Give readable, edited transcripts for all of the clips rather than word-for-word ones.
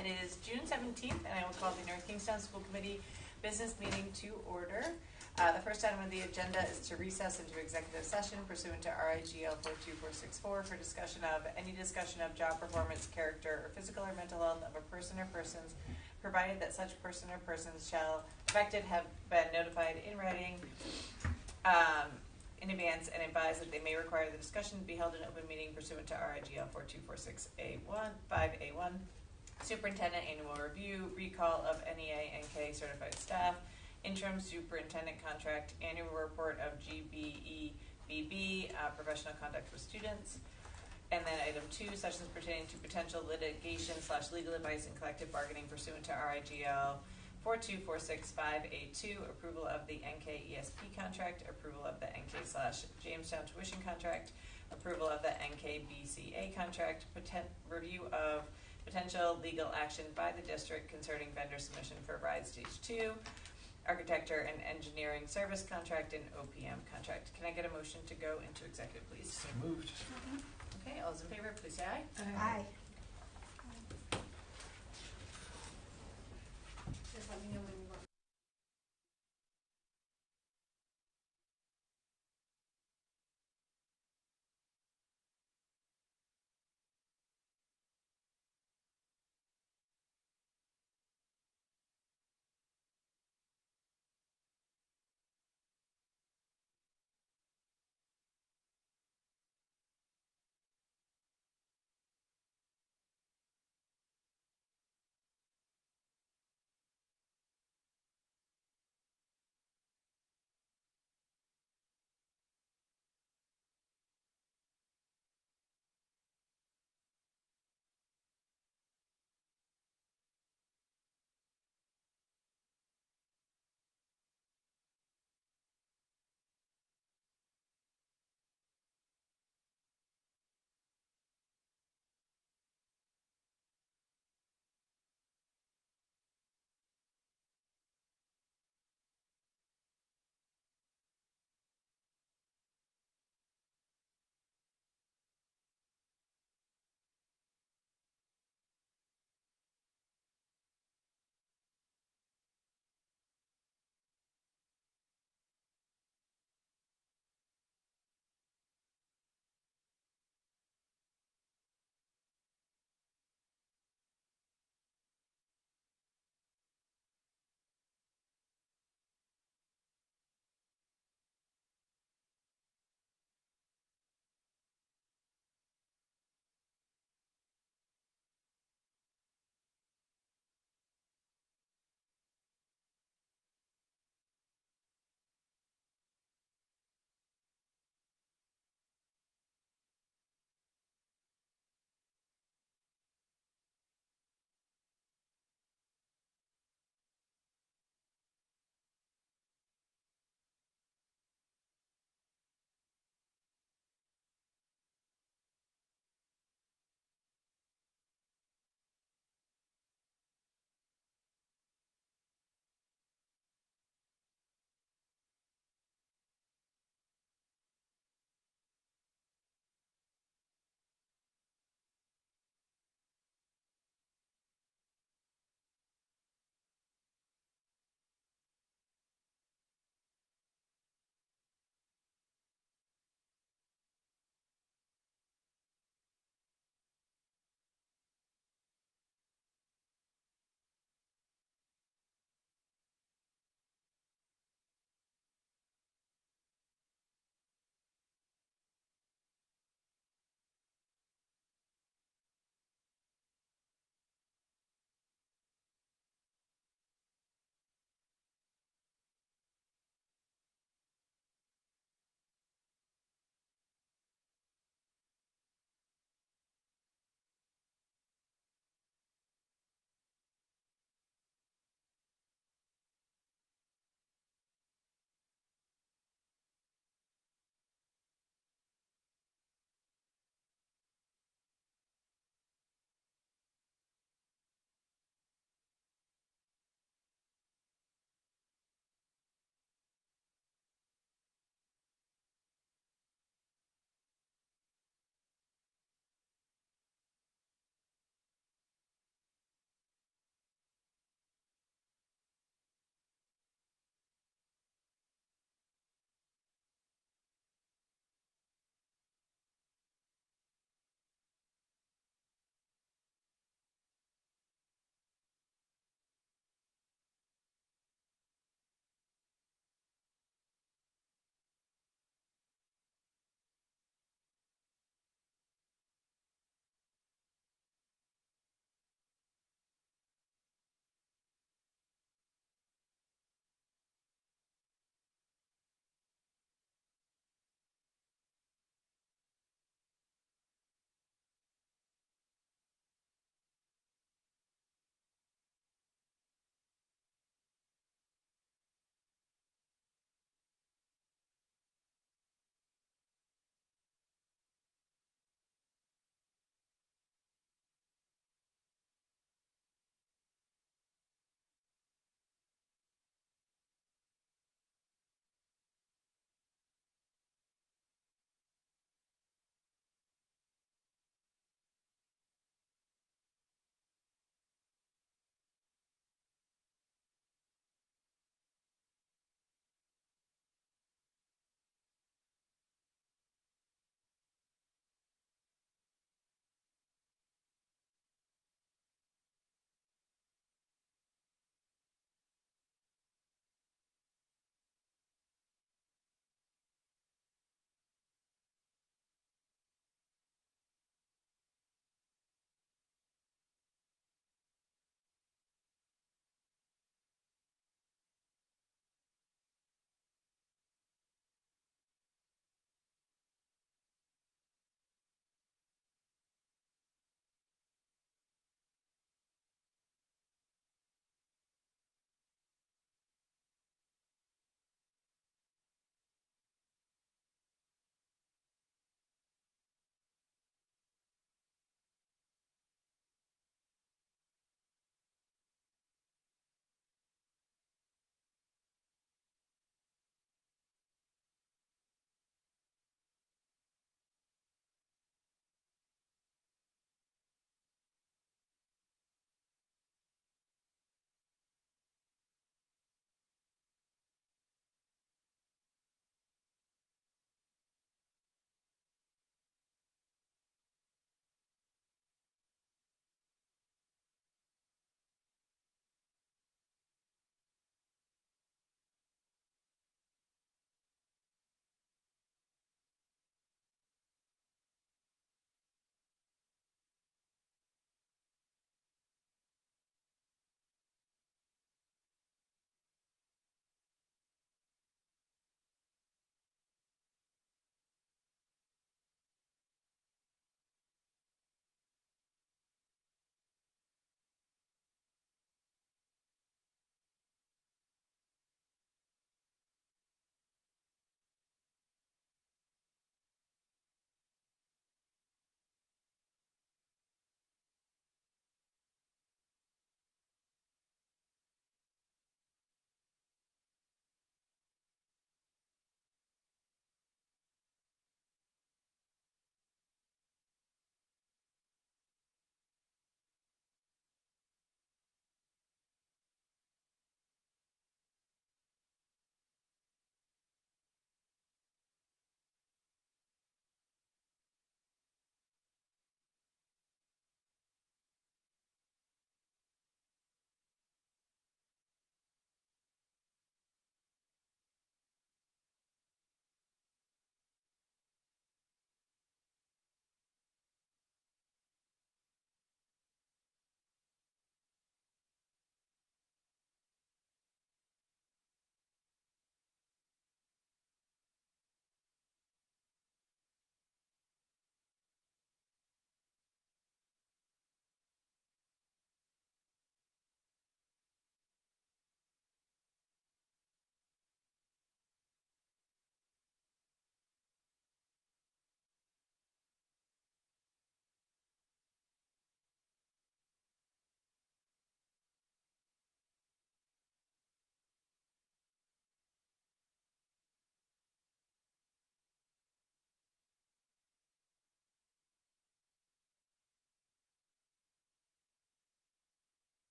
It is June 17th, and I will call the North Kingstown School Committee business meeting to order. The first item on the agenda is to recess into executive session pursuant to RIGL 42464 for discussion of job performance, character, or physical or mental health of a person or persons, provided that such person or persons shall affected have been notified in writing in advance and advised that they may require the discussion be held in open meeting pursuant to RIGL 42465A1, Superintendent Annual Review, recall of NEA NK certified staff, interim superintendent contract, annual report of GBEBB, professional conduct with students. And then item 2, sessions pertaining to potential litigation / legal advice and collective bargaining pursuant to RIGL 42465A2, approval of the NK ESP contract, approval of the NK / Jamestown tuition contract, approval of the NK BCA contract, review of potential legal action by the district concerning vendor submission for RIDE Stage 2, architecture and engineering service contract, and OPM contract. Can I get a motion to go into executive, please? So moved. Okay, all those in favor, please say aye. Aye. Just let me know when you want.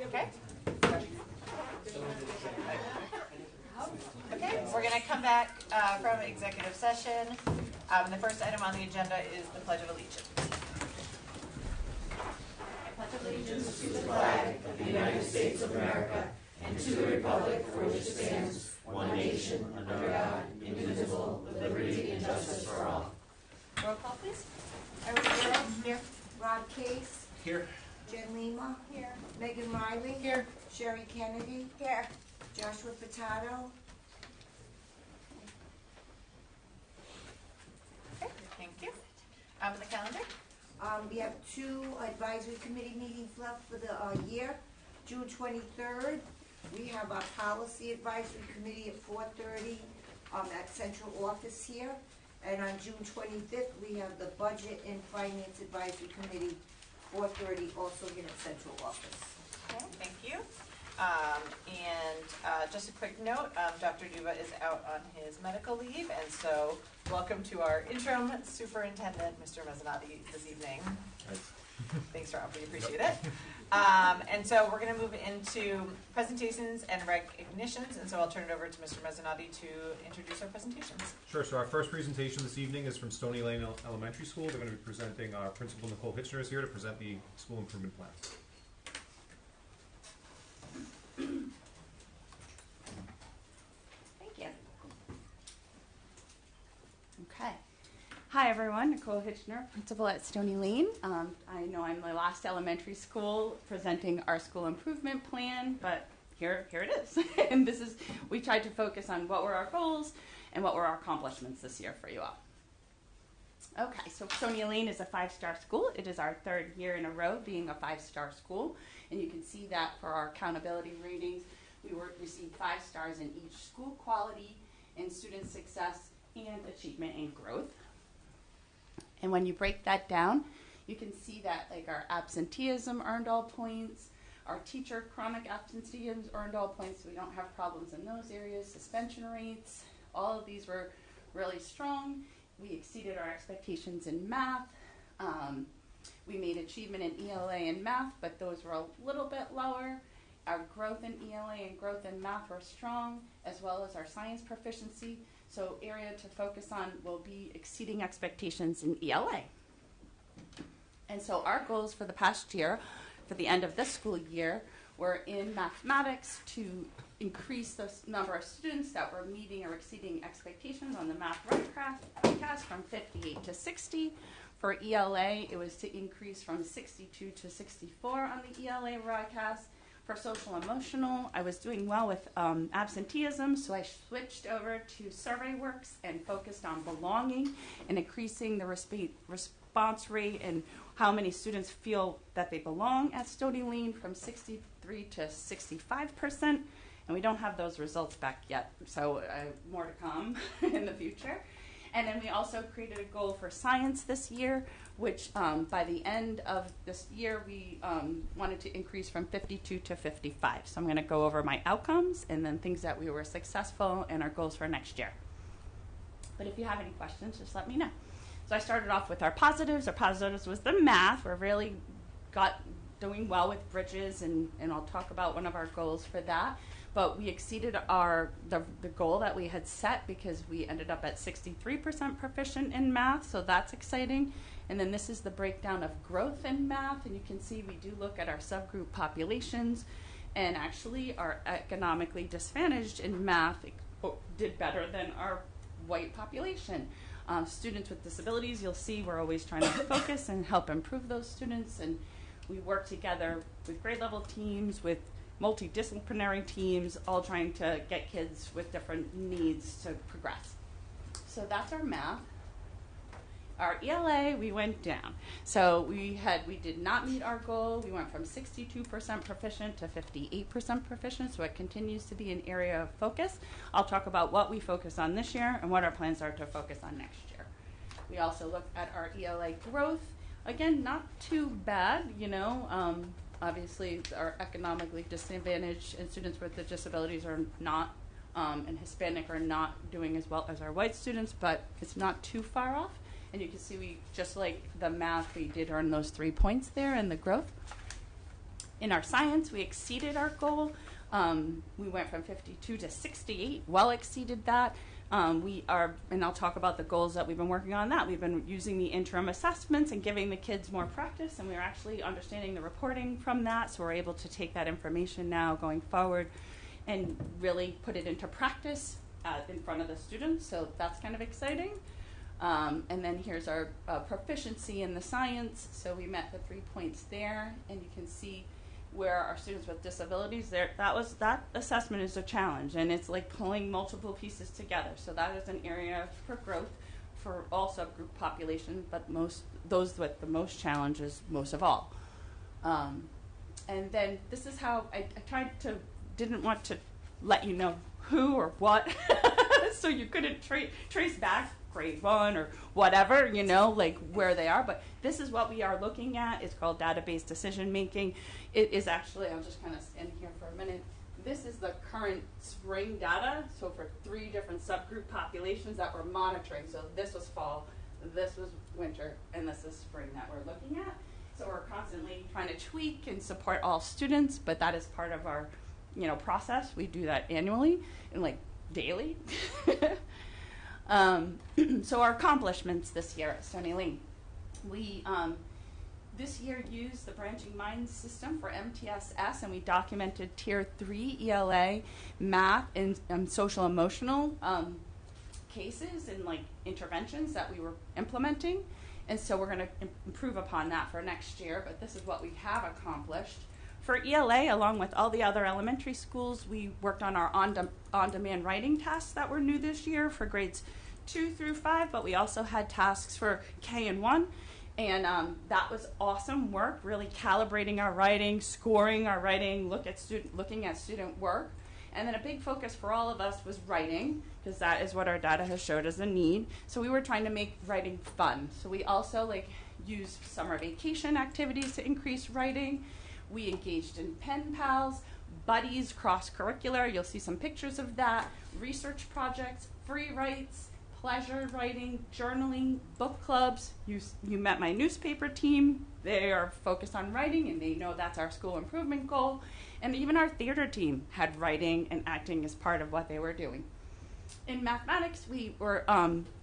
Okay. Okay, we're going to come back from executive session. And the first item on the agenda is the Pledge of Allegiance. I pledge allegiance to the flag of the United States of America and to the republic for which it stands, one nation, under God, indivisible, with liberty and justice for all. Roll call, please. Eric Earl. Here. Rob Case. Here. Jen Lima. Here. Megan Riley. Here. Sherry Kennedy. Here. Joshua Potato. Okay, thank you. The calendar. We have 2 advisory committee meetings left for the year. June 23rd, we have our policy advisory committee at 4:30 at central office here. And on June 25th, we have the budget and finance advisory committee, 4:30, also here at central office. Okay, thank you. Just a quick note, Dr. Duba is out on his medical leave, and so welcome to our interim superintendent, Mr. Mezzanotte, this evening. Thanks, Rob, we appreciate it. And so we're going to move into presentations and recognitions, and so I'll turn it over to Mr. Mezzanotte to introduce our presentations. Sure. So our first presentation this evening is from Stony Lane Elementary School. They're going to be presenting, our principal Nicole Hitchner is here to present the school improvement plan. Thank you. Okay. Hi everyone, Nicole Hitchner, principal at Stony Lane. I know I'm the last elementary school presenting our school improvement plan, but here it is. And we tried to focus on what were our goals and what were our accomplishments this year for you all. Okay, so Stony Lane is a 5-star school. It is our 3rd year in a row being a 5-star school. And you can see that for our accountability ratings, we received 5 stars in each school quality, in student success, and achievement and growth. And when you break that down, you can see that like our absenteeism earned all points, our teacher chronic absenteeism earned all points, so we don't have problems in those areas, suspension rates, all of these were really strong. We exceeded our expectations in math. We made achievement in ELA and math, but those were a little bit lower. Our growth in ELA and growth in math were strong, as well as our science proficiency. So area to focus on will be exceeding expectations in ELA. And so our goals for the past year, for the end of this school year, were in mathematics to increase the number of students that were meeting or exceeding expectations on the math broadcast from 58 to 60. For ELA, it was to increase from 62 to 64 on the ELA broadcast. For social emotional, I was doing well with absenteeism, so I switched over to survey works and focused on belonging and increasing the response rate and how many students feel that they belong at Stony Lane from 63 to 65%. And we don't have those results back yet, so more to come in the future. And then we also created a goal for science this year, which by the end of this year, we wanted to increase from 52 to 55. So I'm going to go over my outcomes and then things that we were successful and our goals for next year. But if you have any questions, just let me know. So I started off with our positives. Our positives was the math. We're really doing well with bridges, and I'll talk about one of our goals for that. But we exceeded the goal that we had set because we ended up at 63% proficient in math, so that's exciting. And then this is the breakdown of growth in math, and you can see we do look at our subgroup populations, and actually our economically disadvantaged in math did better than our white population. Students with disabilities, you'll see we're always trying to focus and help improve those students, and we work together with grade level teams, with multidisciplinary teams, all trying to get kids with different needs to progress. So that's our math. Our ELA, we went down. So we did not meet our goal. We went from 62% proficient to 58% proficient, so it continues to be an area of focus. I'll talk about what we focus on this year and what our plans are to focus on next year. We also looked at our ELA growth. Again, not too bad, obviously our economically disadvantaged and students with the disabilities are not, and Hispanic are not doing as well as our white students, but it's not too far off. And you can see just like the math, we did earn those 3 points there in the growth. In our science, we exceeded our goal. We went from 52 to 68, well exceeded that. And I'll talk about the goals that we've been working on that. We've been using the interim assessments and giving the kids more practice, and we're actually understanding the reporting from that, so we're able to take that information now going forward and really put it into practice in front of the students, so that's kind of exciting. And then here's our proficiency in the science. So we met the 3 points there, and you can see where our students with disabilities, that assessment is a challenge, and it's like pulling multiple pieces together. So that is an area for growth for all subgroup populations, but those with the most challenges most of all. And then this is how I didn't want to let you know who or what, so you couldn't trace back grade 1 or whatever, like where they are. But this is what we are looking at. It's called database decision making. It is actually, I'll just kind of stand here for a minute. This is the current spring data. So for 3 different subgroup populations that we're monitoring. So this was fall, this was winter, and this is spring that we're looking at. So we're constantly trying to tweak and support all students, but that is part of our process. We do that annually and like daily. So our accomplishments this year at Stony Lane. We this year used the Branching Minds system for MTSS, and we documented Tier 3 ELA, math, and social emotional cases and like interventions that we were implementing. And so we're going to improve upon that for next year, but this is what we have accomplished. For ELA, along with all the other elementary schools, we worked on our on-demand writing tasks that were new this year for grades 2 through 5, but we also had tasks for K and 1, and that was awesome work, really calibrating our writing, scoring our writing, looking at student work. And then a big focus for all of us was writing, because that is what our data has showed as a need. So we were trying to make writing fun. So we also used summer vacation activities to increase writing. We engaged in pen pals, buddies, cross-curricular. You'll see some pictures of that. Research projects, free writes, pleasure writing, journaling, book clubs. You met my newspaper team. They are focused on writing, and they know that's our school improvement goal. And even our theater team had writing and acting as part of what they were doing. In mathematics, we were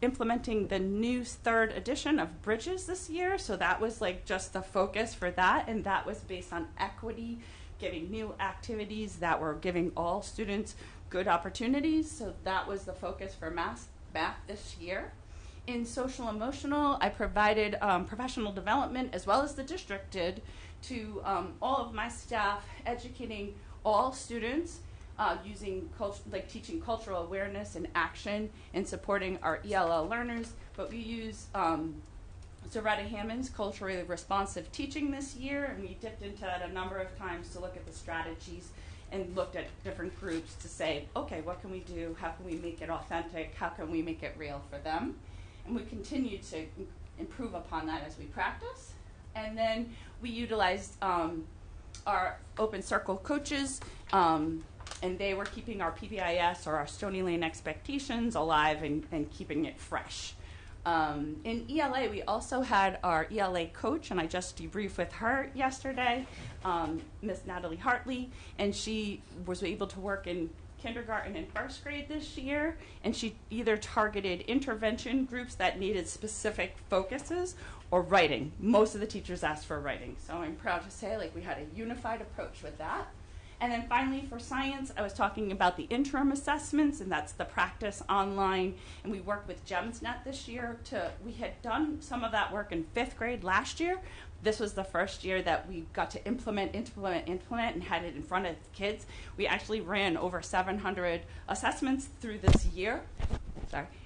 implementing the new 3rd edition of Bridges this year, so that was just the focus for that, and that was based on equity, giving new activities that were giving all students good opportunities, so that was the focus for math this year. In social emotional, I provided professional development, as well as the district did, to all of my staff, educating all students, teaching cultural awareness and action, and supporting our ELL learners. But we use Zaretta Hammond's culturally responsive teaching this year, and we dipped into that a number of times to look at the strategies and looked at different groups to say, okay, what can we do? How can we make it authentic? How can we make it real for them? And we continue to improve upon that as we practice. And then we utilized our open circle coaches, and they were keeping our PBIS, or our Stony Lane expectations, alive and keeping it fresh. In ELA, we also had our ELA coach, and I just debriefed with her yesterday, Miss Natalie Hartley, and she was able to work in kindergarten and 1st grade this year, and she either targeted intervention groups that needed specific focuses or writing. Most of the teachers asked for writing, so I'm proud to say we had a unified approach with that. And then finally for science, I was talking about the interim assessments, and that's the practice online, and we worked with GEMSNet this year. We had done some of that work in 5th grade last year. This was the first year that we got to implement and had it in front of kids. We actually ran over 700 assessments through this year.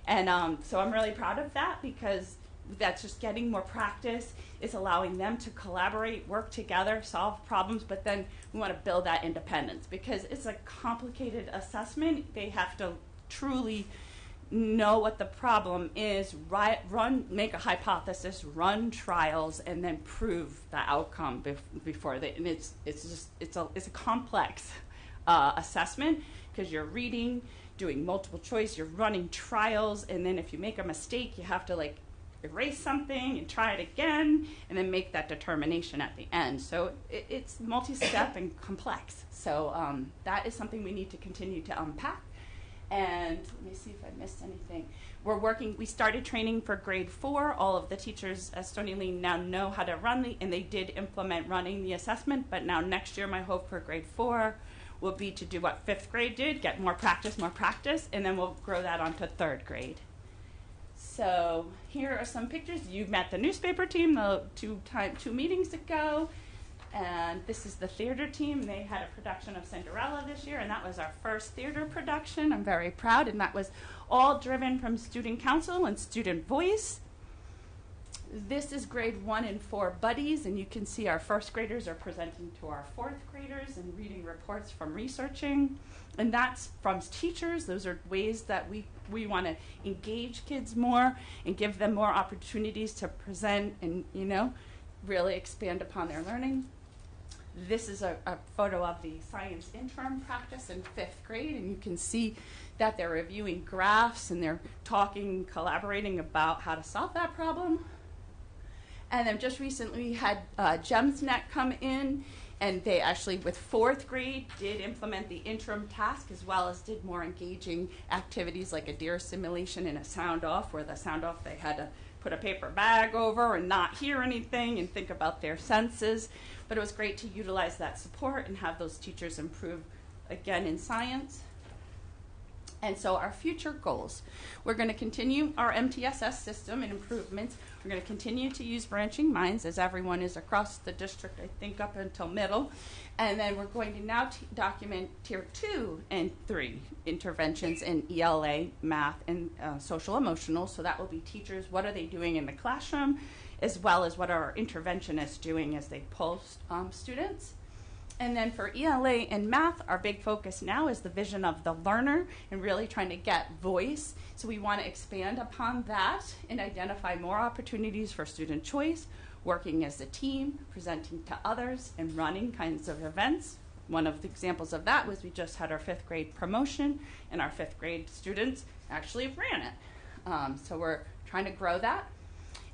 And so I'm really proud of that, because that's just getting more practice. It's allowing them to collaborate, work together, solve problems, but then we want to build that independence, because it's a complicated assessment. They have to truly know what the problem is, make a hypothesis, run trials, and then prove the outcome before they. And it's a complex assessment, because you're reading, doing multiple choice, you're running trials, and then if you make a mistake, you have to erase something and try it again, and then make that determination at the end. So it's multi-step and complex. So that is something we need to continue to unpack. And let me see if I missed anything. We started training for grade 4. All of the teachers at Stony Lane now know how to run and they did implement running the assessment, but now next year my hope for grade 4 will be to do what 5th grade did, get more practice, and then we'll grow that onto 3rd grade. So here are some pictures. You met the newspaper team two meetings ago. And this is the theater team. They had a production of Cinderella this year, and that was our first theater production. I'm very proud, and that was all driven from student council and student voice. This is grade 1 and 4 buddies, and you can see our 1st graders are presenting to our 4th graders and reading reports from researching. And that's from teachers. Those are ways that we want to engage kids more and give them more opportunities to present and, really expand upon their learning. This is a photo of the science interim practice in 5th grade, and you can see that they're reviewing graphs and they're talking, collaborating about how to solve that problem. And then just recently we had GEMSNet come in, and they actually, with 4th grade, did implement the interim task as well as did more engaging activities like a deer simulation and a sound off, where the sound off they had to put a paper bag over and not hear anything and think about their senses. But it was great to utilize that support and have those teachers improve again in science. And so our future goals, we're going to continue our MTSS system and improvements. We're going to continue to use branching minds, as everyone is across the district, I think up until middle. And then we're going to now document tier 2 and 3 interventions in ELA, math, and social emotional. So that will be teachers, what are they doing in the classroom, as well as what are our interventionists doing as they pull students. And then for ELA and math, our big focus now is the vision of the learner and really trying to get voice. So we want to expand upon that and identify more opportunities for student choice, working as a team, presenting to others, and running kinds of events. One of the examples of that was we just had our 5th grade promotion, and our 5th grade students actually ran it. So we're trying to grow that.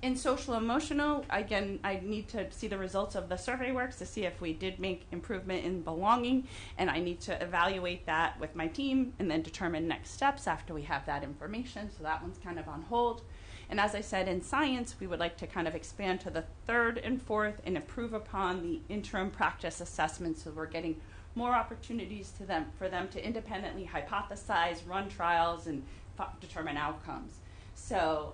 In social emotional, again, I need to see the results of the survey works to see if we did make improvement in belonging, and I need to evaluate that with my team and then determine next steps after we have that information. So that one's kind of on hold. And as I said, in science, we would like to kind of expand to the 3rd and 4th and improve upon the interim practice assessments, so we're getting more opportunities for them to independently hypothesize, run trials, and determine outcomes. So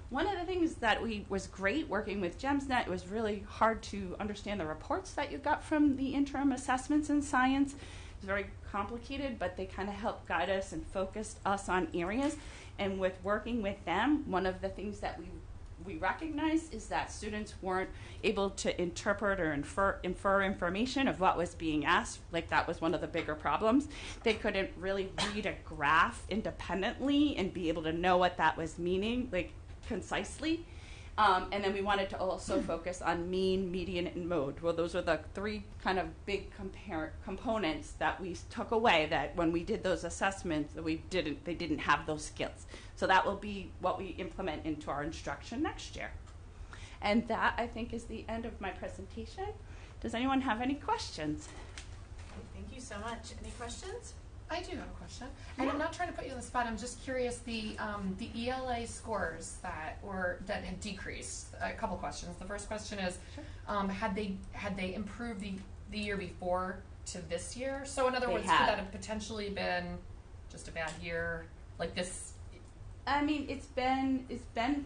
one of the things that was great working with GEMSNet, it was really hard to understand the reports that you got from the interim assessments in science. It was very complicated, but they kind of helped guide us and focused us on areas. And with working with them, one of the things that we recognized is that students weren't able to interpret or infer information of what was being asked. Like, that was one of the bigger problems. They couldn't really read a graph independently and be able to know what that was meaning, like, concisely. And then we wanted to also focus on mean, median, and mode. Well, those are the 3 kind of big components that we took away, that when we did those assessments, they didn't have those skills. So that will be what we implement into our instruction next year. And that, I think, is the end of my presentation. Does anyone have any questions? Thank you so much. Any questions? I do have a question, and I'm not trying to put you on the spot. I'm just curious, the ELA scores that had decreased. A couple questions. The first question is, sure. Had they improved the year before to this year? So in other words, could that have potentially been just a bad year, like this? I mean, it's been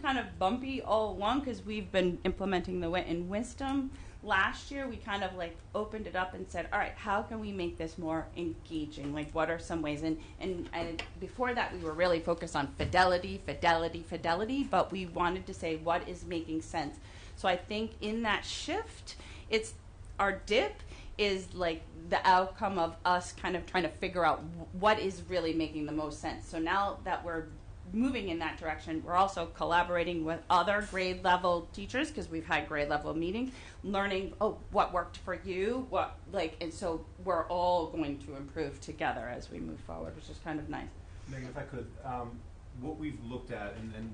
kind of bumpy all along because we've been implementing the wit and wisdom. Last year, we kind of like opened it up and said, all right, how can we make this more engaging? Like, what are some ways? And before that, we were really focused on fidelity, but we wanted to say, what is making sense? So I think in that shift, it's our dip is like the outcome of us kind of trying to figure out what is really making the most sense. So now that we're moving in that direction, we're also collaborating with other grade level teachers, because we've had grade level meetings, learning, what worked for you, and so we're all going to improve together as we move forward, which is kind of nice. Megan, if I could, what we've looked at, and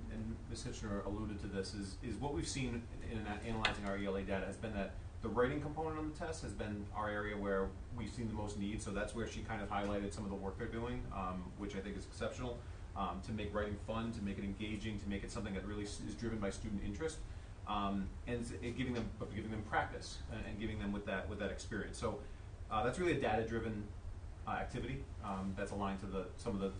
Ms. Hitchner alluded to this, is what we've seen in analyzing our ELA data has been that the writing component on the test has been our area where we've seen the most need. So that's where she kind of highlighted some of the work they're doing, which I think is exceptional, to make writing fun, to make it engaging, to make it something that really is driven by student interest, and giving them practice and giving them with that experience. So that's really a data-driven activity that's aligned to some of the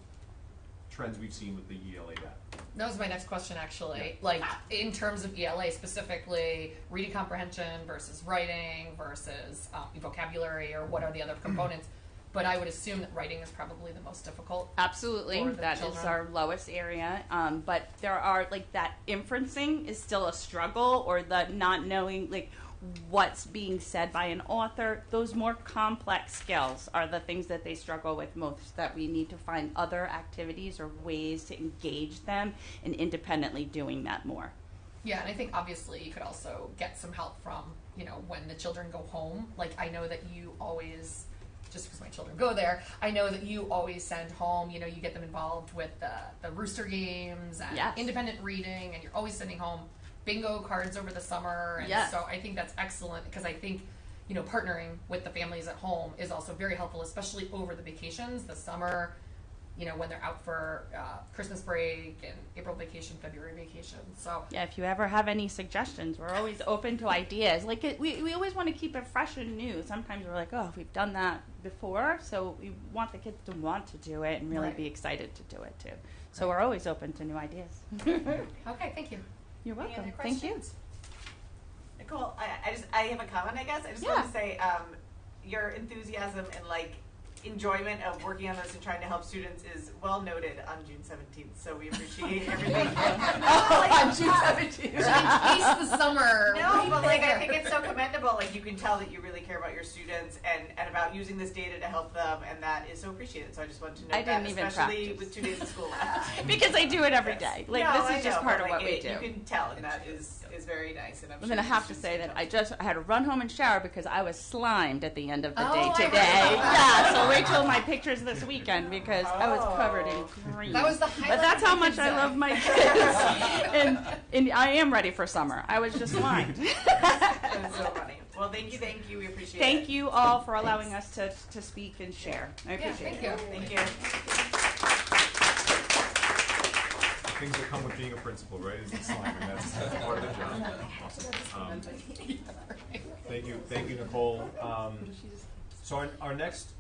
trends we've seen with the ELA data. That was my next question, actually. Yeah. Like, in terms of ELA specifically, reading comprehension versus writing versus vocabulary, or what are the other components? But I would assume that writing is probably the most difficult. Absolutely, For the that is children. our lowest area. But there are, like, that inferencing is still a struggle, or the not knowing, like, what's being said by an author. Those more complex skills are the things that they struggle with most, that we need to find other activities or ways to engage them in independently doing that more. Yeah, and I think obviously you could also get some help from, when the children go home. Like, I know that you always, just because my children go there, I know that you always send home, you get them involved with the rooster games and Yes. independent reading, and you're always sending home bingo cards over the summer. And Yes. so I think that's excellent, because I think, partnering with the families at home is also very helpful, especially over the vacations, the summer, when they're out for Christmas break and April vacation, February vacation. So Yeah, if you ever have any suggestions, we're always open to ideas. Like, we always want to keep it fresh and new. Sometimes we're like, oh, we've done that before, so we want the kids to want to do it and really Right. be excited to do it too. So we're always open to new ideas. okay, thank you. You're Any welcome. other Thank you. questions? Nicole, I have a comment, I guess. I just Yeah. want to say, your enthusiasm and enjoyment of working on this and trying to help students is well noted on June 17th. So we appreciate everything. On June 17th. In case the summer. No, but I think it's so commendable. You can tell that you really care about your students and about using this data to help them, and that is so appreciated. So I just wanted to note I didn't that, even especially practice. with 2 days of school left. Because I do it every Yes. day. No, This I is just know, part but, of what we do. You can tell, and that is very nice. And I'm And sure then I have to students say can that tell. I had to run home and shower because I was slimed at the end of the Oh, day I heard today. about that. Yeah, so wait till my pictures this weekend because I was covered in green. That was the But highlight that's of how my much kids' I day. love my kids. and I am ready for summer. I was just slimed. That's so funny. Well, thank you. We appreciate it. Thank you all for allowing us to speak and share. I Yeah, appreciate thank it. you. Thank you. Things that come with being a principal, right? Is the slime, and that's part of the job. Awesome. Thank you, Nicole. So our next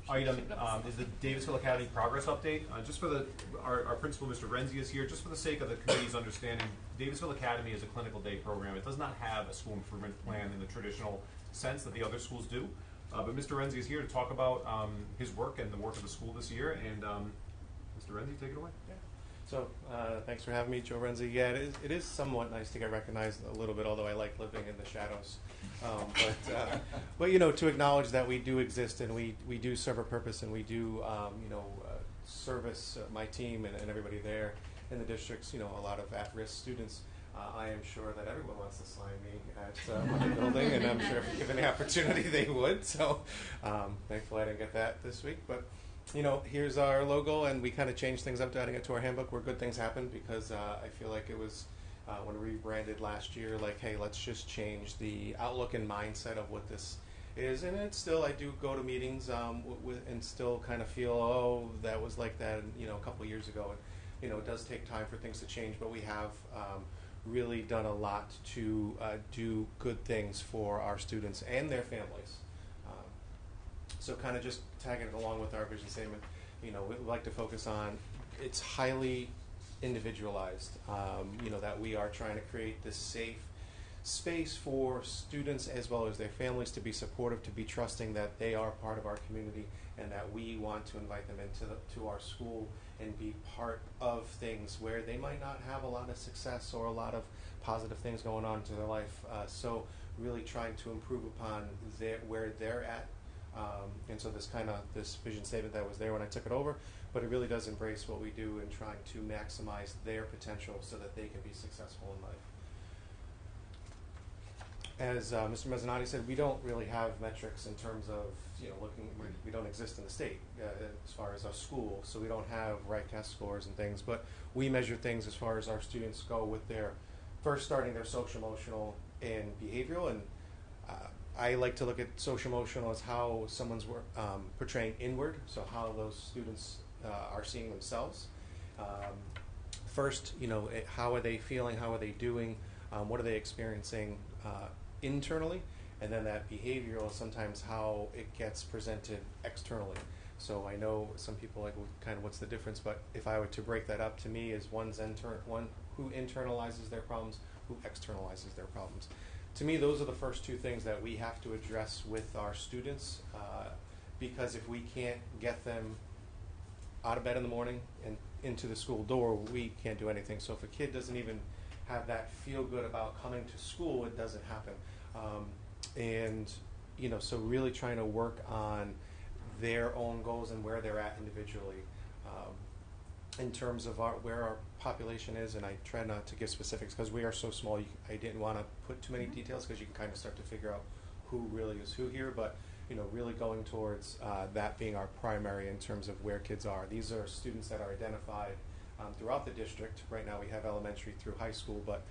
item is the Davisville Academy progress update. Just for our principal, Mr. Renzi, is here. Just for the sake of the committee's understanding, Davisville Academy is a clinical day program. It does not have a school improvement plan in the traditional sense that the other schools do. But Mr. Renzi is here to talk about his work and the work of the school this year. And Mr. Renzi, take it away. So, thanks for having me, Joe Renzi. Yeah, it is somewhat nice to get recognized a little bit, although I like living in the shadows. But to acknowledge that we do exist and we do serve a purpose and we do, service my team and everybody there in the districts, a lot of at-risk students. I am sure that everyone wants to slime me at my building, and I'm sure if given the opportunity they would. So, thankfully I didn't get that this week, but here's our logo, and we kind of changed things up, adding it to our handbook where good things happen, because I feel like it was when we rebranded last year, hey, let's just change the outlook and mindset of what this is. And it's still, I do go to meetings and still kind of feel, oh, that was like that, a couple of years ago. And, it does take time for things to change, but we have really done a lot to do good things for our students and their families. So kind of just tagging it along with our vision statement, we like to focus on it's highly individualized, that we are trying to create this safe space for students as well as their families to be supportive, to be trusting that they are part of our community and that we want to invite them to our school and be part of things where they might not have a lot of success or a lot of positive things going on in their life. So really trying to improve upon where they're at. And so this vision statement that was there when I took it over, but it really does embrace what we do and trying to maximize their potential so that they can be successful in life. as Mr. Mezzanotte said, we don't really have metrics in terms of, looking, we don't exist in the state as far as our school, so we don't have RICAS scores and things, but we measure things as far as our students go with their first starting their social emotional and behavioral, and I like to look at social emotional as how someone's portraying inward, so how those students are seeing themselves. First, how are they feeling, how are they doing, what are they experiencing internally, and then that behavioral is sometimes how it gets presented externally. So I know some people like, well, kind of what's the difference, but if I were to break that up, to me is one who internalizes their problems, who externalizes their problems. To me, those are the first two things that we have to address with our students, because if we can't get them out of bed in the morning and into the school door, we can't do anything. So if a kid doesn't even have that feel good about coming to school, it doesn't happen. So really trying to work on their own goals and where they're at individually. In terms of where our population is, and I try not to give specifics because we are so small, I didn't want to put too many details because you can kind of start to figure out who really is who here, but really going towards that being our primary in terms of where kids are. These are students that are identified throughout the district. Right now we have elementary through high school, but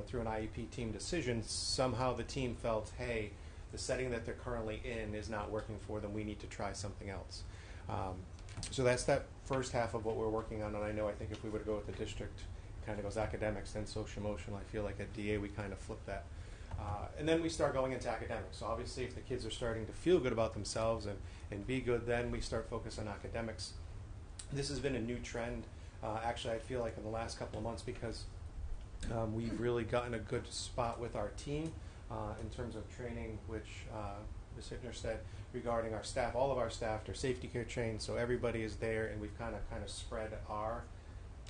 through an IEP team decision, somehow the team felt, hey, the setting that they're currently in is not working for them, we need to try something else. So that's that first half of what we're working on, and I think if we were to go with the district, it kind of goes academics, then social emotional. I feel like at DA we kind of flip that. And then we start going into academics. So obviously if the kids are starting to feel good about themselves and be good, then we start focus on academics. This has been a new trend, actually I feel like in the last couple of months, because we've really gotten a good spot with our team in terms of training, which Ms. Hittner said regarding our staff. All of our staff are safety care trained, so everybody is there, and we've kind of spread our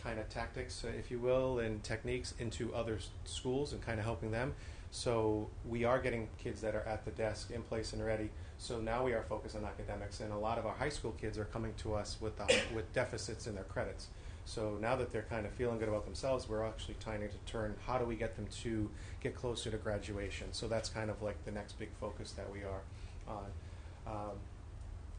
kind of tactics, if you will, and techniques into other schools and kind of helping them. So we are getting kids that are at the desk in place and ready. So now we are focused on academics, and a lot of our high school kids are coming to us with deficits in their credits. So now that they're kind of feeling good about themselves, we're actually trying to turn how do we get them to get closer to graduation. So that's kind of like the next big focus that we are on.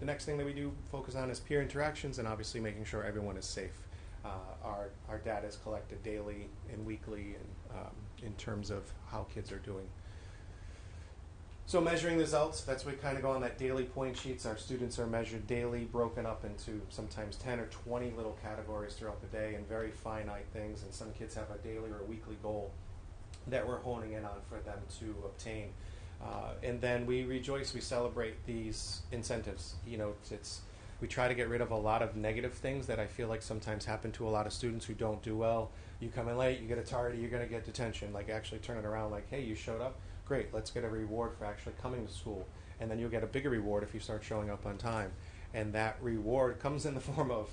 The next thing that we do focus on is peer interactions, and obviously making sure everyone is safe. Our data is collected daily and weekly, and in terms of how kids are doing. So measuring results, that's what we kind of go on that daily point sheets. Our students are measured daily, broken up into sometimes 10 or 20 little categories throughout the day, and very finite things, and some kids have a daily or a weekly goal that we're honing in on for them to obtain. And then we rejoice, we celebrate these incentives. We try to get rid of a lot of negative things that I feel like sometimes happen to a lot of students who don't do well. You come in late, you get a tardy, you're going to get detention. Like actually turn it around like, hey, you showed up, great, let's get a reward for actually coming to school. And then you'll get a bigger reward if you start showing up on time. And that reward comes in the form of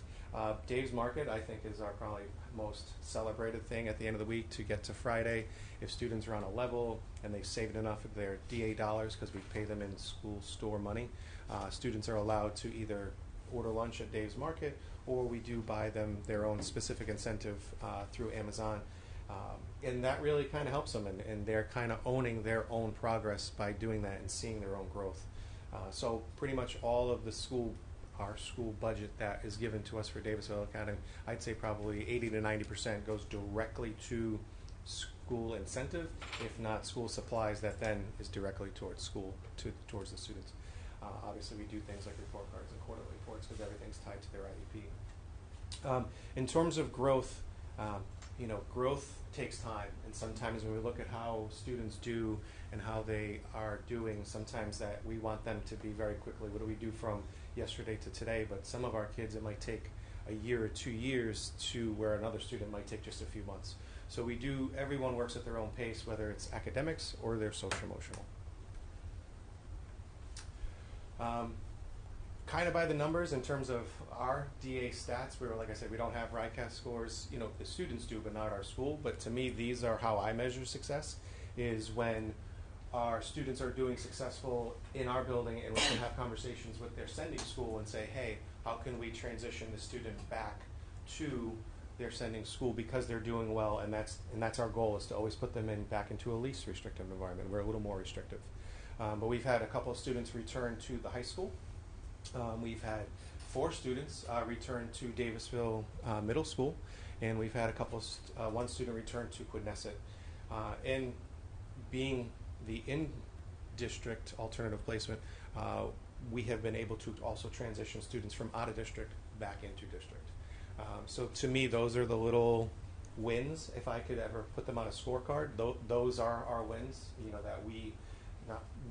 Dave's Market, I think, is our probably most celebrated thing at the end of the week to get to Friday. If students are on a level and they've saved enough of their DA dollars, because we pay them in school store money, students are allowed to either order lunch at Dave's Market, or we do buy them their own specific incentive through Amazon. And that really kind of helps them, and they're kind of owning their own progress by doing that and seeing their own growth. So pretty much all of our school budget that is given to us for Davisville Academy, I'd say probably 80 to 90% goes directly to school incentive, if not school supplies, that then is directly towards school, towards the students. Obviously we do things like report cards and quarterly reports because everything's tied to their IEP. In terms of growth, growth takes time, and sometimes when we look at how students do and how they are doing, sometimes that we want them to be very quickly, what do we do from yesterday to today? But some of our kids, it might take a year or 2 years to where another student might take just a few months. So everyone works at their own pace, whether it's academics or their social emotional. Kind of by the numbers in terms of our DA stats, like I said, we don't have RICAS scores. The students do, but not our school. But to me, these are how I measure success, is when our students are doing successful in our building, and we can have conversations with their sending school and say, hey, how can we transition the student back to they're sending school because they're doing well, and that's our goal, is to always put them back into a least restrictive environment. We're a little more restrictive. But we've had a couple of students return to the high school. We've had 4 students return to Davisville Middle School, and we've had one student return to Quidnesset. And being the in-district alternative placement, we have been able to also transition students from out of district back into district. So to me, those are the little wins. If I could ever put them on a scorecard, those are our wins. You know, that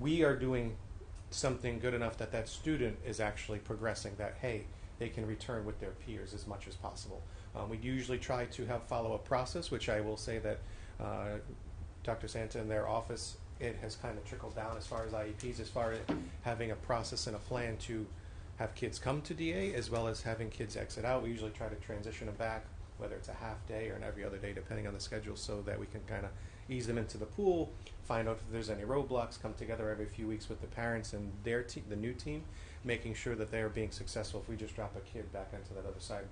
we are doing something good enough that student is actually progressing, that, hey, they can return with their peers as much as possible. We usually try to have follow-up process, which I will say that Dr. Santa in their office, it has kind of trickled down as far as IEPs, as far as having a process and a plan to have kids come to DA as well as having kids exit out. We usually try to transition them back, whether it's a half day or an every other day, depending on the schedule, so that we can kind of ease them into the pool, find out if there's any roadblocks, come together every few weeks with the parents and their the new team, making sure that they're being successful. If we just drop a kid back into that other side,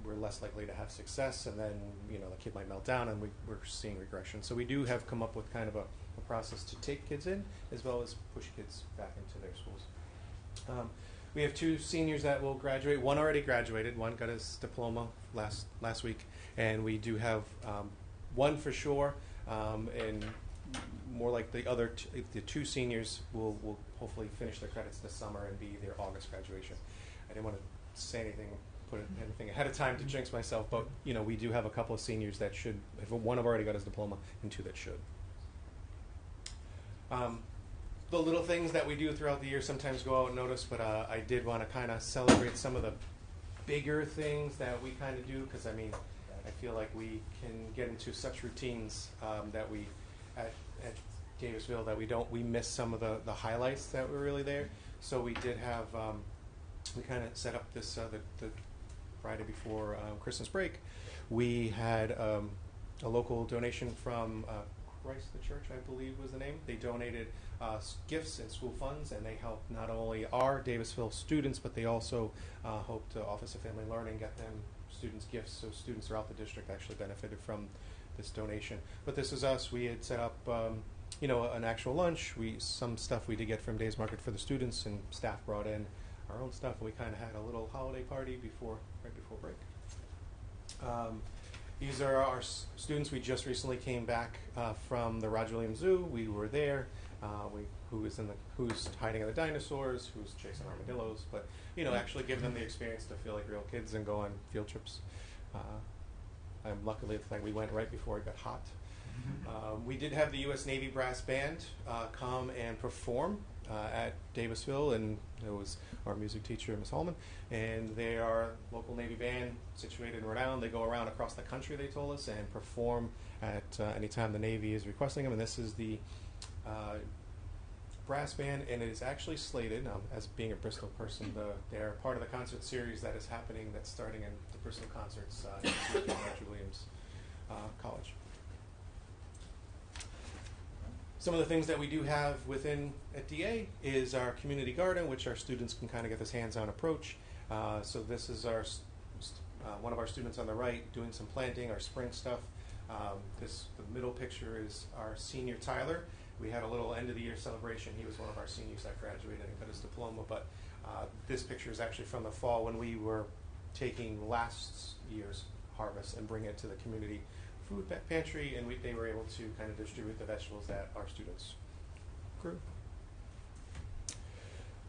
we're less likely to have success, and then, you know, the kid might melt down, and we're seeing regression. So we do have come up with kind of a process to take kids in, as well as push kids back into their schools. We have 2 seniors that will graduate. One already graduated. One got his diploma last week, and we do have one for sure, and more like the other the 2 seniors will hopefully finish their credits this summer and be their August graduation. I didn't want to say anything, put anything ahead of time to jinx myself, but you know, we do have a couple of seniors that should. If one have already got his diploma, and 2 that should. The little things that we do throughout the year sometimes go out unnoticed, but I did want to kind of celebrate some of the bigger things that we kind of do, because I mean, I feel like we can get into such routines that we at Davisville that we miss some of the highlights that were really there. So we did have we kind of set up this the Friday before Christmas break. We had a local donation from Christ the Church, I believe was the name. They donated gifts and school funds, and they helped not only our Davisville students, but they also hope to Office of Family Learning get them students gifts, so students throughout the district actually benefited from this donation. But this is us. We had set up you know, an actual lunch. Some stuff we did get from Days Market for the students, and staff brought in our own stuff, and we kind of had a little holiday party right before break. These are our students. We just recently came back from the Roger Williams Zoo. We were there. Who's hiding in the dinosaurs, who's chasing armadillos, but you know, actually give them the experience to feel like real kids and go on field trips. I'm luckily we went right before it got hot. We did have the U.S. Navy Brass Band come and perform at Davisville, and it was our music teacher, Ms. Holman, and they are a local Navy band situated in Rhode Island. They go around across the country, they told us, and perform at any time the Navy is requesting them, and this is the brass band, and it is actually slated, as being a Bristol person, they're part of the concert series that is happening, that's starting in the Bristol Concerts at Roger Williams College. Some of the things that we do have within at DA is our community garden, which our students can kind of get this hands-on approach. So this is our one of our students on the right doing some planting, our spring stuff. The middle picture is our senior Tyler. We had a little end of the year celebration. He was one of our seniors that graduated and got his diploma, but this picture is actually from the fall when we were taking last year's harvest and bring it to the community food pantry, and they were able to kind of distribute the vegetables that our students grew.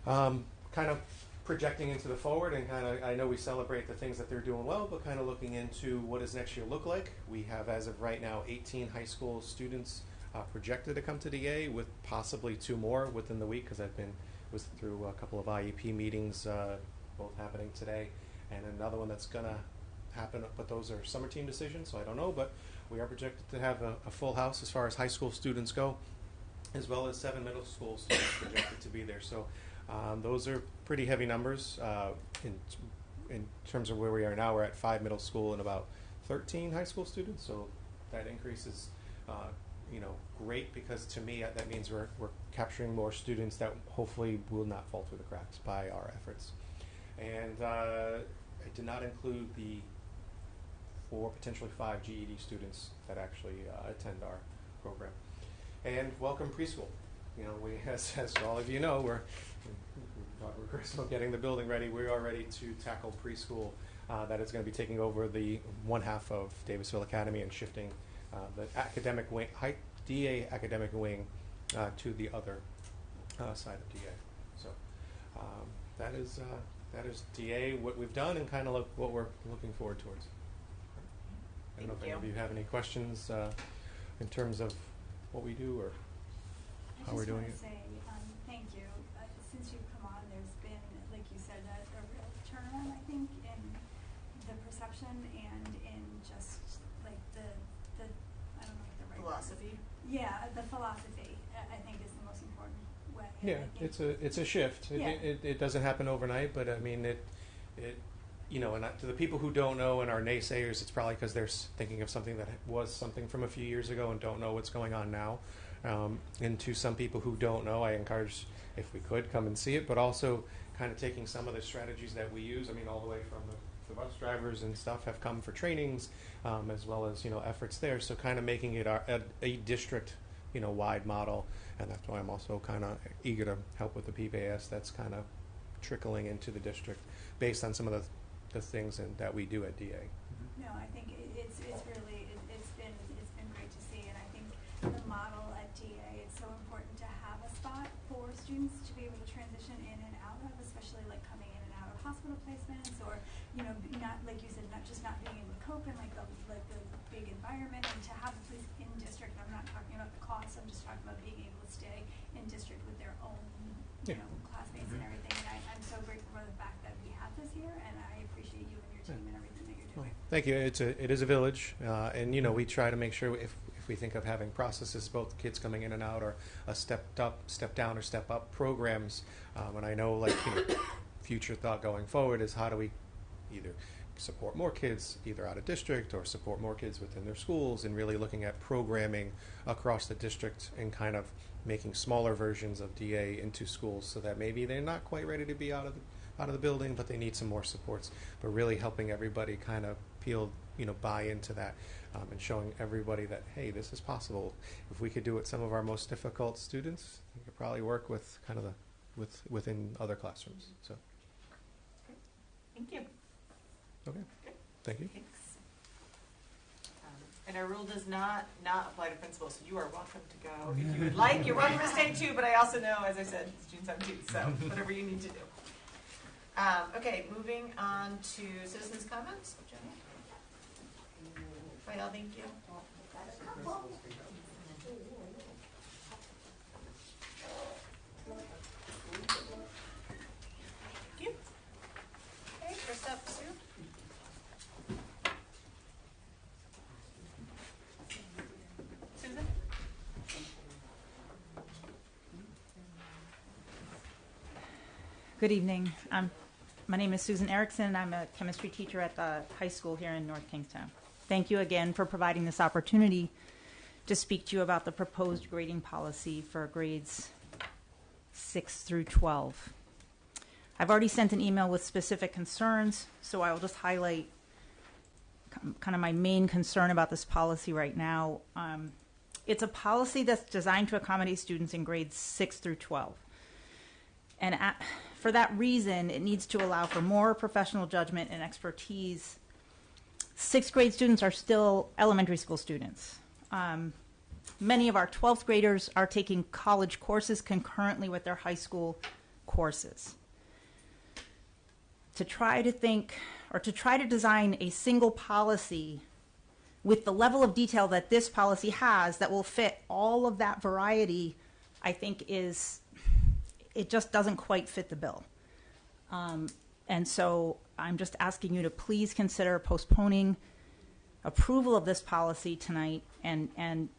Kind of projecting into the forward, and kind of, I know we celebrate the things that they're doing well, but kind of looking into what does next year look like. We have, as of right now, 18 high school students projected to come to DA, with possibly 2 more within the week, because was through a couple of IEP meetings, both happening today, and another one that's going to happen, but those are summer team decisions, so I don't know, but we are projected to have a full house as far as high school students go, as well as 7 middle school students projected to be there. So those are pretty heavy numbers. In terms of where we are now, we're at 5 middle school and about 13 high school students, so that increase is great, because to me that means we're capturing more students that hopefully will not fall through the cracks by our efforts. And I did not include the 4, potentially 5 GED students that actually attend our program. And welcome preschool. You know, we, as all of you know, we're getting the building ready. We are ready to tackle preschool. That is going to be taking over the one half of Davisville Academy and shifting the academic wing, DA academic wing, to the other side of DA. So that is DA, what we've done, and kind of what we're looking forward towards. I don't know if any of you have any questions in terms of what we do or how we're doing it. I just want to say thank you. Since you've come on, there's been, like you said, a real turnaround, I think, in the perception and in just like the I don't know what the right Philosophy. word is. Yeah, the philosophy, I think, is the most important way. Yeah, it's a shift. Yeah. It doesn't happen overnight, but I mean it you know, and to the people who don't know and are naysayers, it's probably because they're thinking of something that was something from a few years ago and don't know what's going on now. And to some people who don't know, I encourage, if we could, come and see it, but also kind of taking some of the strategies that we use. I mean, all the way from the bus drivers and stuff have come for trainings, as well as, you know, efforts there. So kind of making it a district, you know, wide model. And that's why I'm also kind of eager to help with the PBAS. That's kind of trickling into the district based on some of the things that we do at DA. No, I think it's really it's been great to see, and I think the model at DA, it's so important to have a spot for students to be able to transition in and out of, especially like coming in and out of hospital placements, or, you know, not, like you said, not being able to cope in the big environment, and to have the police in district. I'm not talking about the costs, I'm just talking about being able to stay in district with their own, you know, classmates and everything. And I'm so grateful for the fact that we have this here, and I appreciate you and your team and everything that you're doing. Thank you. It is a village, and you know, we try to make sure if we think of having processes, both kids coming in and out, or a stepped up, step down, or step up programs. And I know, like, you know, future thought going forward is how do we either support more kids either out of district or support more kids within their schools, and really looking at programming across the district and kind of making smaller versions of DA into schools, so that maybe they're not quite ready to be out of the building, but they need some more supports. But really helping everybody kind of buy into that, and showing everybody that, hey, this is possible. If we could do it, some of our most difficult students, we could probably work with kind of within other classrooms. So. Thank you. Okay. Thank you. Thanks. And our rule does not apply to principals, so you are welcome to go if you would like. You're welcome to stay too, but I also know, as I said, it's June 17th, so whatever you need to do. Okay, moving on to citizens' comments. Jenny? Right, thank you. Thank you. Okay, first up, Sue. Susan? Good evening. My name is Susan Erickson. I'm a chemistry teacher at the high school here in North Kingstown. Thank you again for providing this opportunity to speak to you about the proposed grading policy for grades 6 through 12. I've already sent an email with specific concerns, so I will just highlight kind of my main concern about this policy right now. It's a policy that's designed to accommodate students in grades 6 through 12. And for that reason, it needs to allow for more professional judgment and expertise. 6th grade students are still elementary school students. Many of our 12th graders are taking college courses concurrently with their high school courses. To try to design a single policy with the level of detail that this policy has that will fit all of that variety, I think it just doesn't quite fit the bill. And so I'm just asking you to please consider postponing approval of this policy tonight, and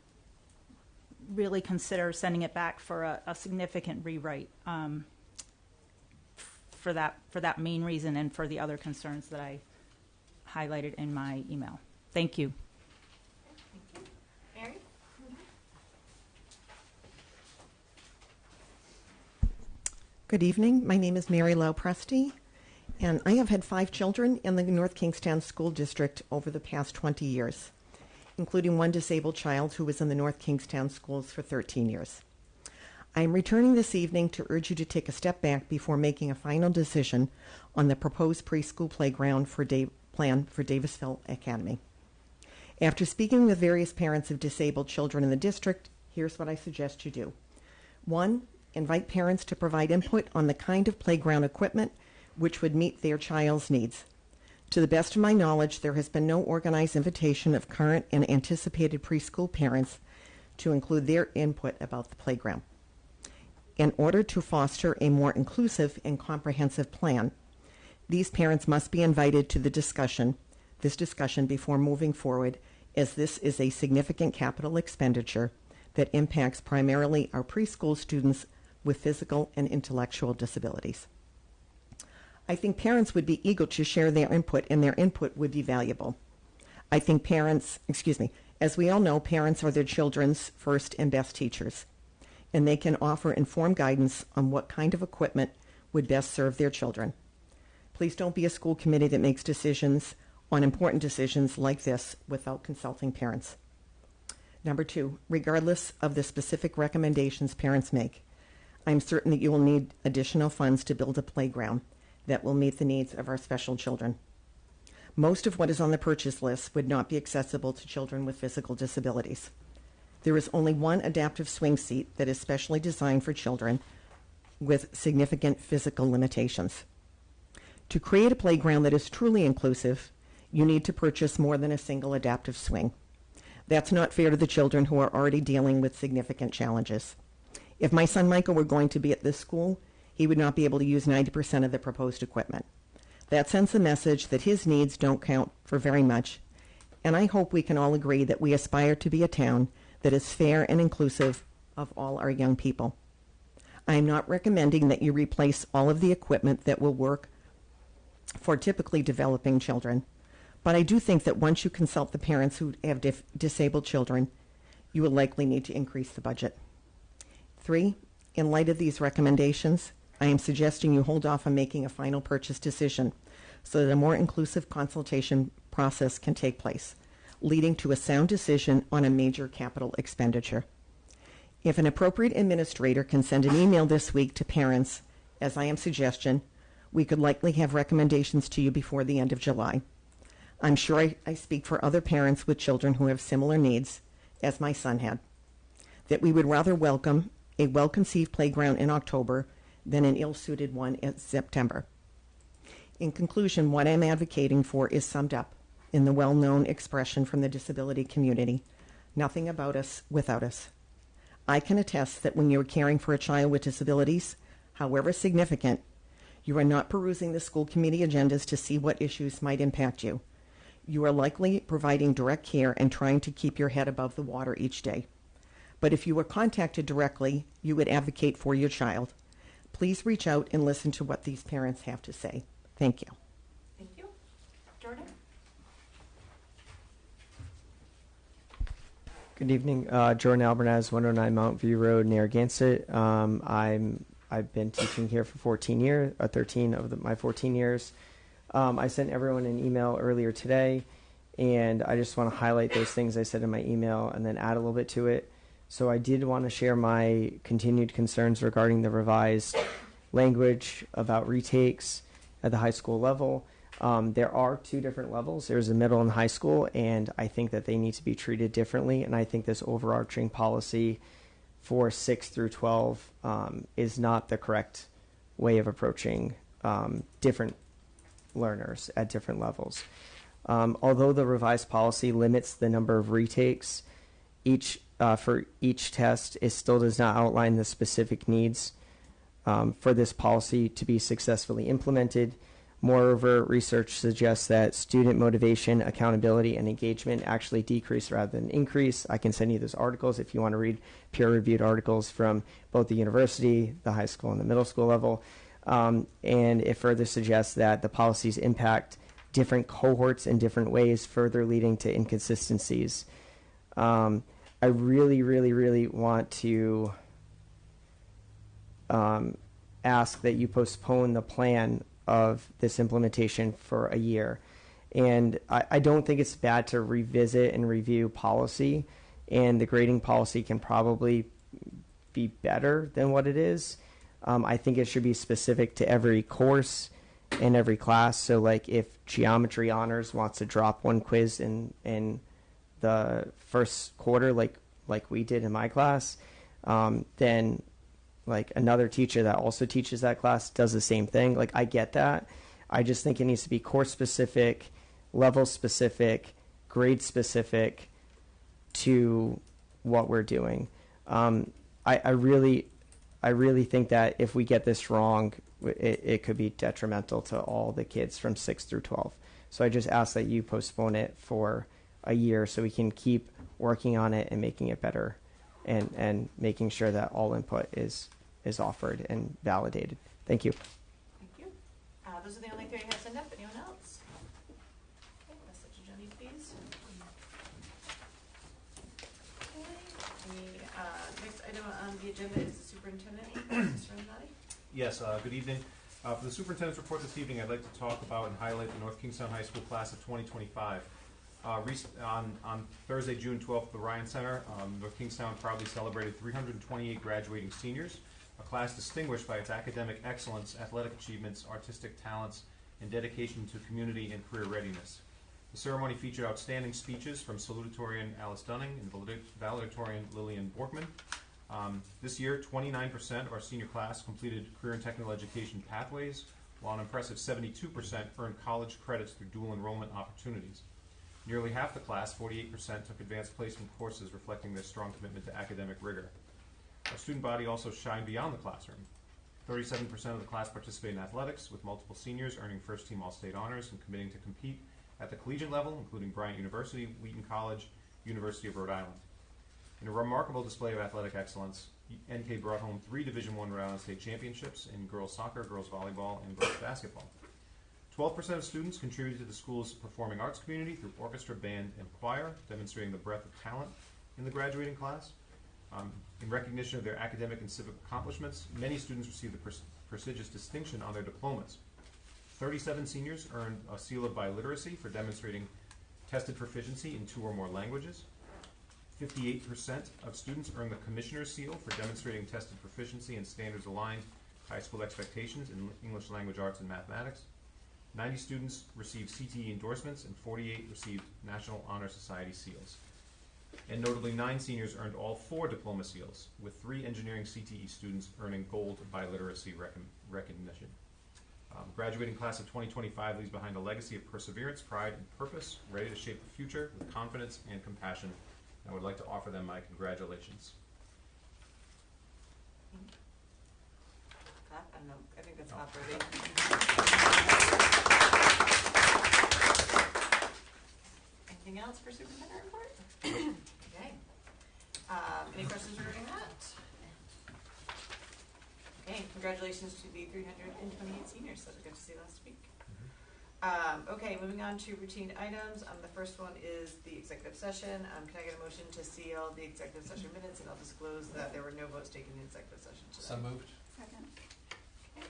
really consider sending it back for a significant rewrite, for that main reason and for the other concerns that I highlighted in my email. Thank you. Thank you. Mary? Good evening. My name is Mary Lowe Presti, And I have had 5 children in the North Kingstown School District over the past 20 years, including one disabled child who was in the North Kingstown schools for 13 years. I am returning this evening to urge you to take a step back before making a final decision on the proposed preschool playground plan for Davisville Academy. After speaking with various parents of disabled children in the district, here's what I suggest you do. 1, invite parents to provide input on the kind of playground equipment which would meet their child's needs. To the best of my knowledge, there has been no organized invitation of current and anticipated preschool parents to include their input about the playground. In order to foster a more inclusive and comprehensive plan, these parents must be invited to this discussion before moving forward, as this is a significant capital expenditure that impacts primarily our preschool students with physical and intellectual disabilities. I think parents would be eager to share their input, and their input would be valuable. I think as we all know, parents are their children's first and best teachers, and they can offer informed guidance on what kind of equipment would best serve their children. Please don't be a school committee that makes decisions on important decisions like this without consulting parents. Number 2, regardless of the specific recommendations parents make, I'm certain that you will need additional funds to build a playground that will meet the needs of our special children. Most of what is on the purchase list would not be accessible to children with physical disabilities. There is only one adaptive swing seat that is specially designed for children with significant physical limitations. To create a playground that is truly inclusive, you need to purchase more than a single adaptive swing. That's not fair to the children who are already dealing with significant challenges. If my son Michael were going to be at this school, he would not be able to use 90% of the proposed equipment. That sends a message that his needs don't count for very much, and I hope we can all agree that we aspire to be a town that is fair and inclusive of all our young people. I am not recommending that you replace all of the equipment that will work for typically developing children, but I do think that once you consult the parents who have disabled children, you will likely need to increase the budget. 3, in light of these recommendations, I am suggesting you hold off on making a final purchase decision so that a more inclusive consultation process can take place, leading to a sound decision on a major capital expenditure. If an appropriate administrator can send an email this week to parents, as I am suggesting, we could likely have recommendations to you before the end of July. I'm sure I speak for other parents with children who have similar needs, as my son had, that we would rather welcome a well-conceived playground in October than an ill-suited one in September. In conclusion, what I'm advocating for is summed up in the well-known expression from the disability community, nothing about us without us. I can attest that when you're caring for a child with disabilities, however significant, you are not perusing the school committee agendas to see what issues might impact you. You are likely providing direct care and trying to keep your head above the water each day. But if you were contacted directly, you would advocate for your child. Please reach out and listen to what these parents have to say. Thank you. Thank you. Jordan? Good evening. Jordan Albanez, 109 Mount View Road, Narragansett. I've been teaching here for 14 years, 13 of my 14 years. I sent everyone an email earlier today, and I just want to highlight those things I said in my email and then add a little bit to it. So I did want to share my continued concerns regarding the revised language about retakes at the high school level. There are 2 different levels. There's a middle and high school, and I think that they need to be treated differently, and I think this overarching policy for 6 through 12 is not the correct way of approaching different learners at different levels. Although the revised policy limits the number of retakes for each test, it still does not outline the specific needs for this policy to be successfully implemented. Moreover, research suggests that student motivation, accountability, and engagement actually decrease rather than increase. I can send you those articles if you want to read peer-reviewed articles from both the university, the high school, and the middle school level. And it further suggests that the policies impact different cohorts in different ways, further leading to inconsistencies. I really, really, really want to ask that you postpone the plan of this implementation for a year. And I don't think it's bad to revisit and review policy, and the grading policy can probably be better than what it is. I think it should be specific to every course and every class. So like if geometry honors wants to drop one quiz in the first quarter, like we did in my class, then like another teacher that also teaches that class does the same thing. Like I get that. I just think it needs to be course specific, level specific, grade specific to what we're doing. I really think that if we get this wrong, it could be detrimental to all the kids from 6 through 12. So I just ask that you postpone it for a year so we can keep working on it and making it better, and making sure that all input is offered and validated. Thank you. Thank you. Those are the only three I have signed up. Anyone else? Okay, message to Jenny, please. Okay. The next item on the agenda is the superintendent. Mr. Renati? Yes, good evening. For the superintendent's report this evening, I'd like to talk about and highlight the North Kingstown High School class of 2025. On Thursday, June 12th, at the Ryan Center, North Kingstown proudly celebrated 328 graduating seniors, a class distinguished by its academic excellence, athletic achievements, artistic talents, and dedication to community and career readiness. The ceremony featured outstanding speeches from salutatorian Alice Dunning and valedictorian Lillian Borkman. This year, 29% of our senior class completed career and technical education pathways, while an impressive 72% earned college credits through dual enrollment opportunities. Nearly half the class, 48%, took advanced placement courses reflecting their strong commitment to academic rigor. Our student body also shined beyond the classroom. 37% of the class participated in athletics, with multiple seniors earning first-team All-State honors and committing to compete at the collegiate level, including Bryant University, Wheaton College, University of Rhode Island. In a remarkable display of athletic excellence, NK brought home 3 Division I Rhode Island State championships in girls soccer, girls volleyball, and girls basketball. 12% of students contributed to the school's performing arts community through orchestra, band, and choir, demonstrating the breadth of talent in the graduating class. In recognition of their academic and civic accomplishments, many students received the prestigious distinction on their diplomas. 37 seniors earned a seal of biliteracy for demonstrating tested proficiency in 2 or more languages. 58% of students earned the Commissioner's Seal for demonstrating tested proficiency in standards-aligned high school expectations in English language arts and mathematics. 90 students received CTE endorsements, and 48 received National Honor Society seals. And notably, 9 seniors earned all 4 diploma seals, with 3 engineering CTE students earning gold biliteracy recognition. Graduating class of 2025 leaves behind a legacy of perseverance, pride, and purpose, ready to shape the future with confidence and compassion. I would like to offer them my congratulations. Clap? I don't know. I think that's clap worthy. Anything else for superintendent report? Okay. Any questions regarding that? Okay. Congratulations to the 328 seniors that we got to see last week. Okay, moving on to routine items. The first one is the executive session. Can I get a motion to seal the executive session minutes? And I'll disclose that there were no votes taken in executive session today. So moved. Second. Okay.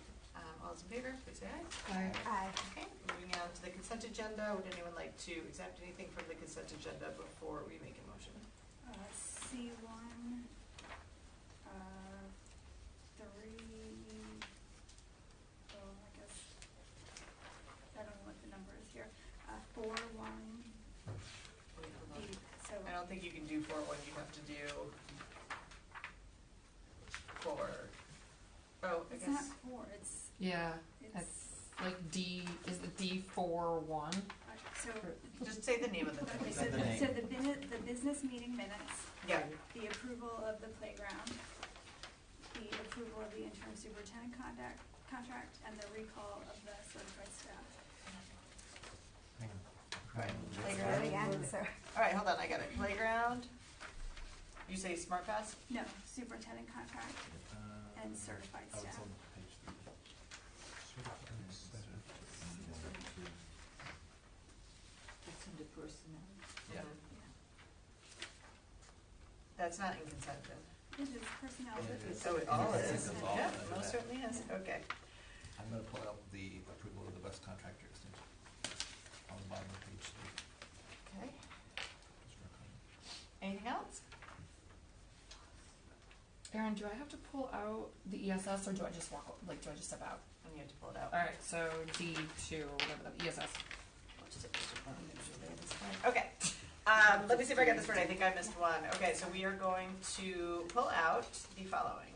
All those in favor, please say aye. Aye. Aye. Okay, moving on to the consent agenda. Would anyone like to exempt anything from the consent agenda before we make a motion? C1, 3, I guess, I don't know what the number is here, 4, 1, D, so. I don't think you can do 4 what you have to do 4. Oh, I It's guess. not 4, it's, Yeah, it's, it's like D, is it D41? so. Just say the name of the Okay, thing. so the business meeting minutes. Yeah. The approval of the playground, the approval of the interim superintendent contract, and the recall of the certified staff. Hang on. Right. Playground. All right, hold on, I got it. Playground. You say Smart Pass? No, superintendent contract and certified Oh, it's staff. on page 3. That's under personnel. Yeah. That's not in consent then. It is personnel. Yeah, it is. Oh, it all It's is. involved Yeah, under most that. certainly is. Okay. I'm gonna pull out the approval of the bus contractor extension on the bottom of page 3. Okay. Anything else? Erin, do I have to pull out the ESS or do I just do I just step out? And you have to pull it out. Alright, so D2, whatever the ESS. Okay. Let me see if I got this right. I think I missed one. Okay, so we are going to pull out the following.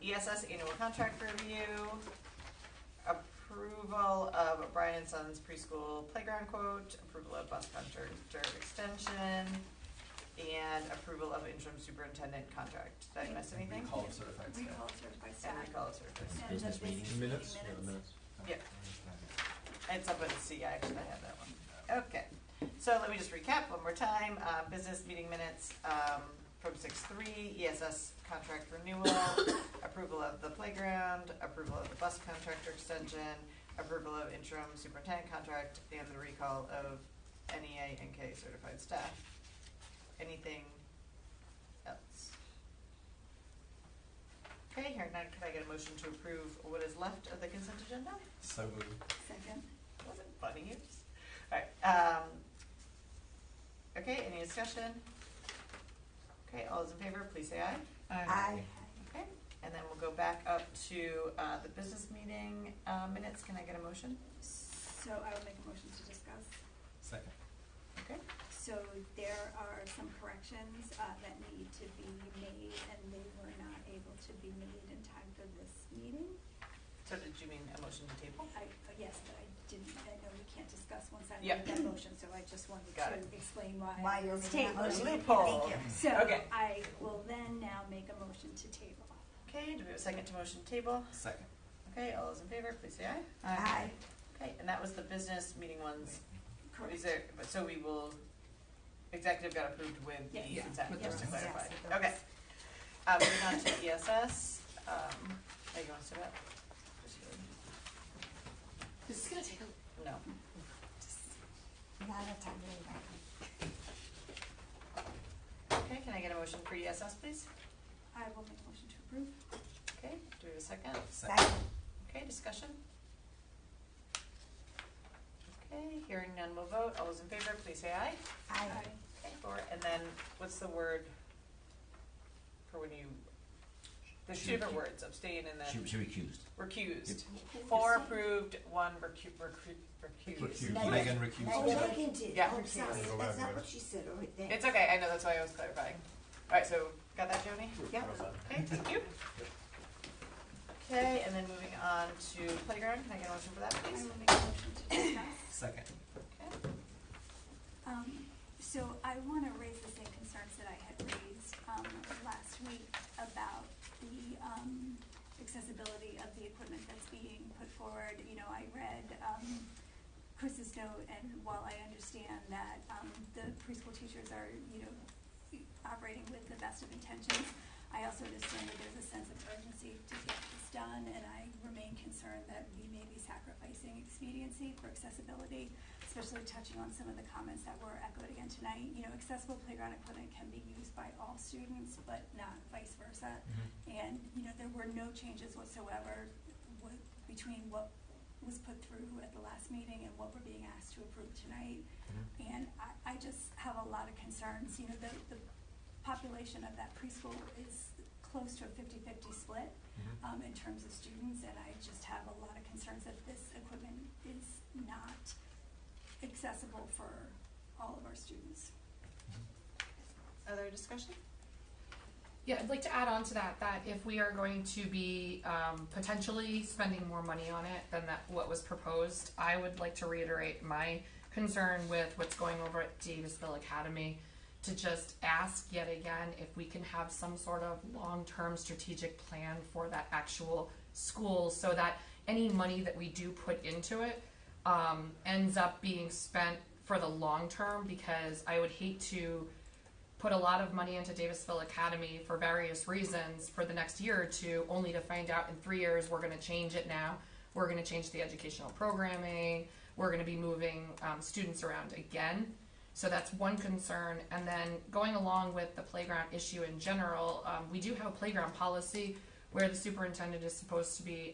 ESS annual contract review, approval of Brian and Sons preschool playground quote, approval of bus contractor extension, and approval of interim superintendent contract. Did I miss anything? Recall of certified staff. Recall certified And staff. recall of certified staff. And the Business meeting. minutes. Yeah, the minutes. Yeah. It's up in C, I actually have that one. Okay, so let me just recap one more time. Business meeting minutes from 6/3, ESS contract renewal, approval of the playground, approval of the bus contractor extension, approval of interim superintendent contract, and the recall of NEA and K certified staff. Anything else? Okay, here now, could I get a motion to approve what is left of the consent agenda? So moved. Second. Wasn't funny. Alright, okay, any discussion? Okay, all those in favor, please say aye. Aye. Okay, and then we'll go back up to, the business meeting, minutes. Can I get a motion? So I will make a motion to discuss. Second. Okay, So there are some corrections that need to be made, and they were not able to be made in time for this meeting. so did you mean a motion to table? Yes, but I didn't, I know we can't discuss once I Yep. made that motion, so I just wanted Got to it. explain why. Why you're it's making that tabled. motion. Loophole. Thank you. So Okay. I will then now make a motion to table. Okay, do we have a second to motion to table? Second. Okay, all those in favor, please say aye. Aye. Okay, and that was the business meeting ones. Correct. Is there, so we will, executive got approved with the Yes. consent, With just to those. clarify. Yes, with those. Okay. Moving on to ESS, hey, you wanna sit up? Just kidding. This is gonna take a No. Not enough time to read Okay, can I get a motion for ESS, please? I will make a motion to approve. Okay, do we have a second? Second. Okay, discussion? Okay, hearing none, we'll vote. All those in favor, please say aye. Aye. Okay, and then, what's the word for when you, there's two different words, abstain and then She recused. recused. Four approved, one recused. Recused. Megan. Megan recused. Oh, herself. Megan did. Yeah. Oh, sorry. That's not what she said. All right, thanks. It's okay, I know, that's why I was clarifying. Alright, so, got that, Joni? Yep. Okay, thank you. Okay, and then moving on to playground, can I get a motion for that, I please? will make a motion to discuss. Second. Okay. So I want to raise the same concerns that I had raised last week about the accessibility of the equipment that's being put forward. You know, I read Chris's note, and while I understand that the preschool teachers are, you know, operating with the best of intentions, I also understand that there's a sense of urgency to get this done, and I remain concerned that we may be sacrificing expediency for accessibility, especially touching on some of the comments that were echoed again tonight. You know, accessible playground equipment can be used by all students, but not vice versa. And, you know, there were no changes whatsoever between what was put through at the last meeting and what we're being asked to approve tonight. And I just have a lot of concerns. You know, the population of that preschool is close to a 50-50 split in terms of students, and I just have a lot of concerns that this equipment is not accessible for all of our students. Other discussion? Yeah, I'd like to add on to that, that if we are going to be potentially spending more money on it than what was proposed, I would like to reiterate my concern with what's going over at Davisville Academy, to just ask yet again if we can have some sort of long-term strategic plan for that actual school, so that any money that we do put into it ends up being spent for the long term, because I would hate to put a lot of money into Davisville Academy for various reasons for the next year or two, only to find out in 3 years we're going to change it now. We're going to change the educational programming. We're going to be moving students around again. So that's one concern. And then going along with the playground issue in general, we do have a playground policy where the superintendent is supposed to be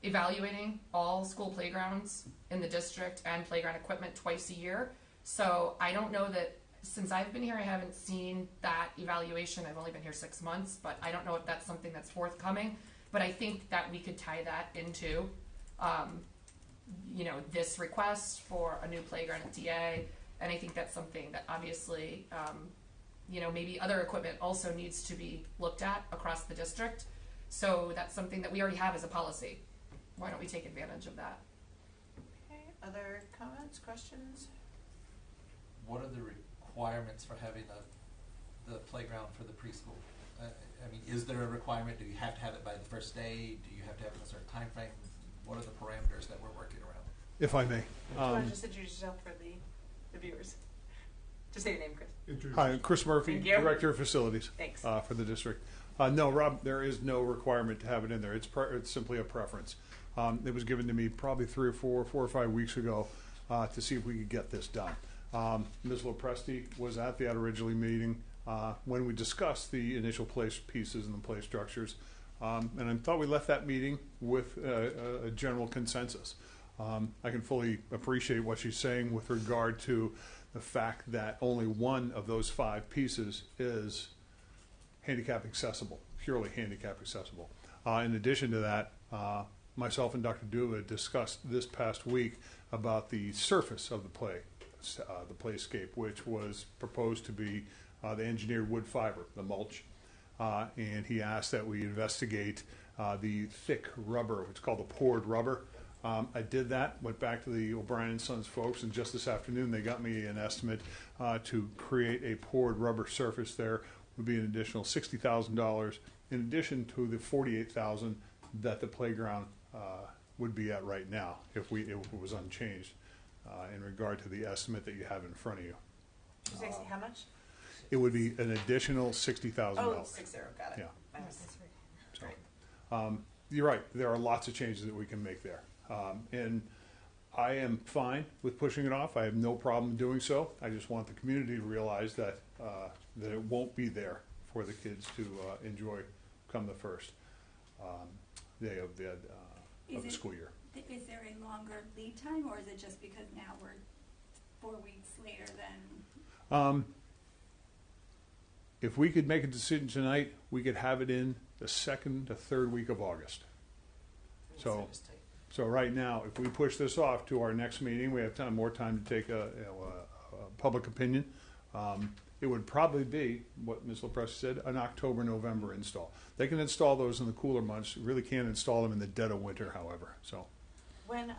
evaluating all school playgrounds in the district and playground equipment twice a year. So I don't know that, since I've been here, I haven't seen that evaluation. I've only been here 6 months, but I don't know if that's something that's forthcoming. But I think that we could tie that into, this request for a new playground at DA. And I think that's something that obviously, maybe other equipment also needs to be looked at across the district. So that's something that we already have as a policy. Why don't we take advantage of that? Okay, other comments, questions? What are the requirements for having the playground for the preschool? Is there a requirement? Do you have to have it by the first day? Do you have to have it in a certain time frame? What are the parameters that we're working around? If I may. Do you want to just introduce yourself for the viewers? Just say your name, Chris. Hi, Chris Murphy, Thank you. Director of Facilities. Thanks. For the district. No, Rob, there is no requirement to have it in there. It's simply a preference. It was given to me probably 4 or 5 weeks ago to see if we could get this done. Ms. Lopresti was at the originally meeting when we discussed the initial place pieces and the play structures. And I thought we left that meeting with a general consensus. I can fully appreciate what she's saying with regard to the fact that only one of those 5 pieces is handicap accessible, purely handicap accessible. In addition to that, myself and Dr. Duva discussed this past week about the surface of the playscape, which was proposed to be the engineered wood fiber, the mulch. And he asked that we investigate the thick rubber, it's called the poured rubber. I did that, went back to the O'Brien & Sons folks, and just this afternoon they got me an estimate to create a poured rubber surface there. Would be an additional $60,000 in addition to the $48,000 that the playground would be at right now if it was unchanged in regard to the estimate that you have in front of you. How much? It would be an additional $60,000. Oh, 60, got it. Yeah. Nice. So, you're right. There are lots of changes that we can make there. And I am fine with pushing it off. I have no problem doing so. I just want the community to realize that it won't be there for the kids to enjoy come the first day of the school year. Is there a longer lead time, or is it just because now we're 4 weeks later than? If we could make a decision tonight, we could have it in the 2nd to 3rd week of August. So right now, if we push this off to our next meeting, we have more time to take a public opinion. It would probably be, what Ms. Lopresti said, an October, November install. They can install those in the cooler months. Really can't install them in the dead of winter, however. So When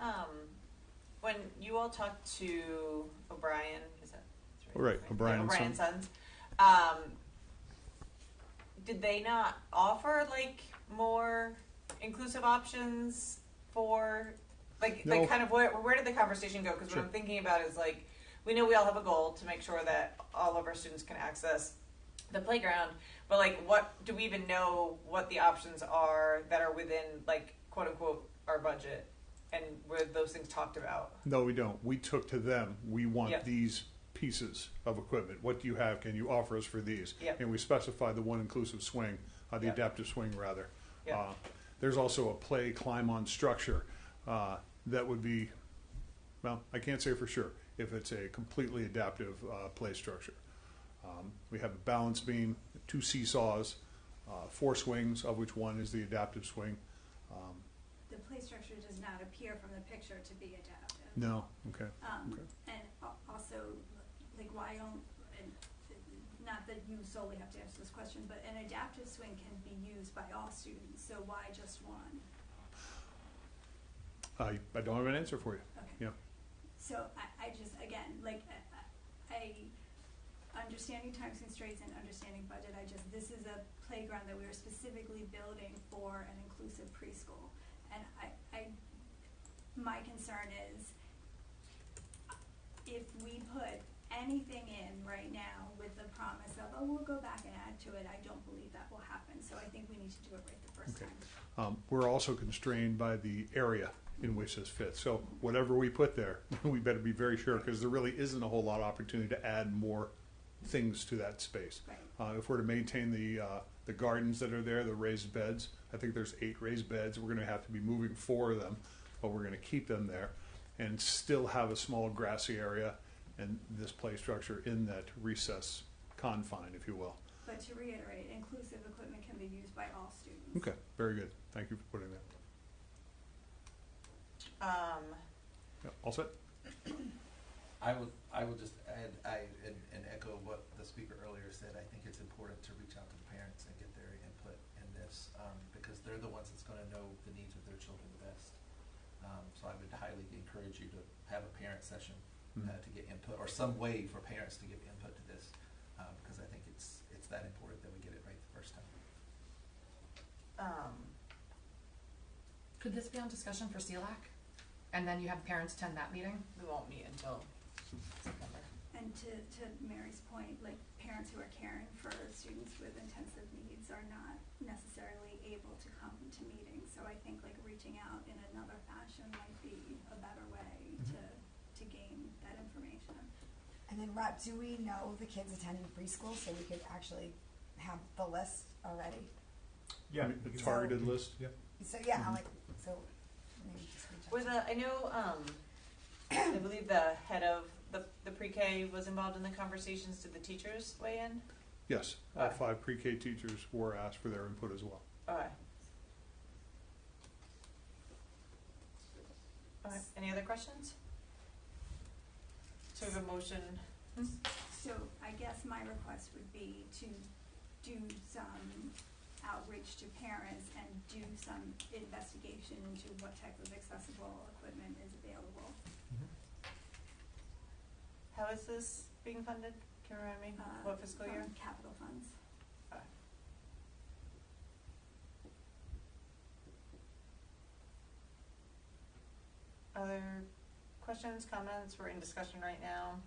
you all talked to O'Brien, is that right? O'Brien and O'Brien Sons. Sons. Did they not offer more inclusive options for No. kind of where did the conversation go? Because Sure. what I'm thinking about is we know we all have a goal to make sure that all of our students can access the playground, but what do we even know what the options are that are within quote unquote our budget, and were those things talked about? No, we don't. We took to them. We want Yep. these pieces of equipment. What do you have? Can you offer us for these? Yep. And we specified the one inclusive swing, the Yep. adaptive swing rather. Yep. There's also a play climb-on structure that would be, well, I can't say for sure if it's a completely adaptive play structure. We have a balance beam, 2 seesaws, 4 swings, of which one is the adaptive swing. The play structure does not appear from the picture to be adaptive. No, okay. And also, why don't, and not that you solely have to answer this question, but an adaptive swing can be used by all students, so why just one? I don't have an answer for you. Okay. Yeah. So I just, again, understanding time constraints and understanding budget, this is a playground that we are specifically building for an inclusive preschool. And my concern is if we put anything in right now with the promise of, we'll go back and add to it, I don't believe that will happen. So I think we need to do it right the first Okay. time. We're also constrained by the area in which this fits. So whatever we put there, we better be very sure, because there really isn't a whole lot of opportunity to add more things to that space. Right. If we're to maintain the gardens that are there, the raised beds, I think there's 8 raised beds. We're going to have to be moving 4 of them, but we're going to keep them there and still have a small grassy area and this play structure in that recess confine, if you will. But to reiterate, inclusive equipment can be used by all students. Okay, very good. Thank you for putting that. Yeah, all set? I will just add, and echo what the speaker earlier said. I think it's important to reach out to the parents and get their input in this, because they're the ones that's gonna know the needs of their children the best. So I would highly encourage you to have a parent session, to get input, or some way for parents to give input to this, because I think it's that important that we get it right the first time. Could this be on discussion for CELAC? And then you have parents attend that meeting? We won't meet until September. And to Mary's point, like parents who are caring for students with intensive needs are not necessarily able to come to meetings. So I think like reaching out in another fashion might be a better way to gain that information. And then Rob, do we know the kids attending preschool so we could actually have the list already? Yeah, the targeted list, yeah. So yeah, like, so maybe just reach out. Were I know, I believe the head of the pre-K was involved in the conversations. Did the teachers weigh in? Yes, all 5 pre-K teachers were asked for their input as well. Okay. Okay, any other questions? So we have a motion. So I guess my request would be to do some outreach to parents and do some investigation into what type of accessible equipment is available. How is this being funded? Can you remind me? What fiscal year? Capital funds. Okay. Other questions, comments? We're in discussion right now.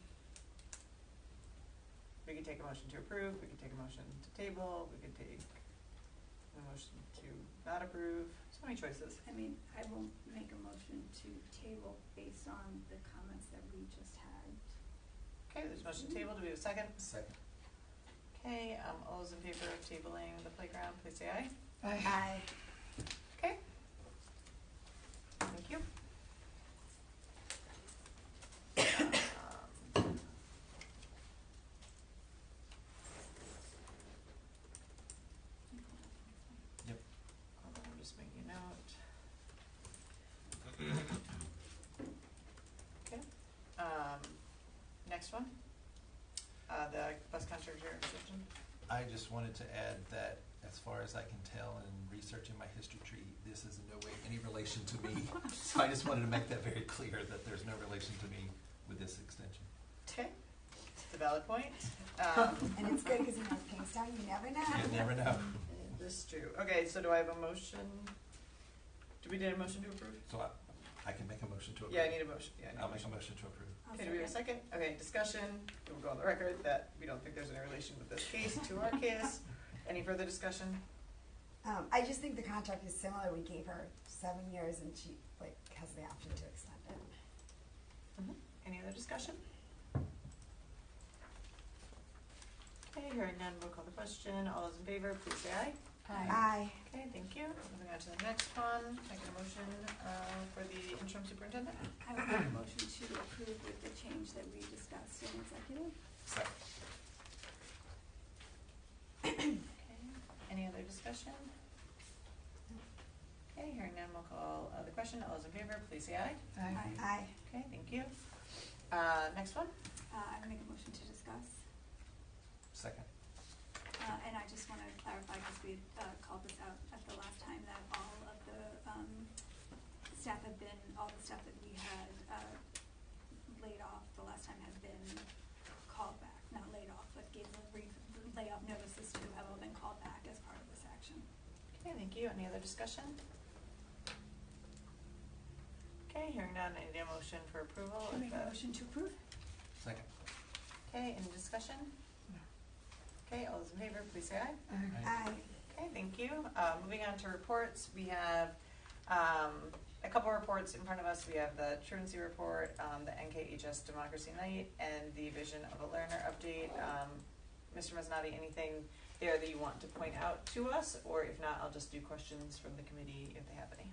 We could take a motion to approve, we could take a motion to table, we could take a motion to not approve. So many choices. I mean, I will make a motion to table based on the comments that we just had. Okay, there's a motion to table. Do we have a second? Second. Okay, all those in favor of tabling the playground, please say aye. Aye. Okay. Thank you. Yep. I'm just making a note. Okay. Next one. The bus contract revision. I just wanted to add that, as far as I can tell in researching my history tree, this is in no way any relation to me. So I just wanted to make that very clear, that there's no relation to me with this extension. Okay. It's a valid point. And it's good because in North Kingstown, you never know. You never know. This is true. Okay, so do I have a motion? Do we need a motion to approve? So I can make a motion to approve. Yeah, I need a motion. Yeah, I need I'll make a motion to approve. Okay, do we have a second? Okay, discussion. We'll go on the record that we don't think there's any relation with this case to our case. Any further discussion? I just think the contract is similar. We gave her 7 years and she like has the option to extend it. Any other discussion? Okay, hearing none, we'll call the question. All those in favor, please say aye. Aye. Okay, thank you. Moving on to the next one. I get a motion for the interim superintendent. I would make a motion to approve with the change that we discussed in executive. Second. Okay, any other discussion? Okay, hearing none, we'll call the question. All those in favor, please say aye. Aye. Okay, thank you. Next one. I would make a motion to discuss. Second. And I just want to clarify, because we had called this out at the last time, that all of the staff have been, all the staff that we had laid off the last time has been called back. Not laid off, but gave the layoff notices to have all been called back as part of this action. Okay, thank you. Any other discussion? Okay, hearing none, I need a motion for approval. Can I make a motion to approve? Second. Okay, any discussion? Okay, all those in favor, please say aye. Aye. Okay, thank you. Moving on to reports, we have A couple reports in front of us. We have the truancy report, the NKHS Democracy Night, and the Vision of a Learner update. Mr. Mezzanotte, anything there that you want to point out to us, or if not, I'll just do questions from the committee if they have any.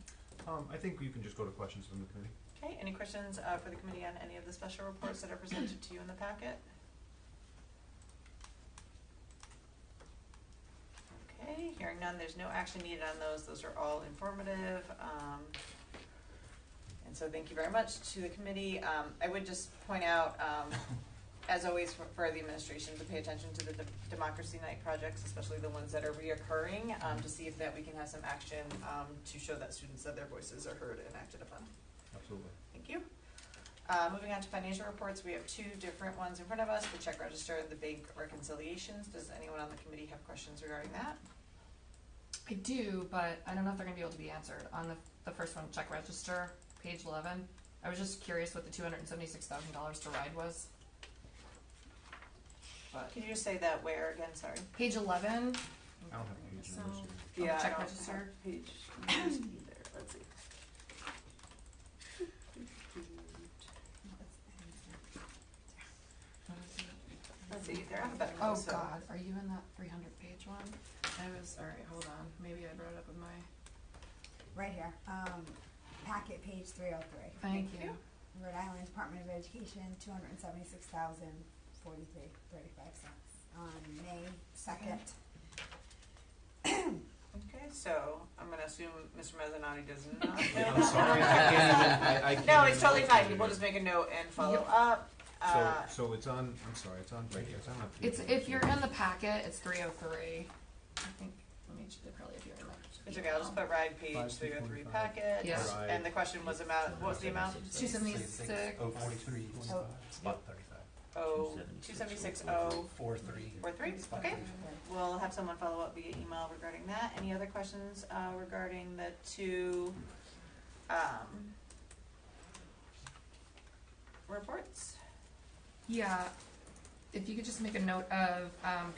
I think you can just go to questions from the committee. Okay, any questions for the committee on any of the special reports that are presented to you in the packet? Okay, hearing none, there's no action needed on those. Those are all informative. And so thank you very much to the committee. I would just point out, as always, for the administration to pay attention to the Democracy Night projects, especially the ones that are reoccurring, to see if that we can have some action to show that students that their voices are heard and acted upon. Absolutely. Thank you. Moving on to financial reports, we have two different ones in front of us, the check register and the bank reconciliations. Does anyone on the committee have questions regarding that? I do, but I don't know if they're going to be able to be answered. On the first one, check register, page 11, I was just curious what the $276,000 to ride was. But Can you just say that where again? Sorry. page 11. I don't have page So, numbers Yeah, check I don't register. have page numbers either. Let's see. Let's see. They're alphabetical. Oh so. God, are you in that 300-page one? I was. All right, hold on. Maybe I brought it up with my. Right here, packet page 303. Thank you. Rhode Island Department of Education, 276,043.35 on May 2nd. Okay, so I'm going to assume Mr. Mezzanotte does not know. I'm sorry, I can't even. No, it's totally fine. We'll just make a note and follow up. So it's on. I'm sorry, it's on right here. It's on that page. It's if you're in the packet, it's 303. I think. Let me probably if you're in the. It's okay. I'll just put ride page 303 packet. Yes. Right. And the question was about what was the amount? 276. 043. Oh. Spot 35. 276 43. 43. Okay. We'll have someone follow up via email regarding that. Any other questions regarding the two reports? Yeah. If you could just make a note of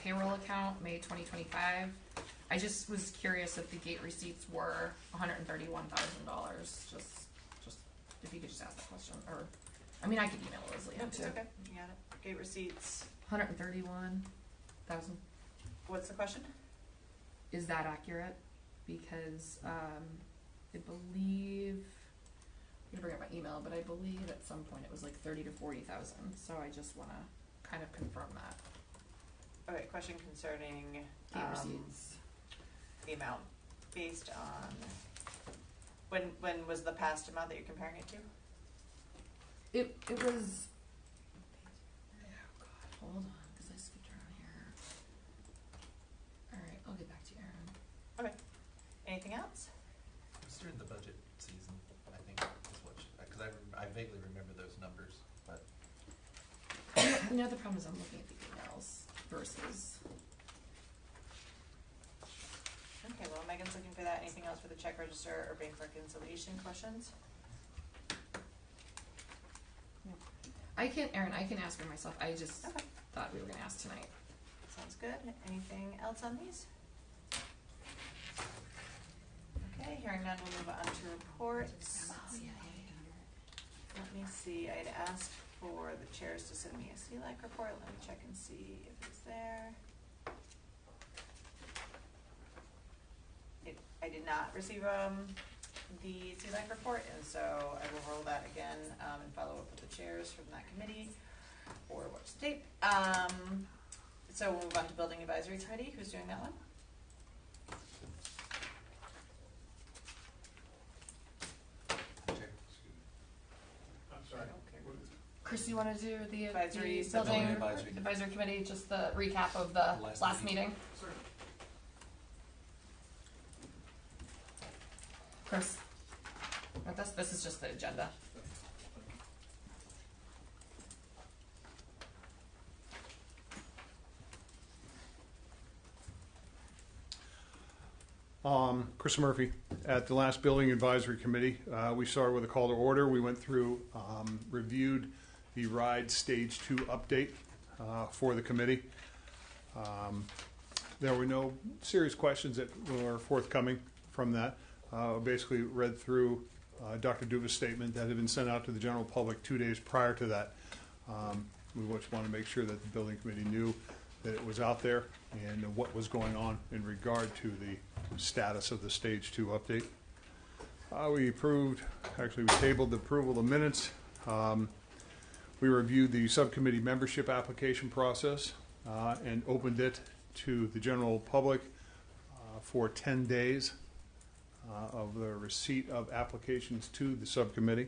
payroll account, May 2025. I just was curious if the gate receipts were $131,000. Just if you could just ask that question, or I mean, I could email Leslie Nope, too. it's okay. You got it. Gate receipts. 131,000. What's the question? Is that accurate? Because I believe I'm gonna bring up my email, but I believe at some point it was like 30 to 40,000. So I just want to kind of confirm that. Okay, question concerning Gate receipts. the amount based on when was the past amount that you're comparing it to? It was. Oh God, hold on, because I skipped around here. All right, I'll get back to you, Erin. Okay. Anything else? It's during the budget season, I think, is what, because I vaguely remember those numbers, but. You know, the problem is I'm looking at the emails versus. Okay, well, Megan's looking for that. Anything else for the check register or bank reconciliation questions? Erin, I can ask her myself. I just Okay. thought we were going to ask tonight. Sounds good. Anything else on these? Okay, hearing none, we'll move on to reports. Let me see. I'd asked for the chairs to send me a CLAC report. Let me check and see if it's there. I did not receive the CLAC report, and so I will roll that again and follow up with the chairs from that committee or watch the tape. So we'll move on to Building Advisory Committee. Who's doing that one? Chris, you want to do the Advisory building Advisory. advisory committee, just the recap of the last meeting? Chris, this is just the agenda. Chris Murphy. At the last Building Advisory Committee, we started with a call to order. We went through, reviewed the RIDE Stage 2 update for the committee. There were no serious questions that were forthcoming from that. basically read through Dr. Duva's statement that had been sent out to the general public 2 days prior to that. We just want to make sure that the building committee knew that it was out there and what was going on in regard to the status of the Stage 2 update. We tabled the approval of minutes. We reviewed the subcommittee membership application process and opened it to the general public for 10 days of the receipt of applications to the subcommittee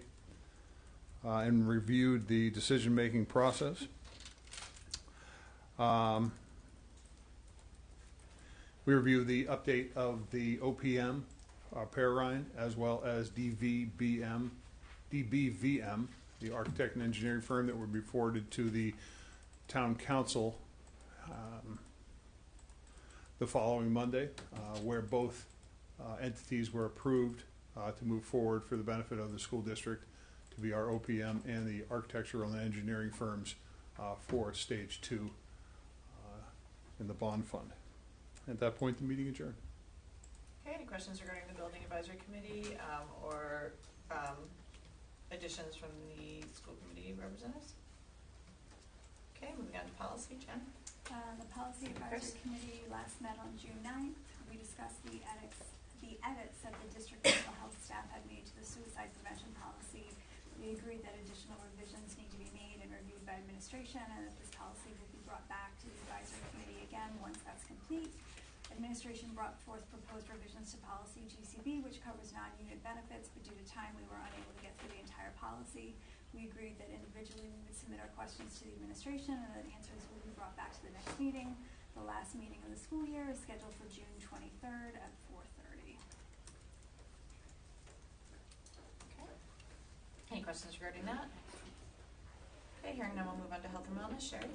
and reviewed the decision-making process. We reviewed the update of the OPM, Paradigm, as well as DBVM, the architect and engineering firm that would be forwarded to the town council the following Monday, where both entities were approved to move forward for the benefit of the school district to be our OPM and the architectural and engineering firms for Stage 2 in the bond fund. At that point, the meeting adjourned. Okay, any questions regarding the Building Advisory Committee or additions from the school committee representatives? Okay, moving on to policy. Jen? The Policy Advisory Committee last met on June 9th. We discussed the edits that the district mental health staff had made to the suicide prevention policy. We agreed that additional revisions need to be made and reviewed by administration, and that this policy would be brought back to the advisory committee again once that's complete. Administration brought forth proposed revisions to policy GCB, which covers non-unit benefits, but due to time we were unable to get through the entire policy. We agreed that individually we would submit our questions to the administration and that answers would be brought back to the next meeting. The last meeting of the school year is scheduled for June 23rd at 4:30. Okay. Any questions regarding that? Okay, hearing none, we'll move on to health and wellness. Sherry?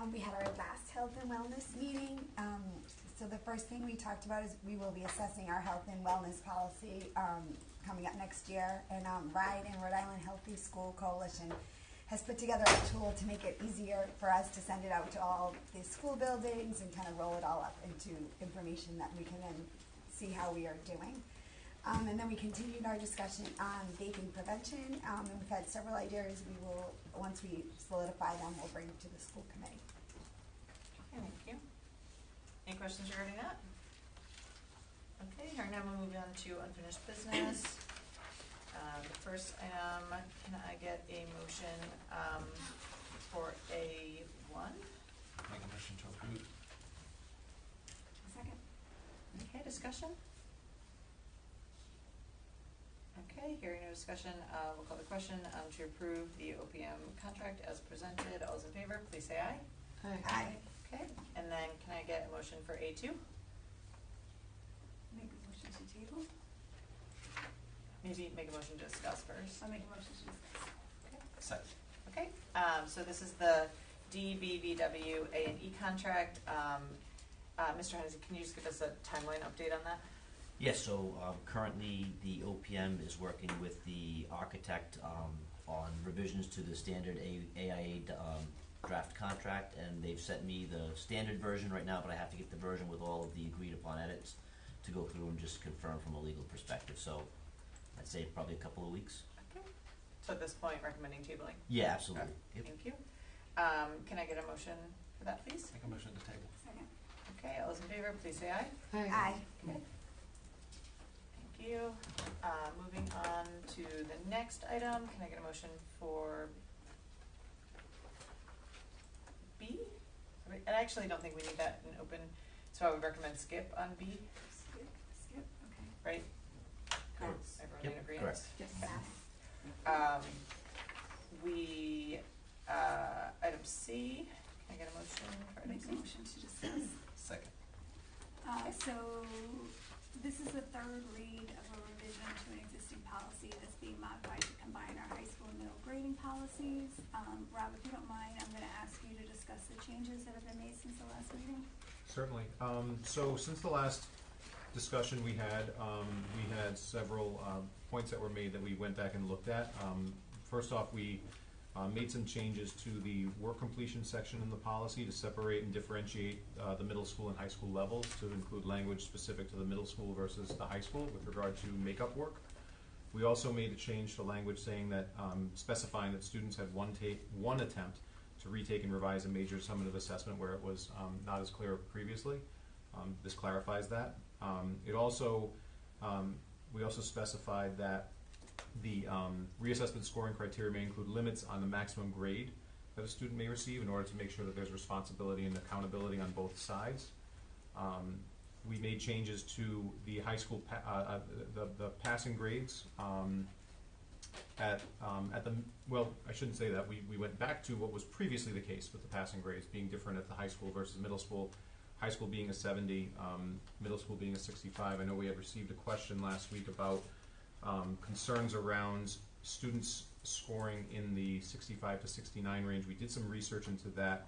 We had our last health and wellness meeting. So the first thing we talked about is we will be assessing our health and wellness policy coming up next year. And RIDE and Rhode Island Healthy School Coalition has put together a tool to make it easier for us to send it out to all the school buildings and kind of roll it all up into information that we can then see how we are doing. And then we continued our discussion on vaping prevention, and we've had several ideas. We will, once we solidify them, we'll bring to the school committee. Okay, thank you. Any questions regarding that? Okay, hearing none, we'll move on to unfinished business. The first item, can I get a motion for A1? Make a motion to approve. Second. Okay, discussion? Okay, hearing no discussion, we'll call the question to approve the OPM contract as presented. All those in favor, please say aye. Aye. Okay, and then can I get a motion for A2? Make a motion to table. Maybe make a motion to discuss first. I'll make a motion to discuss. Second. Okay, so this is the DBVW A&E contract. Mr. Hennessy, can you just give us a timeline update on that? Yes, so currently the OPM is working with the architect on revisions to the standard AIA draft contract, and they've sent me the standard version right now, but I have to get the version with all of the agreed upon edits to go through and just confirm from a legal perspective. So I'd say probably a couple of weeks. Okay. So at this point, recommending tabling? Yeah, absolutely. Yep. Thank you. Can I get a motion for that, please? Make a motion to table. Second. Okay, all those in favor, please say aye. Aye. Okay. Thank you. Moving on to the next item, can I get a motion for B? I actually don't think we need that in open, so I would recommend skip on B, Skip, okay. right? Yes. Everyone Yep, in agreement? correct. Yes. Item C, can I get a motion for item Make C? a motion to discuss. Second. So this is the third read of a revision to an existing policy that's being modified to combine our high school and middle grading policies. Rob, if you don't mind, I'm going to ask you to discuss the changes that have been made since the last meeting. Certainly. So since the last discussion we had several points that were made that we went back and looked at. First off, we made some changes to the work completion section in the policy to separate and differentiate the middle school and high school levels to include language specific to the middle school versus the high school with regard to makeup work. We also made a change to language saying that specifying that students had one attempt to retake and revise a major summative assessment where it was not as clear previously. This clarifies that. We also specified that the reassessment scoring criteria may include limits on the maximum grade that a student may receive in order to make sure that there's responsibility and accountability on both sides. We made changes to the high school the passing grades at the, well, I shouldn't say that. We went back to what was previously the case with the passing grades being different at the high school versus middle school. High school being a 70, middle school being a 65. I know we had received a question last week about concerns around students scoring in the 65 to 69 range. We did some research into that.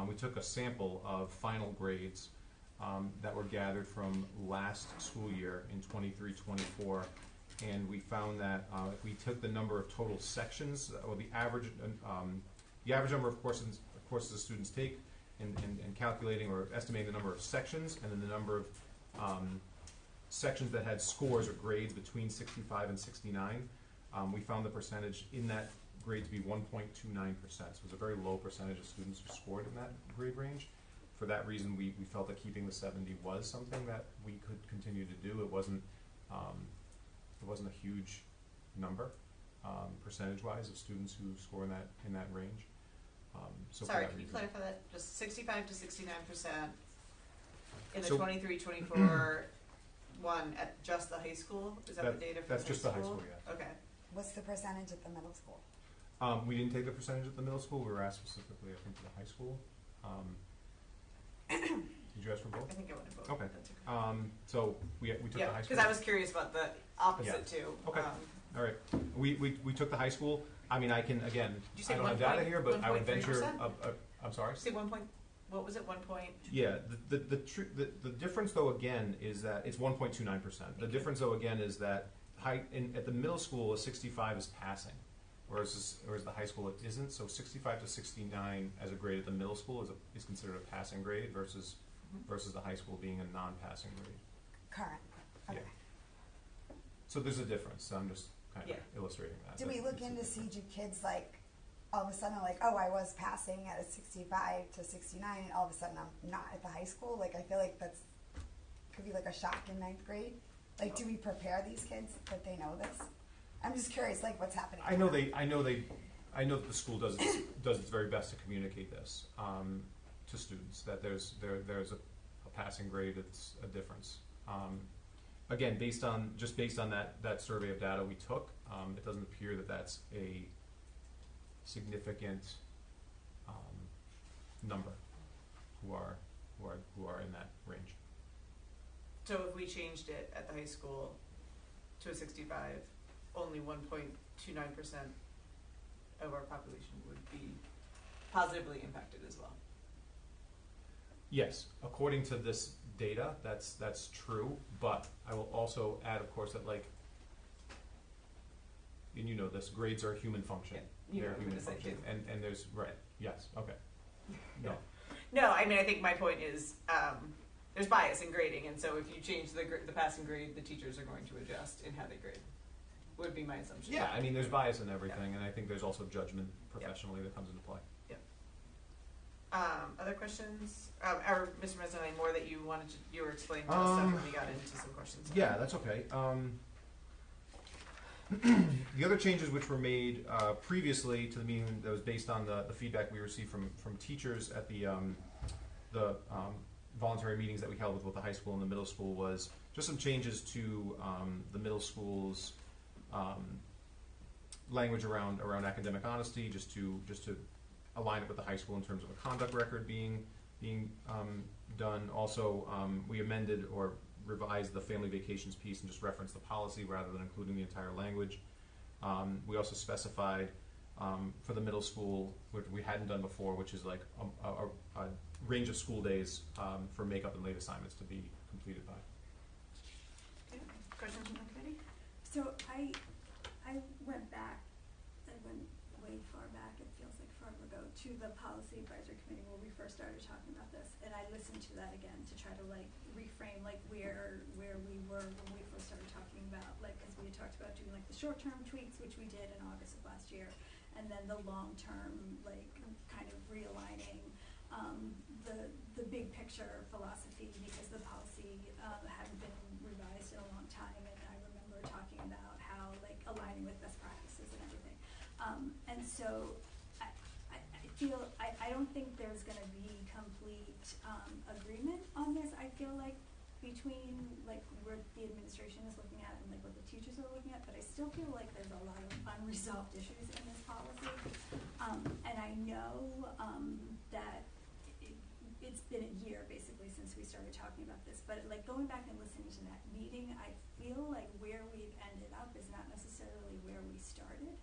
We took a sample of final grades that were gathered from last school year in 23-24, and we found that if we took the number of total sections, or the average number of courses the students take, and calculating or estimating the number of sections, and then the number of sections that had scores or grades between 65 and 69, we found the percentage in that grade to be 1.29%. So it was a very low percentage of students who scored in that grade range. For that reason, we felt that keeping the 70 was something that we could continue to do. It wasn't a huge number, percentage-wise, of students who score in that range. So sorry, can you clarify that? Just 65 to 69% in the 23-24 one at just the high school? Is that the data for that's just the high school, yeah. Okay. What's the percentage at the middle school? We didn't take the percentage at the middle school. We were asked specifically, I think, for the high school. Did you ask for both? I think I wanted both. Okay. That's okay. So we took the high school. Because I was curious about the opposite too. Okay. All right. We took the high school. I mean, I can, again, I don't have data here, but I would venture, I'm sorry? Say 1 point, what was it, 1 point? Yeah, the difference though again is that it's 1.29%. The difference though again is that at the middle school a 65 is passing, whereas the high school it isn't. So 65 to 69 as a grade at the middle school is considered a passing grade versus the high school being a non-passing grade. Current. Okay. Yeah. So there's a difference. So I'm just kind of illustrating that. Do we look into see do kids like all of a sudden are like, oh, I was passing at a 65 to 69 and all of a sudden I'm not at the high school? Like, I feel like that's could be like a shock in 9th grade. Like, do we prepare these kids that they know this? I'm just curious, like, what's happening. I know that the school does its very best to communicate this to students, that there's a passing grade, it's a difference. Again, based on that survey of data we took, it doesn't appear that that's a significant number who are in that range. So if we changed it at the high school to a 65, only 1.29% of our population would be positively impacted as well. Yes, according to this data, that's true. But I will also add, of course, that and you know this, grades are a human function. Yeah, they're a human function, and there's yes, okay. No. No, I mean I think my point is there's bias in grading, and so if you change the passing grade, the teachers are going to adjust in how they grade. Would be my assumption. Yeah, I mean there's bias in everything, and I think there's also judgment professionally that comes into play. Other questions? Or Mr. President, any more that you were explaining to us stuff when we got into some questions? Yeah, that's okay. The other changes which were made previously to the meeting that was based on the feedback we received from teachers at the voluntary meetings that we held with both the high school and the middle school was just some changes to the middle school's language around academic honesty, just to align it with the high school in terms of a conduct record being done. Also, we amended or revised the family vacations piece and just referenced the policy rather than including the entire language. We also specified for the middle school, which we hadn't done before, which is like a range of school days for makeup and late assignments to be completed by. Okay. Questions from the committee? So I went back, I went way far back at forever ago, to the policy advisory committee where we first started talking about this, and I listened to that again to try to like reframe like where we were when we first started talking about, like, because we had talked about doing like the short-term tweaks, which we did in August of last year, and then the long-term like kind of realigning the big picture philosophy, because the policy hadn't been revised in a long time, and I remember talking about how like aligning with best practices and everything. And so I feel, I don't think there's gonna be complete agreement on this. I feel like between like where the administration is looking at and like what the teachers are looking at, but I still feel like there's a lot of unresolved issues in this policy. And I know that it's been a year basically since we started talking about this, but like going back and listening to that meeting, I feel like where we've ended up is not necessarily where we started.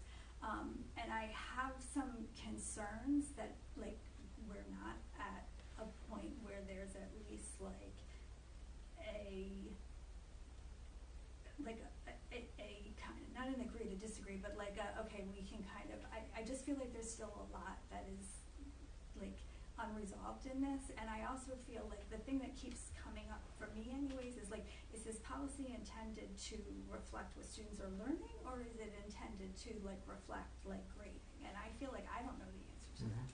And I have some concerns that like we're not at a point where there's at least like a kind of, not an agree to disagree, but like okay, we can kind of, I just feel like there's still a lot that is like unresolved in this. And I also feel like the thing that keeps coming up for me anyways is like, is this policy intended to reflect what students are learning, or is it intended to like reflect like grading? And I feel like I don't know the answer to that.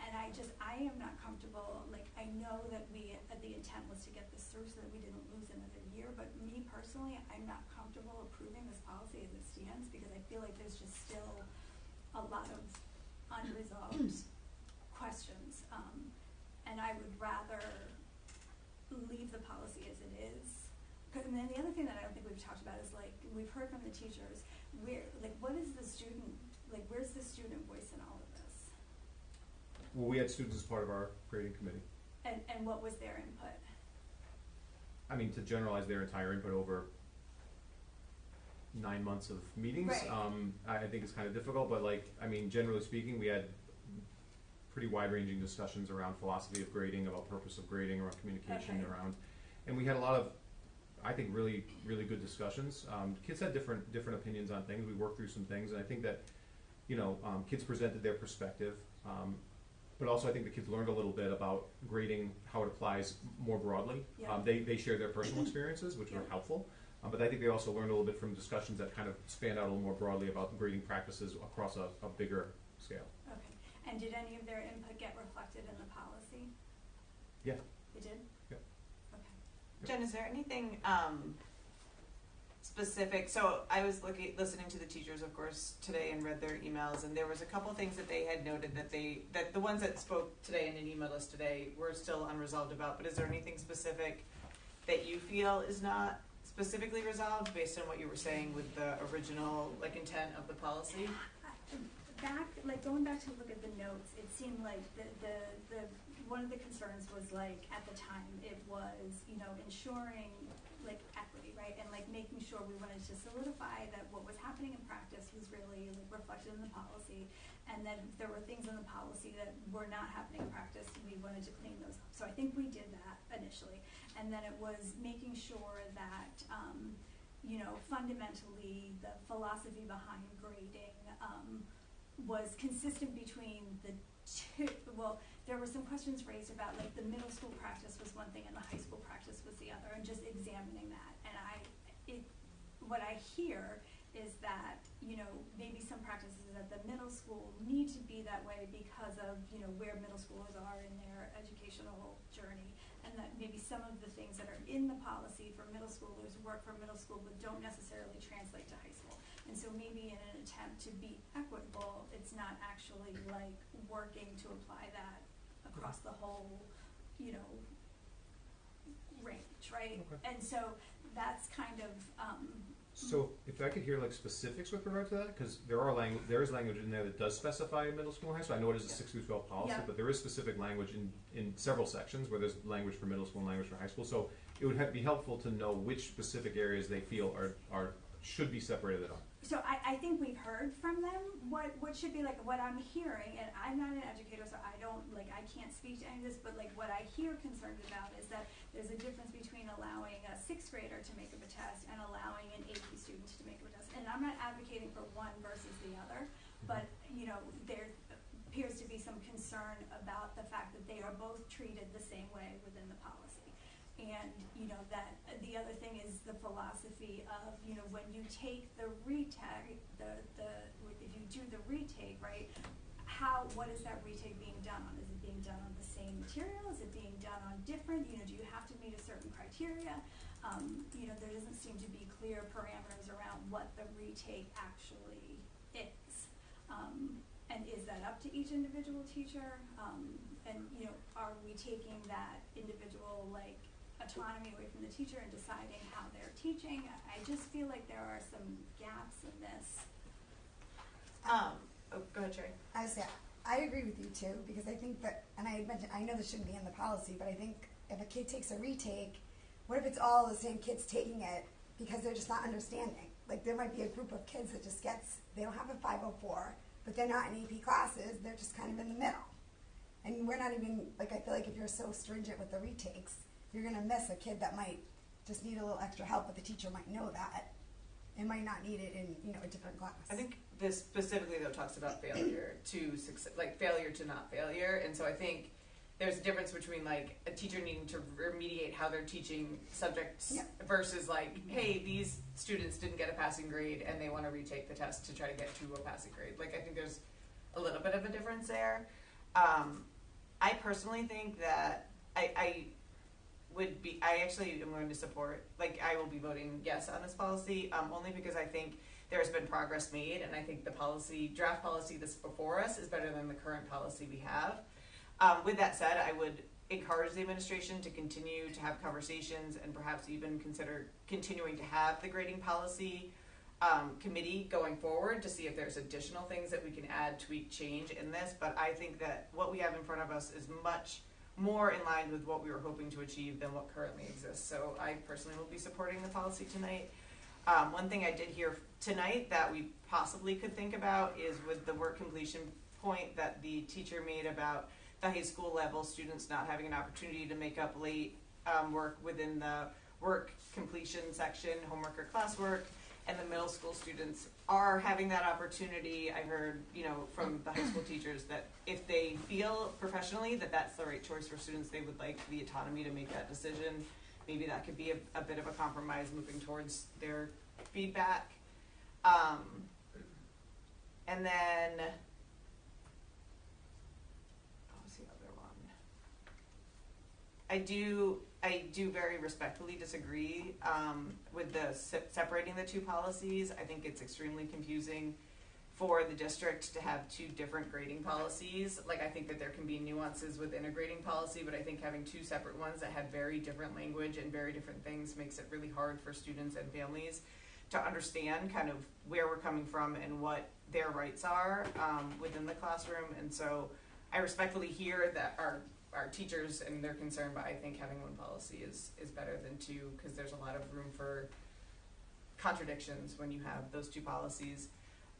And I am not comfortable, like I know that the intent was to get this through so that we didn't lose another year, but me personally, I'm not comfortable approving this policy as it stands, because I feel like there's just still a lot of unresolved questions, and I would rather leave the policy as it is. And then the other thing that I don't think we've talked about is like, we've heard from the teachers, what is the student, like where's the student voice in all of this? Well, we had students as part of our grading committee. And what was their input? I mean, to generalize their entire input over 9 months of meetings, right. I think it's kind of difficult, but like, I mean, generally speaking, we had pretty wide-ranging discussions around philosophy of grading, about purpose of grading, around communication, around, and we had a lot of, I think, really, really good discussions. Kids had different opinions on things. We worked through some things, and I think that, you know, kids presented their perspective, but also I think the kids learned a little bit about grading, how it applies more broadly. Yeah. They shared their personal experiences, which were helpful, but I think they also learned a little bit from discussions that kind of spanned out a little more broadly about grading practices across a bigger scale. Okay. And did any of their input get reflected in the policy? Yeah. They did? Yeah. Okay. Jen, is there anything specific? So I was listening to the teachers, of course, today and read their emails, and there was a couple things that they had noted that the ones that spoke today and an emailed us today were still unresolved about. But is there anything specific that you feel is not specifically resolved based on what you were saying with the original like intent of the policy? Going back to look at the notes, it seemed like the one of the concerns was like at the time it was, you know, ensuring like equity, right, and like making sure we wanted to solidify that what was happening in practice was really like reflected in the policy, and then if there were things in the policy that were not happening in practice, we wanted to clean those up. So I think we did that initially, and then it was making sure that you know, fundamentally the philosophy behind grading was consistent between the two. Well, there were some questions raised about like the middle school practice was one thing and the high school practice was the other, and just examining that. And what I hear is that, you know, maybe some practices at the middle school need to be that way because of, you know, where middle schoolers are in their educational journey, and that maybe some of the things that are in the policy for middle schoolers work for middle school but don't necessarily translate to high school. And so maybe in an attempt to be equitable, it's not actually like working to apply that across the whole, you know, range, right? Okay. And so that's kind of So if I could hear like specifics with regard to that, because there is language in there that does specify middle school and high school. I know it is a 6 through 12 policy, but there is specific language in several sections where there's language for middle school and language for high school. So it would be helpful to know which specific areas they feel are should be separated out. So I think we've heard from them what should be like what I'm hearing, and I'm not an educator, so I can't speak to any of this, but like what I hear concerned about is that there's a difference between allowing a 6th grader to make up a test and allowing an AP student to make up a test. And I'm not advocating for one versus the other, but you know, appears to be some concern about the fact that they are both treated the same way within the policy. And, that the other thing is the philosophy of, when you take the retake, if you do the retake, right, what is that retake being done on? Is it being done on the same material? Is it being done on different? Do you have to meet a certain criteria? There doesn't seem to be clear parameters around what the retake actually is. And is that up to each individual teacher? Are we taking that individual, autonomy away from the teacher and deciding how they're teaching? I just feel like there are some gaps in this. Go ahead, Sherry. I agree with you too, because I think that, and I had mentioned, I know this shouldn't be in the policy, but I think if a kid takes a retake, what if it's all the same kids taking it because they're just not understanding? There might be a group of kids that just they don't have a 504, but they're not in AP classes, they're just kind of in the middle. And we're not even, I feel like if you're so stringent with the retakes, you're going to miss a kid that might just need a little extra help, but the teacher might know that and might not need it in, a different class. I think this specifically, though, talks about failure to success, failure to not failure. And so I think there's a difference between, a teacher needing to remediate how they're teaching subjects versus, hey, these students didn't get a passing grade and they want to retake the test to try to get to a passing grade. I think there's a little bit of a difference there. I personally think that I actually am going to support, I will be voting yes on this policy, only because I think there's been progress made, and I think the draft policy that's before us is better than the current policy we have. With that said, I would encourage the administration to continue to have conversations and perhaps even consider continuing to have the grading policy committee going forward to see if there's additional things that we can add, tweak, change in this. But I think that what we have in front of us is much more in line with what we were hoping to achieve than what currently exists. So I personally will be supporting the policy tonight. One thing I did hear tonight that we possibly could think about is with the work completion point that the teacher made about the high school level students not having an opportunity to make up late work within the work completion section, homework or classwork, and the middle school students are having that opportunity. I heard, from the high school teachers that if they feel professionally that that's the right choice for students, they would like the autonomy to make that decision. Maybe that could be a bit of a compromise moving towards their feedback. And then, what was the other one? I do very respectfully disagree with the separating the two policies. I think it's extremely confusing for the district to have two different grading policies. I think that there can be nuances within a grading policy, but I think having two separate ones that have very different language and very different things makes it really hard for students and families to understand kind of where we're coming from and what their rights are within the classroom. And so I respectfully hear that our teachers and their concern, but I think having one policy is better than two, because there's a lot of room for contradictions when you have those two policies.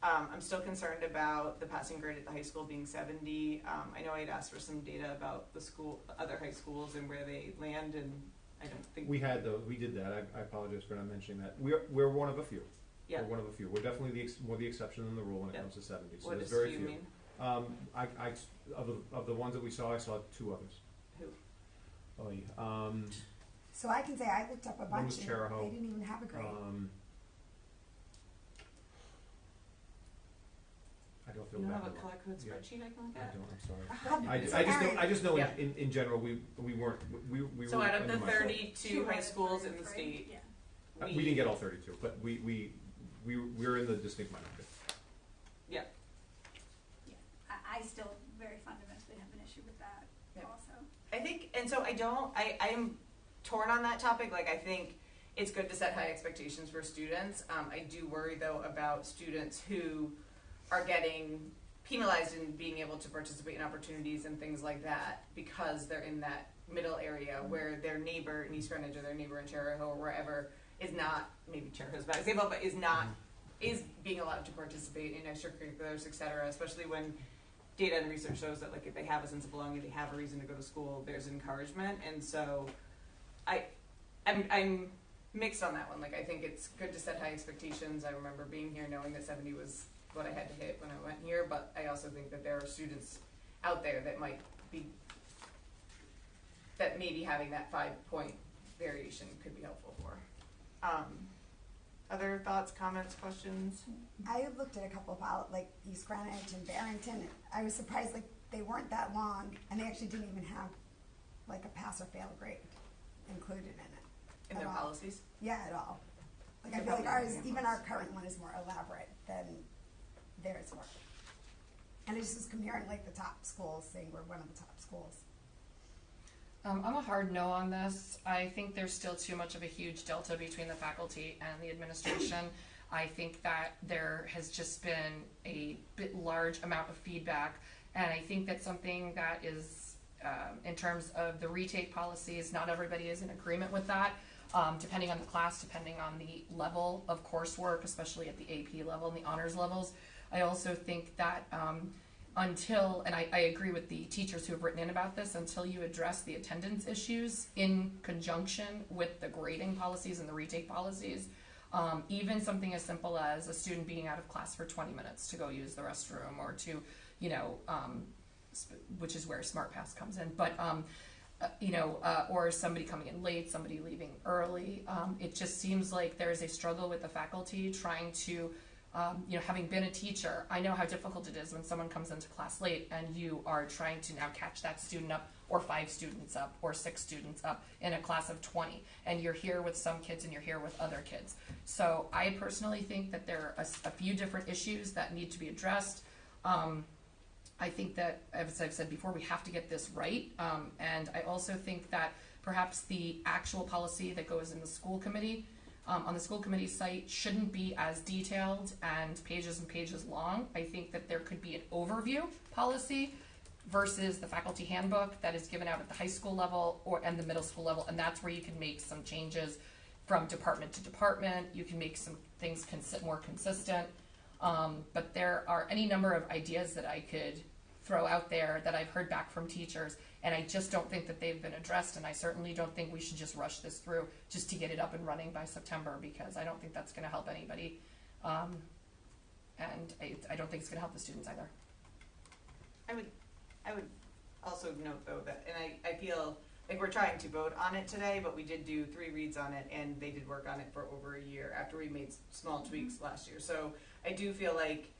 I'm still concerned about the passing grade at the high school being 70. I know I had asked for some data about other high schools and where they land, and I don't think we did that. I apologize for not mentioning that. We're one of a few. Yeah. We're one of a few. We're definitely more the exception than the rule when it comes to 70. So what there's does very few few. mean? Of the ones that we saw, I saw two others. Who? Oh, yeah. So I can say I looked up a One bunch was and Charahoe. they didn't even have a grade. I don't feel You don't bad. have a color code spreadsheet I can look I at? don't. I'm sorry. It's I just know Yeah. in general we weren't we So were out of the under my- 32 high schools in the state, Yeah. we didn't get all 32, but we were in the distinct minority. Yeah. Yeah. I still very fundamentally have an issue with that also. I think, and so I am torn on that topic. I think it's good to set high expectations for students. I do worry though about students who are getting penalized in being able to participate in opportunities and things like that because they're in that middle area where their neighbor in East Greenwich or their neighbor in Charahoe or wherever is not, maybe Charahoe's a bad example, but is being allowed to participate in extracurriculars, et cetera, especially when data and research shows that if they have a sense of belonging, they have a reason to go to school, there's encouragement. And so I'm mixed on that one. I think it's good to set high expectations. I remember being here knowing that 70 was what I had to hit when I went here, but I also think that there are students out there that might be, that maybe having that 5-point variation could be helpful for. Other thoughts, comments, questions? I looked at a couple of like East Greenwich and Barrington. I was surprised like they weren't that long, and they actually didn't even have like a pass or fail grade included in it. In their policies? Yeah, at all. Like I feel like ours, even our current one is more elaborate than theirs were. And it just was comparing like the top schools, saying we're one of the top schools. I'm a hard no on this. I think there's still too much of a huge delta between the faculty and the administration. I think that there has just been a bit large amount of feedback, and I think that something that is, in terms of the retake policies, not everybody is in agreement with that, depending on the class, depending on the level of coursework, especially at the AP level and the honors levels. I also think that until, and I agree with the teachers who have written in about this, until you address the attendance issues in conjunction with the grading policies and the retake policies, even something as simple as a student being out of class for 20 minutes to go use the restroom or to, which is where Smart Pass comes in, but, or somebody coming in late, somebody leaving early. It just seems like there is a struggle with the faculty trying to, having been a teacher, I know how difficult it is when someone comes into class late and you are trying to now catch that student up, or 5 students up, or 6 students up in a class of 20. And you're here with some kids and you're here with other kids. So I personally think that there are a few different issues that need to be addressed. I think that, as I've said before, we have to get this right. And I also think that perhaps the actual policy that goes in the school committee, on the school committee site, shouldn't be as detailed and pages long. I think that there could be an overview policy versus the faculty handbook that is given out at the high school level and the middle school level, and that's where you can make some changes from department to department. You can make some things more consistent. But there are any number of ideas that I could throw out there that I've heard back from teachers, and I just don't think that they've been addressed, and I certainly don't think we should just rush this through just to get it up and running by September, because I don't think that's going to help anybody, and I don't think it's going to help the students either. I would also note, though, that, and I feel like we're trying to vote on it today, but we did do 3 reads on it, and they did work on it for over a year after we made small tweaks last year. So I do feel like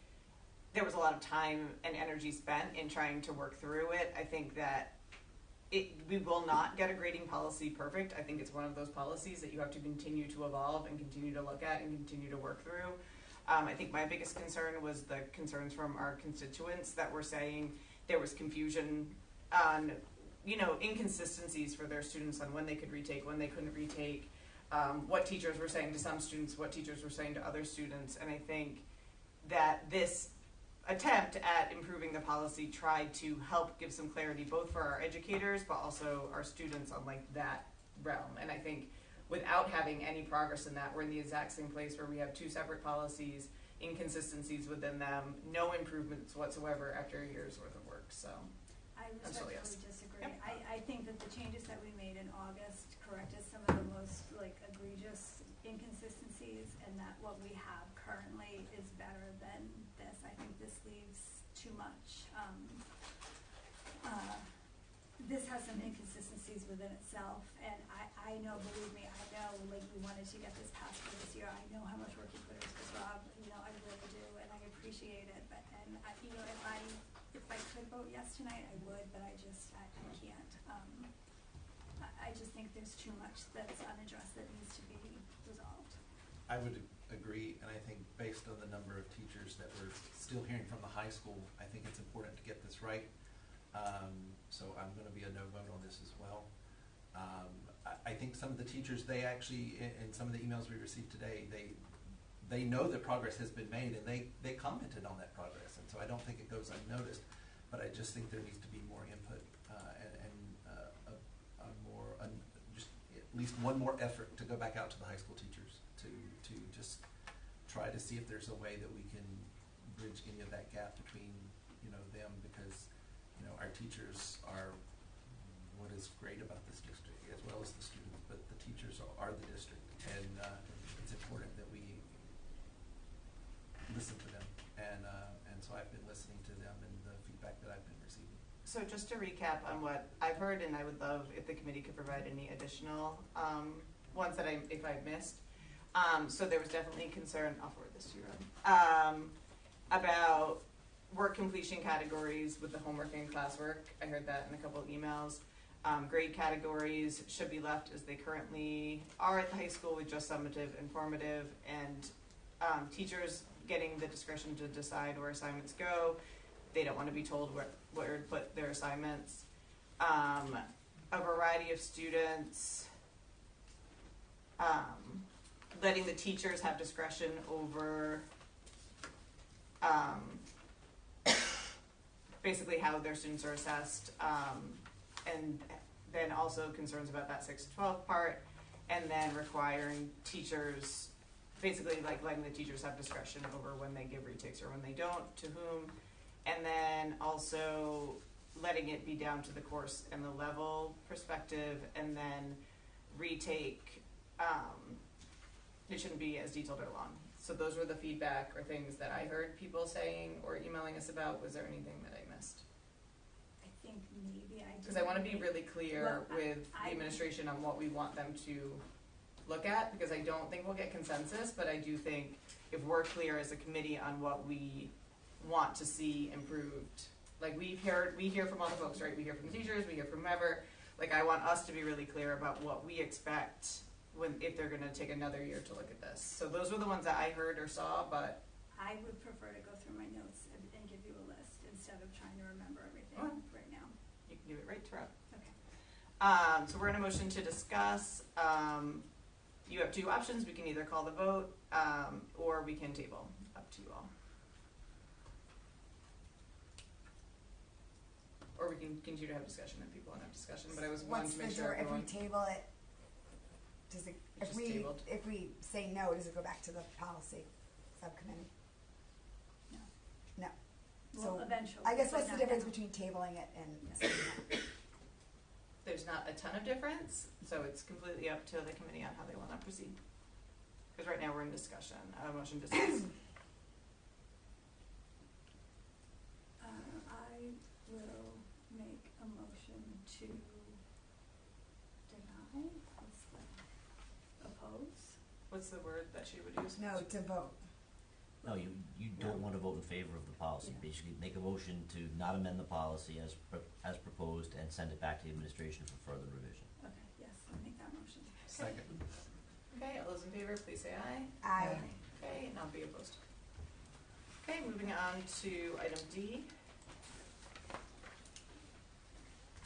there was a lot of time and energy spent in trying to work through it. I think that we will not get a grading policy perfect. I think it's one of those policies that you have to continue to evolve and continue to look at and continue to work through. I think my biggest concern was the concerns from our constituents that were saying there was confusion on, inconsistencies for their students on when they could retake, when they couldn't retake, what teachers were saying to some students, what teachers were saying to other students. And I think that this attempt at improving the policy tried to help give some clarity both for our educators but also our students on that realm. And I think without having any progress in that, we're in the exact same place where we have 2 separate policies, inconsistencies within them, no improvements whatsoever after a year's worth of work. So I respectfully disagree. Yep. I think that the changes that we made in August corrected some of the most egregious inconsistencies, and that what we have currently is better than this. I think this leaves too much. This has some inconsistencies within itself, and I know, believe me, I know, we wanted to get this passed for this year. I know how much work you put into this, Rob. I really do, and I appreciate it. But if I could vote yes tonight, I would, but I can't. I just think there's too much that's unaddressed that needs to be resolved. I would agree, and I think based on the number of teachers that we're still hearing from the high school, I think it's important to get this right. So I'm going to be a no vote on this as well. I think some of the teachers, they actually, in some of the emails we received today, they know that progress has been made, and they commented on that progress, and so I don't think it goes unnoticed. But I just think there needs to be more input and just at least one more effort to go back out to the high school teachers to just try to see if there's a way that we can bridge any of that gap between them, because our teachers are what is great about this district, as well as the students, but the teachers are the district, and it's important that we listen to them, and so I've been listening to them and the feedback that I've been receiving. So just to recap on what I've heard, and I would love if the committee could provide any additional ones that if I've missed. So there was definitely concern, I'll forward this to you, Rob, about work completion categories with the homework and classwork. I heard that in a couple of emails. Grade categories should be left as they currently are at the high school with just summative and formative, and teachers getting the discretion to decide where assignments go. They don't want to be told where to put their assignments. A variety of students, letting the teachers have discretion over basically how their students are assessed, and then also concerns about that 6 to 12 part, and then requiring teachers, basically like letting the teachers have discretion over when they give retakes or when they don't, to whom, and then also letting it be down to the course and the level perspective, and then retake, it shouldn't be as detailed or long. So those were the feedback or things that I heard people saying or emailing us about. Was there anything that I missed? I think maybe I did. Because I want to be really clear with the administration on what we want them to look at, because I don't think we'll get consensus, but I do think if we're clear as a committee on what we want to see improved, like we hear from all the folks, right? We hear from the teachers, we hear from whoever. Like I want us to be really clear about what we expect if they're going to take another year to look at this. So those were the ones that I heard or saw, but I would prefer to go through my notes and give you a list instead of trying to remember everything right now. You can give it right to Rob. Okay. So we're in a motion to discuss. You have two options. We can either call the vote or we can table. Up to you all. Or we can continue to have discussion if people want to have discussion. But I was wanting to make sure if we table it, does it? It's If we say no, does it go back to the policy subcommittee? No. No. Well, So eventually. I guess but what's the not difference now. between tabling it and saying no? There's not a ton of difference, so it's completely up to the committee on how they want to proceed. Because right now we're in discussion, a motion to discuss. I will make a motion to deny. Oppose. What's the word that she would use? No, to vote. No, you don't want to vote in favor of the policy. Basically, make a motion to not amend the policy as proposed and send it back to the administration for further revision. Okay, yes, I'll make that motion. Second. Okay, all those in favor, please say aye. Aye. Okay, and I'll be opposed. Okay, moving on to item D.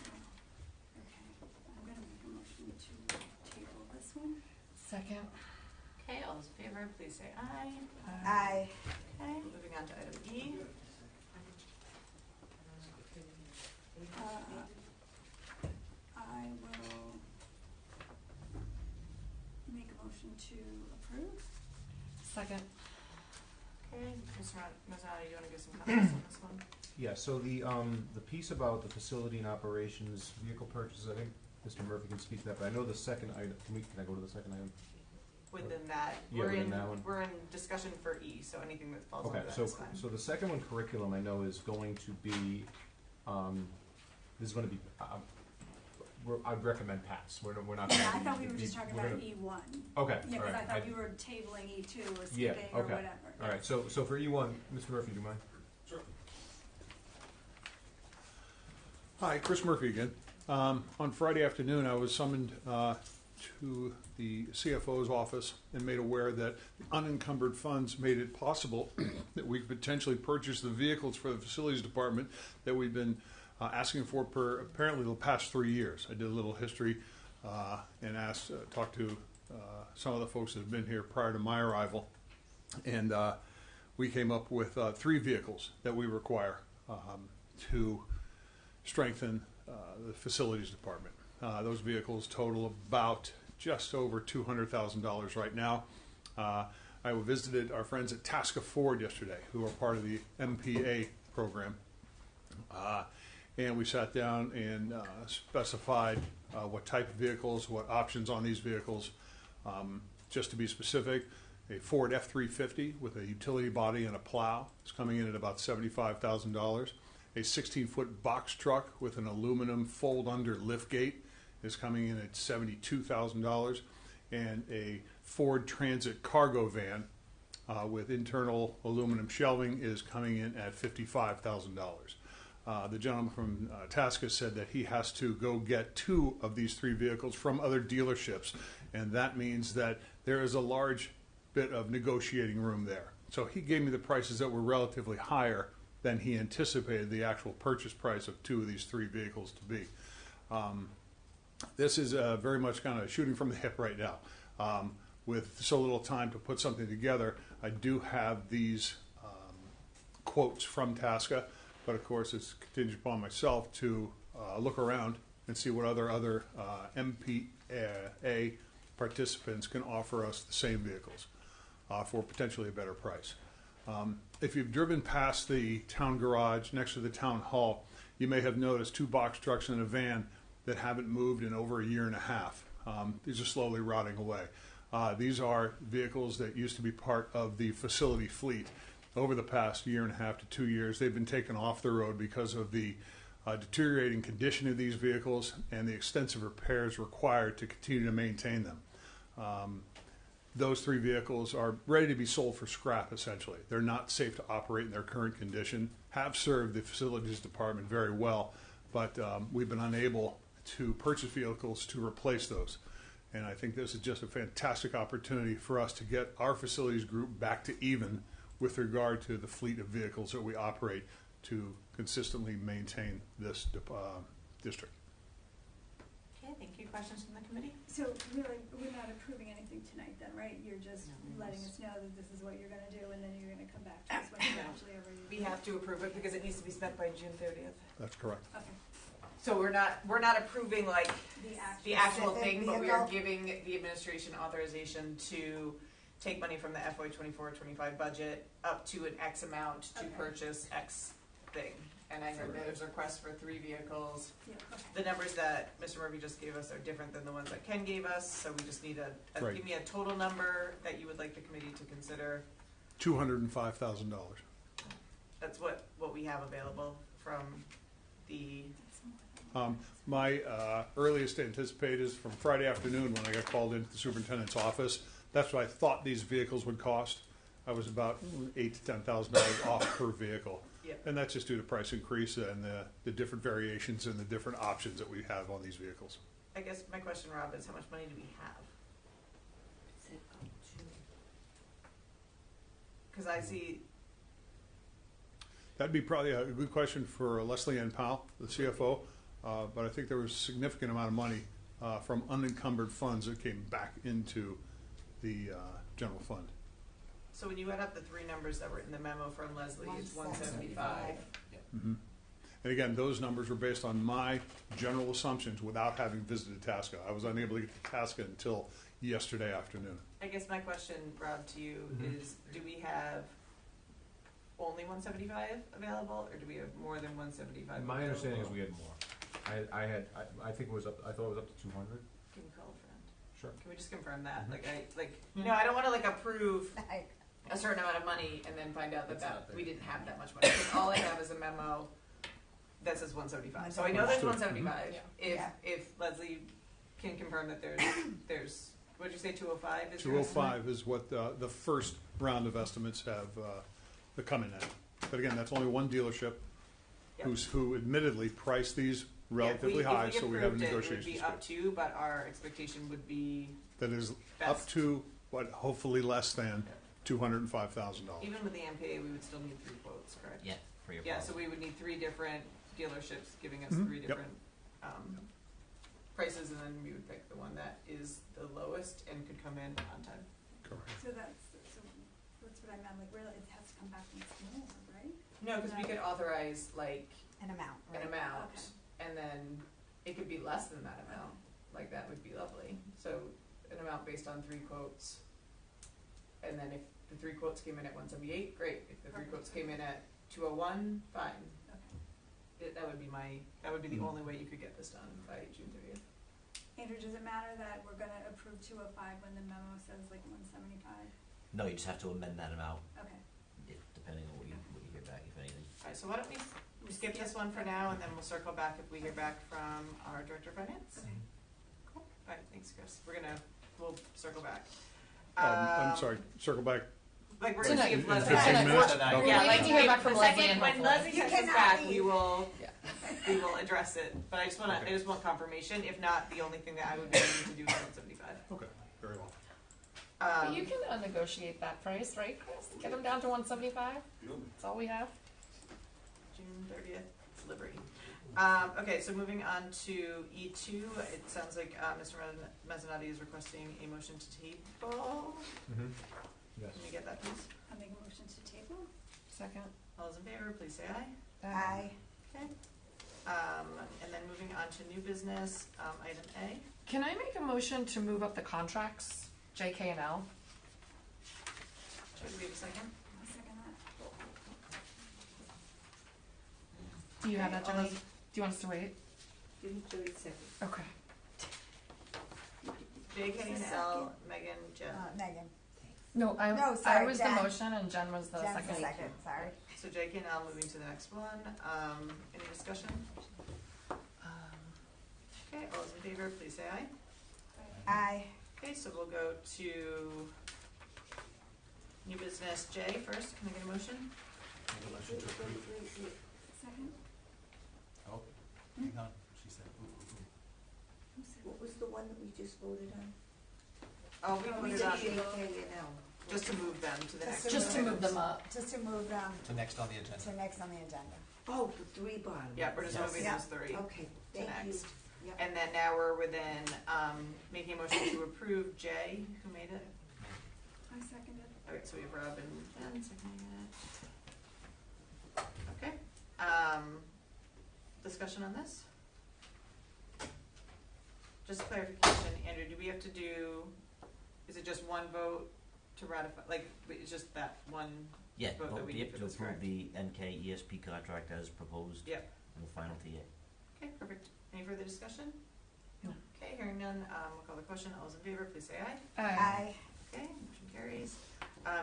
Okay, I'm gonna make a motion to table this one. Second. Okay, all those in favor, please say aye. Aye. Okay, moving on to item E. I will make a motion to approve. Second. Okay, Mr. Mazzani, you want to give some comments on this one? Yeah, so the piece about the facility and operations vehicle purchases, I think Mr. Murphy can speak to that, but I know the second item, can I go to the second item? Within that, Yeah, within that one. we're in discussion for E, so anything that falls Okay, under that so, is fine. so the second one, curriculum, I know is going to be, this is gonna be, I'd recommend pass, we're not gonna. Yeah, I thought we were be- just talking we're about gonna- E1. Okay, Yeah, all because I right. thought we were tabling E2 or Yeah, skipping or okay. whatever. All right, so for E1, Mr. Murphy, do you mind? Hi, Chris Murphy again. On Friday afternoon, I was summoned to the CFO's office and made aware that unencumbered funds made it possible that we could potentially purchase the vehicles for the facilities department that we've been asking for apparently the past 3 years. I did a little history and talked to some of the folks that have been here prior to my arrival, and we came up with 3 vehicles that we require to strengthen the facilities department. Those vehicles total about just over $200,000 right now. I visited our friends at Tasca Ford yesterday, who are part of the MPA program, and we sat down and specified what type of vehicles, what options on these vehicles. Just to be specific, a Ford F-350 with a utility body and a plow is coming in at about $75,000. A 16-foot box truck with an aluminum fold-under liftgate is coming in at $72,000, and a Ford Transit cargo van with internal aluminum shelving is coming in at $55,000. The gentleman from Tasca said that he has to go get 2 of these 3 vehicles from other dealerships, and that means that there is a large bit of negotiating room there. So he gave me the prices that were relatively higher than he anticipated the actual purchase price of 2 of these 3 vehicles to be. This is very much kind of shooting from the hip right now. With so little time to put something together, I do have these quotes from Tasca, but of course it's contingent upon myself to look around and see what other MPA participants can offer us the same vehicles for potentially a better price. If you've driven past the town garage next to the town hall, you may have noticed 2 box trucks and a van that haven't moved in over a year and a half. These are slowly rotting away. These are vehicles that used to be part of the facility fleet. Over the past year and a half to 2 years, they've been taken off the road because of the deteriorating condition of these vehicles and the extensive repairs required to continue to maintain them. Those 3 vehicles are ready to be sold for scrap, essentially. They're not safe to operate in their current condition, have served the facilities department very well, but we've been unable to purchase vehicles to replace those. And I think this is just a fantastic opportunity for us to get our facilities group back to even with regard to the fleet of vehicles that we operate to consistently maintain this district. Okay, thank you. Questions from the committee? So really, we're not approving anything tonight then, right? You're just letting us know that this is what you're gonna do, and then you're gonna come back to us when you actually ever. We have to approve it because it needs to be spent by June 30th. That's correct. Okay. So we're not approving like the actual thing, but we are vehicle. giving the administration authorization to take money from the FY 24-25 budget up to an X amount to Okay. purchase X thing. And I know there's requests for 3 vehicles. Yeah, okay. The numbers that Mr. Murphy just gave us are different than the ones that Ken gave us, so we just need Right. give me a total number that you would like the committee to consider. $205,000. That's what we have available from the, My earliest anticipated is from Friday afternoon when I got called into the superintendent's office. That's what I thought these vehicles would cost. I was about $8,000 to $10,000 off per vehicle. Yep. And that's just due to price increase and the different variations and the different options that we have on these vehicles. I guess my question, Rob, is how much money do we have? Because I see, That'd be probably a good question for Leslie Ann Powell, the CFO, but I think there was a significant amount of money from unencumbered funds that came back into the general fund. so when you add up the 3 numbers that were in the memo from Leslie, it's 175. Mm-hmm. And again, those numbers were based on my general assumptions without having visited Tasca. I was unable to get to Tasca until yesterday afternoon. I guess my question, Rob, to you is, do we have only 175 available, or do we have more than 175? My understanding is available? we had more. I think it was up, I thought it was up to 200. Can you call a friend? Sure. Can we just confirm that? I don't want to approve a certain amount of money and then find out that we didn't have that much money. 'Cause all I have is a memo that says 175. So I know there's 175. If Leslie can confirm that there's what did you say, 205 is your estimate? 205 is what the first round of estimates have come in at. But again, that's only one dealership Yep. who admittedly priced these relatively high, so we have a negotiation It would be space. up to, but our expectation would be That is up best. to, but hopefully less than $205,000. Even with the MPA, we would still need 3 quotes, correct? Yeah, for your Yeah, policy. so we would need 3 different dealerships giving us Mhm. 3 Yep. different prices, and then we would pick the one that is the lowest and could come in on time. Correct. So that's what I meant, like, really, it has to come back and it's more, right? No, because we could authorize like An amount, right? an amount, Okay. and then it could be less than that amount. Like that would be lovely. So an amount based on 3 quotes, and then if the 3 quotes came in at 178, great. If the 3 quotes came in at 201, fine. Okay. That would be the only way you could get this done by June 30th. Andrew, does it matter that we're gonna approve 205 when the memo says like 175? No, you just have to amend that amount, Okay. depending on what you hear back, if anything. All right, so why don't we we skip this one for now, and then we'll circle back if we hear back from our Director of Finance. Okay. Cool. All right, thanks, Chris. We'll circle back. I'm sorry, circle back. Like we're Tonight. gonna see if In Leslie 15 has minutes? more- Okay. Yeah, We're like waiting to hear back the from Leslie second and when hopefully. Leslie You comes cannot back, leave. we will Yeah. address it. But I just want Okay. confirmation. If not, the only thing that I would be willing to do is 175. Okay, very well. But you can negotiate that price, right, Chris? Get them down to 175. That's all we have. June 30th delivery. Okay, so moving on to E2, it sounds like Mr. Mezzanotte is requesting a motion to table. Yes. Can we get that, please? I'll make a motion to table. Second. All those in favor, please say aye. Aye. Okay. And then moving on to new business, item A. Can I make a motion to move up the contracts, J, K, and L? Should we have a second? I'll second that. Do you have that, Okay, Jenny? all Do those- you want us to wait? Give me 30 seconds. Okay. J, K, and L, Megan, Jen. Megan. No, I No, sorry, was Jen. the motion and Jen was the Jen's second. the second, sorry. So J, K, and L moving to the next one. Any discussion? Okay, all those in favor, please say aye. Aye. Okay, so we'll go to new business J first. Can I get a motion? Make a motion to approve. Second. Oh, hang on, she said, ooh, ooh, ooh. What was the one that we just voted on? Oh, we We voted did on JK&L. just to move them to the next. Just to move them up. Just to move them To next on the agenda. to next on the agenda. Oh, the three bottom. Yeah, we're just Yes. moving Yeah. those three Okay, to thank you. next. Yep. And then now we're within, making a motion to approve J. Who made it? I seconded. Okay, so we have Rob and Jen seconding it. Okay, discussion on this? Just clarification, Andrew, do we have to do, is it just one vote to ratify, like, it's just that one? Yeah, Vote that vote we to need for this, approve correct? the NK ESP contract as proposed. Yep. And the final TA. Okay, perfect. Any further discussion? No. Okay, hearing none, we'll call the question. All those in favor, please say aye. Aye. Okay, motion carries.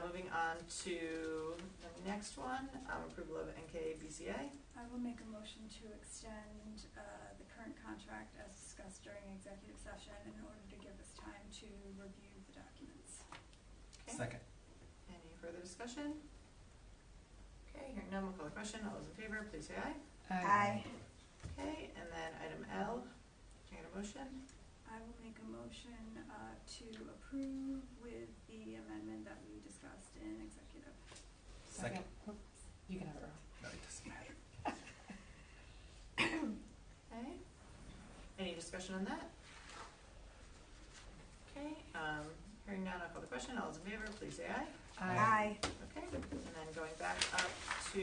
Moving on to the next one, approval of NKBCA. I will make a motion to extend the current contract as discussed during executive session in order to give us time to review the documents. Okay. Second. Any further discussion? Okay, hearing none, we'll call the question. All those in favor, please say aye. Aye. Okay, and then item L, can I get a motion? I will make a motion to approve with the amendment that we discussed in executive. Second. You can have it, Rob. No, it doesn't matter. Okay. Any discussion on that? Okay, hearing none, I'll call the question. All those in favor, please say aye. Aye. Okay, and then going back up to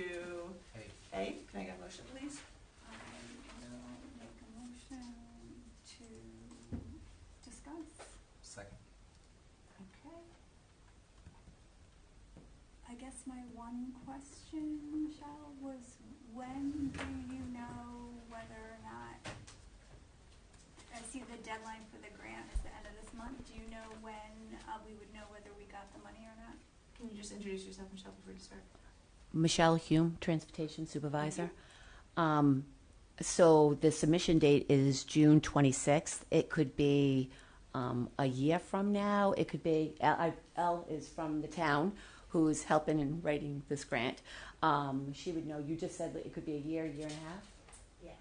Hey, A, can I get a motion, please? I will make a motion to discuss. second. Okay. I guess my one question, Michelle, was when do you know whether or not, I see the deadline for the grant is the end of this month. Do you know when we would know whether we got the money or not? Can you just introduce yourself, Michelle, before you start? Michelle Hume, Transportation Supervisor. So the submission date is June 26th. It could be a year from now. It could be, Elle is from the town who's helping in writing this grant. She would know. You just said that it could be a year, year and a half? Yeah.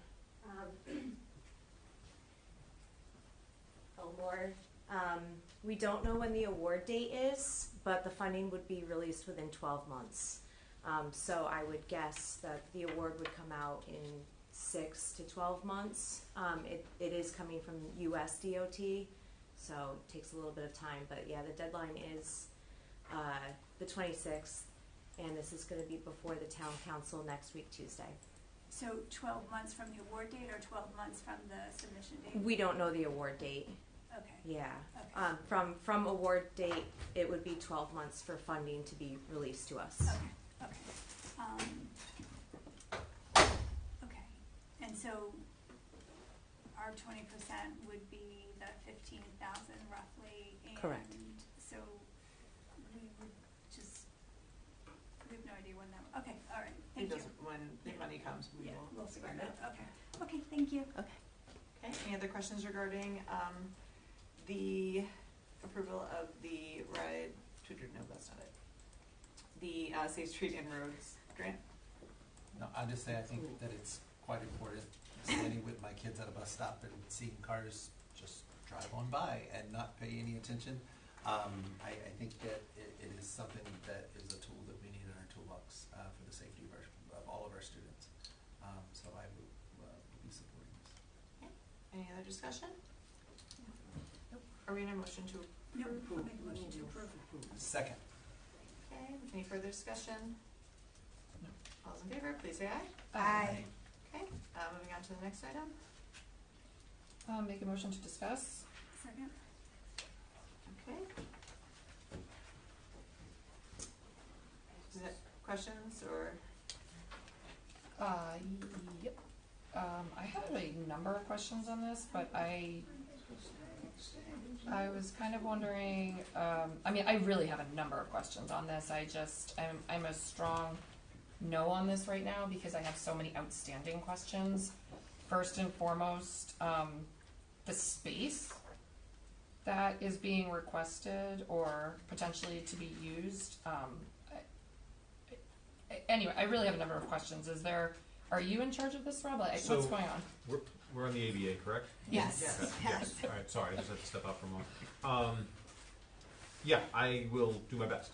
Elmore, we don't know when the award date is, but the funding would be released within 12 months. So I would guess that the award would come out in 6 to 12 months. It is coming from US DOT, so it takes a little bit of time. But yeah, the deadline is the 26th, and this is going to be before the town council next week, Tuesday. So 12 months from the award date or 12 months from the submission date? We don't know the award date. Okay. Yeah. Okay. From award date, it would be 12 months for funding to be released to us. Okay, okay. Okay, and so our 20% would be the 15,000 roughly, and Correct. so we would just, we have no idea when that, okay, all right, He thank you. doesn't, when when the money comes, we will figure it out. Okay, thank you. Okay, any other questions regarding the approval of the ride, no, that's not it. The Safe Street and Roads grant? No, I'll just say I think that it's quite important standing with my kids at a bus stop and seeing cars just drive on by and not pay any attention. I think that it is something that is a tool that we need in our toolbox for the safety of all of our students. So I would be supporting this. Okay. Any other discussion? Nope. Are we in a motion to approve? I'll make a motion to approve. Second. Okay, any further discussion? No. All those in favor, please say aye. Aye. Okay, moving on to the next item. Make a motion to discuss. Second. Okay. Is it questions or? Yep. I had a number of questions on this, but I was kind of wondering, I mean, I really have a number of questions on this. I'm a strong no on this right now because I have so many outstanding questions. First and foremost, the space that is being requested or potentially to be used. Anyway, I really have a number of questions. Are you in charge of this, Rob? So what's going on? We're on the ABA, correct? Yes. Okay. Yes. All right. Sorry, I just had to step out for a moment. Yeah, I will do my best.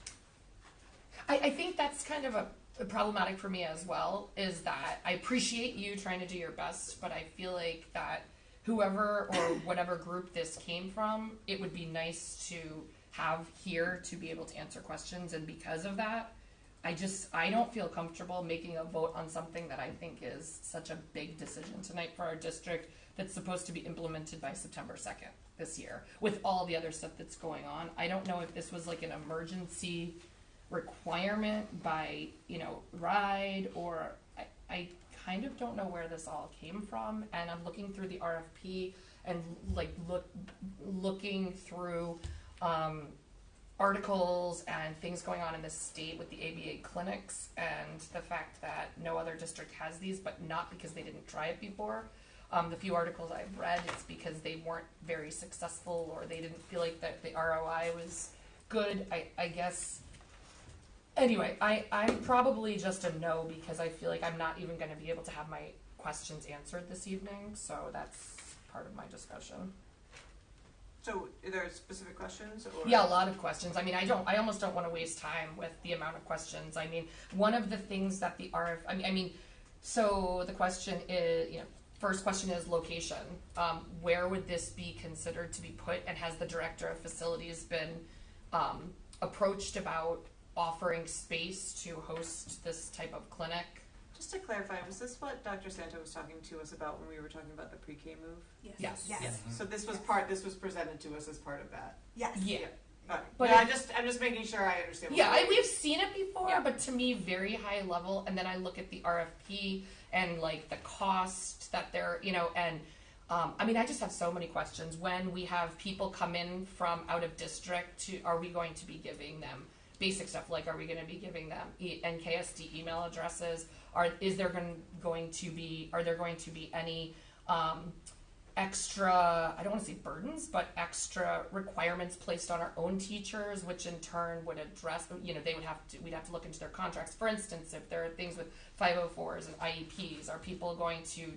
I think that's kind of a problematic for me as well, is that I appreciate you trying to do your best, but I feel like that whoever or whatever group this came from, it would be nice to have here to be able to answer questions, and because of that, I don't feel comfortable making a vote on something that I think is such a big decision tonight for our district that's supposed to be implemented by September 2nd this year with all the other stuff that's going on. I don't know if this was like an emergency requirement by, RIDE, or I kind of don't know where this all came from, and I'm looking through the RFP and looking through articles and things going on in the state with the ABA clinics, and the fact that no other district has these, but not because they didn't try it before. The few articles I've read, it's because they weren't very successful, or they didn't feel like that the ROI was good, I guess. Anyway, I'm probably just a no, because I feel like I'm not even going to be able to have my questions answered this evening, so that's part of my discussion. So, are there specific questions? Or? Yeah, a lot of questions. I mean, I almost don't want to waste time with the amount of questions. I mean, one of the things that the so the question is, first question is location. Where would this be considered to be put, and has the director of facilities been approached about offering space to host this type of clinic? Just to clarify, was this what Dr. Santo was talking to us about when we were talking about the pre-K move? Yes. So this was this was presented to us as part of that. Yes. Yeah. Right. But I'm just making sure I understand. We've seen it before, but to me, very high level. And then I look at the RFP and like the cost that they're, and I just have so many questions. When we have people come in from out of district, are we going to be giving them basic stuff? Like, are we going to be giving them NKSD email addresses? Are there going to be any extra, I don't want to say burdens, but extra requirements placed on our own teachers, which in turn would address, we'd have to look into their contracts. For instance, if there are things with 504s and IEPs, are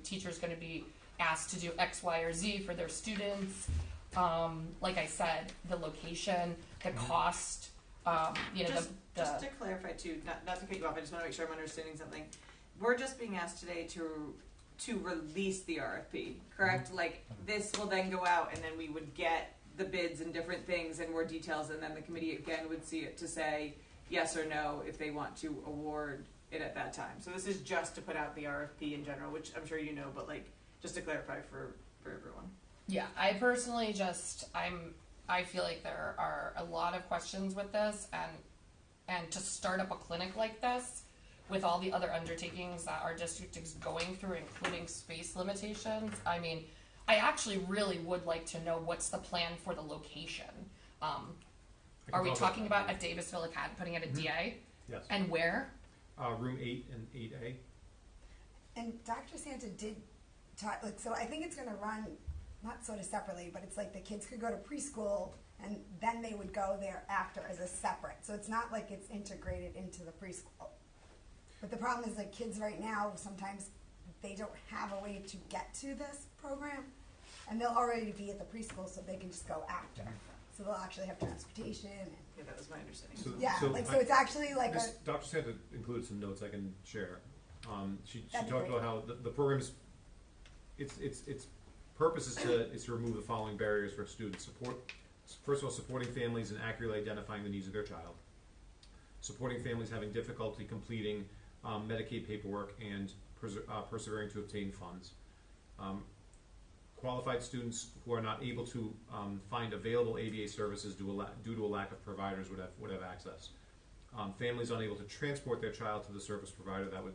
teachers going to be asked to do X, Y, or Z for their students? Like I said, the location, the cost, just to clarify too, not to cut you off, I just want to make sure I'm understanding something. We're just being asked today to release the RFP, correct? Mm-hmm. Like, this will then go out, and then we would get the bids and different things and more details, and then the committee again would see it to say yes or no if they want to award it at that time. So this is just to put out the RFP in general, which I'm sure you know, but like, just to clarify for everyone. Yeah, I personally I feel like there are a lot of questions with this, and to start up a clinic like this with all the other undertakings that our district is going through, including space limitations, I actually really would like to know what's the plan for the location. Are we talking about at Davisville Academy, putting it at DA? Yes. And where? Room 8 and 8A. And Dr. Santa did talk, like, so I think it's going to run, not sort of separately, but it's like the kids could go to preschool and then they would go there after as a separate. So it's not like it's integrated into the preschool. But the problem is like kids right now, sometimes they don't have a way to get to this program and they'll already be at the preschool so they can just go after. So they'll actually have transportation. And Yeah, that was my understanding. So it's actually like Dr. Santa included some notes I can share. She That'd be talked great. about how the program's its purpose is to remove the following barriers for students. First of all, supporting families in accurately identifying the needs of their child. Supporting families having difficulty completing Medicaid paperwork and persevering to obtain funds. Qualified students who are not able to find available ABA services due to a lack of providers would have access. Families unable to transport their child to the service provider, that would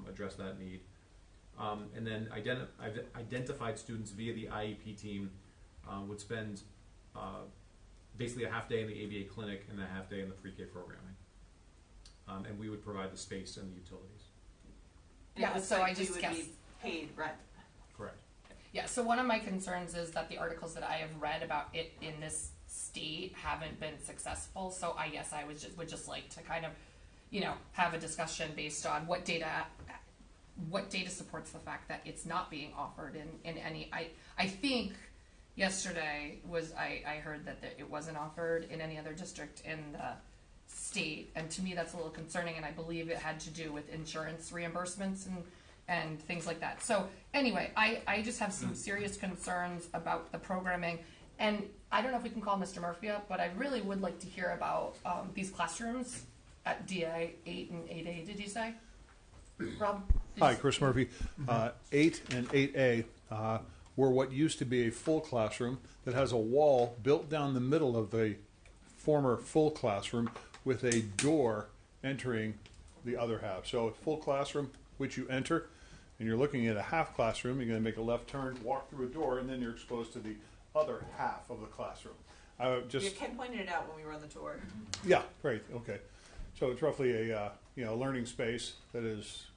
address that need. And then identified students via the IEP team would spend basically a half day in the ABA clinic and a half day in the pre-K programming. And we would provide the space and the utilities. Yeah, so I just would guess. be paid rent. Correct. Yeah, so one of my concerns is that the articles that I have read about it in this state haven't been successful. So I guess I would just like to kind of, have a discussion based on what data supports the fact that it's not being offered in any. I think yesterday I heard that it wasn't offered in any other district in the state, and to me that's a little concerning. And I believe it had to do with insurance reimbursements and things like that. So anyway, I just have some serious concerns about the programming, and I don't know if we can call Mr. Murphy up, but I really would like to hear about these classrooms at DA 8 and 8A, did you say? Rob? Hi, Chris Murphy. 8 and 8A were what used to be a full classroom that has a wall built down the middle of the former full classroom with a door entering the other half. So a full classroom, which you enter, and you're looking at a half classroom, you're going to make a left turn, walk through a door, and then you're exposed to the other half of the classroom. Ken pointed it out when we were on the tour. Yeah, great, okay. So it's roughly a learning space that is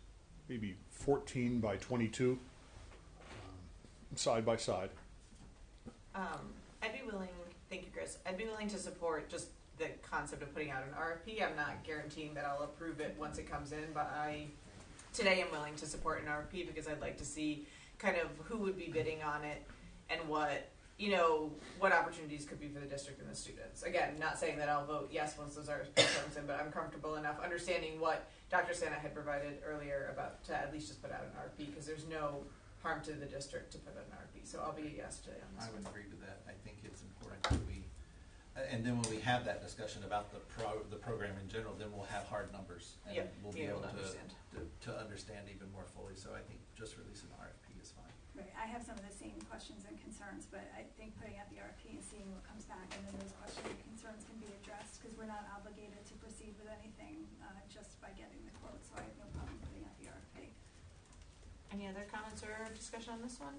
maybe 14 by 22, side by side. I'd be willing, thank you, Chris. I'd be willing to support just the concept of putting out an RFP. I'm not guaranteeing that I'll approve it once it comes in, but today I'm willing to support an RFP because I'd like to see kind of who would be bidding on it and what opportunities could be for the district and the students. Again, not saying that I'll vote yes once those RFP comes in, but I'm comfortable enough understanding what Dr. Santa had provided earlier about to at least just put out an RFP because there's no harm to the district to put out an RFP. So I'll be a yes today on this I would one. agree with that. I think it's important that we, and then when we have that discussion about the program in general, then we'll have hard numbers and we'll be able to understand even more fully. So I think just releasing an RFP is fine. Right, I have some of the same questions and concerns, but I think putting out the RFP and seeing what comes back, and then those questions and concerns can be addressed, because we're not obligated to proceed with anything just by getting the quote, so I have no problem putting out the RFP. Any other comments or discussion on this one?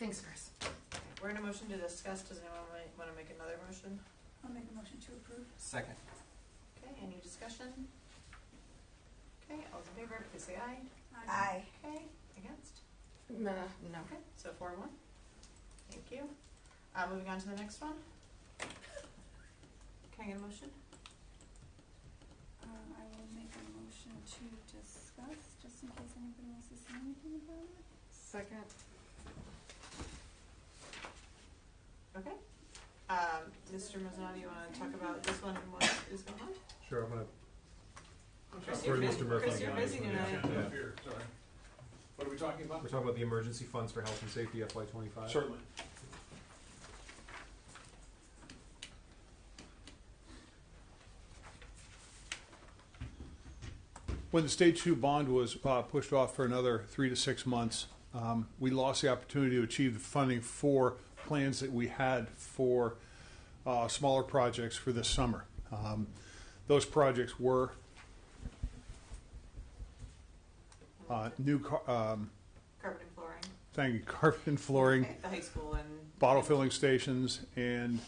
Thanks, Chris. Okay, we're in a motion to discuss. Does anyone want to make another motion? I'll make a motion to approve. Second. Okay, any discussion? Okay, all those in favor, please say aye. Aye. Okay, against? No. Okay, so 4-1. Thank you. Moving on to the next one. Can I get a motion? I will make a motion to discuss, just in case anybody wants to say anything about it. Second. Okay. Mr. Mazzanotti, you want to talk about this one and what is going on? Sure, I'm going Chris, you're busy. Chris, you're busy tonight. Sorry. What are we talking about? We're talking about the emergency funds for health and safety FY25. Certainly. When the Stage 2 bond was pushed off for another 3 to 6 months, we lost the opportunity to achieve the funding for plans that we had for smaller projects for this summer. Those projects were new Carpet and flooring. thank you, carpet and flooring, Okay, the high school and bottle filling stations, and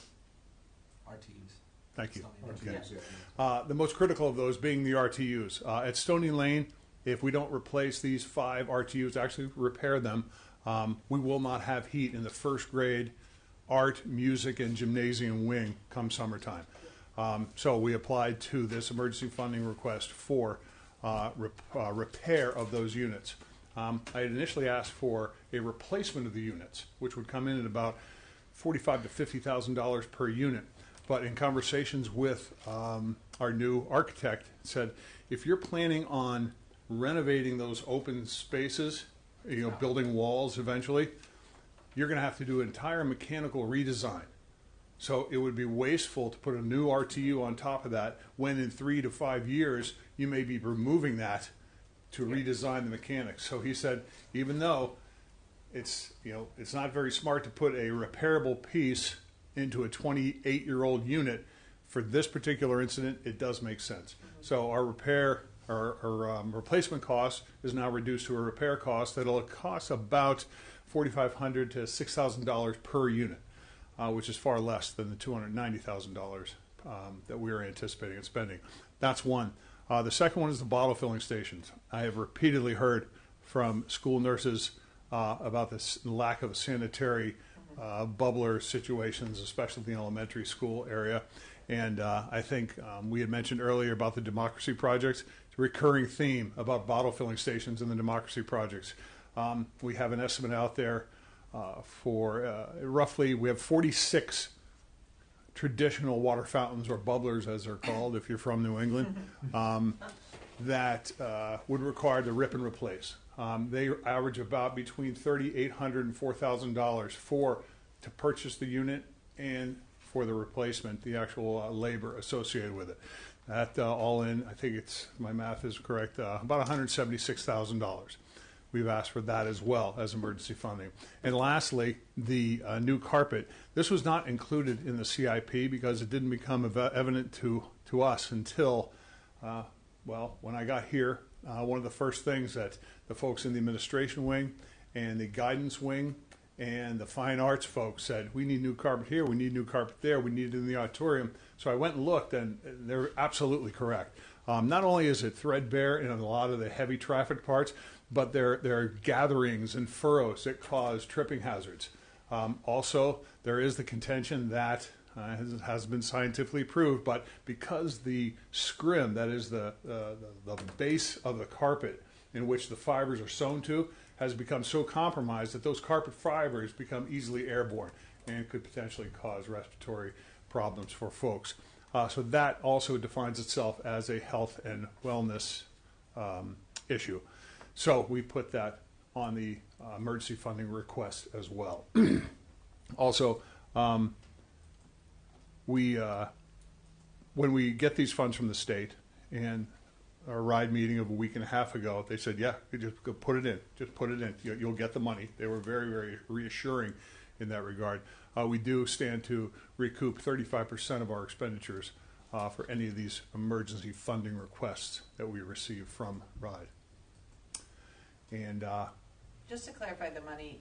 RTs. thank you. Stony Lane. Okay. The most critical of those being the RTUs. At Stony Lane, if we don't replace these 5 RTUs, actually repair them, we will not have heat in the first grade art, music, and gymnasium wing come summertime. So we applied to this emergency funding request for repair of those units. I had initially asked for a replacement of the units, which would come in at about $45,000 to $50,000 per unit. But in conversations with our new architect, said, if you're planning on renovating those open spaces, building walls eventually, you're going to have to do an entire mechanical redesign. So it would be wasteful to put a new RTU on top of that when in 3 to 5 years you may be removing that to redesign the mechanics. So he said, even though it's not very smart to put a repairable piece into a 28-year-old unit, for this particular incident, it does make sense. So our replacement cost is now reduced to a repair cost that'll cost about $4,500 to $6,000 per unit, which is far less than the $290,000 that we are anticipating and spending. That's one. The second one is the bottle filling stations. I have repeatedly heard from school nurses about this lack of sanitary bubbler situations, especially in the elementary school area. And I think we had mentioned earlier about the democracy projects. It's a recurring theme about bottle filling stations in the democracy projects. We have an estimate out there for roughly, we have 46 traditional water fountains, or bubblers as they're called if you're from New England, that would require the rip and replace. They average about between $3,800 and $4,000 to purchase the unit and for the replacement, the actual labor associated with it. That all in, I think my math is correct, about $176,000. We've asked for that as well as emergency funding. And lastly, the new carpet. This was not included in the CIP because it didn't become evident to us until, when I got here. One of the first things that the folks in the administration wing and the guidance wing and the fine arts folks said, we need new carpet here, we need new carpet there, we need it in the auditorium. So I went and looked, and they're absolutely correct. Not only is it threadbare in a lot of the heavy traffic parts, but there are gatherings and furrows that cause tripping hazards. Also, there is the contention that has been scientifically proved, but because the scrim, that is the base of the carpet in which the fibers are sewn to, has become so compromised that those carpet fibers become easily airborne and could potentially cause respiratory problems for folks. So that also defines itself as a health and wellness issue. So we put that on the emergency funding request as well. Also, when we get these funds from the state, and our RIDE meeting of a week and a half ago, they said, yeah, just go put it in. Just put it in. You'll get the money. They were very, very reassuring in that regard. We do stand to recoup 35% of our expenditures for any of these emergency funding requests that we receive from RIDE. And just to clarify the money,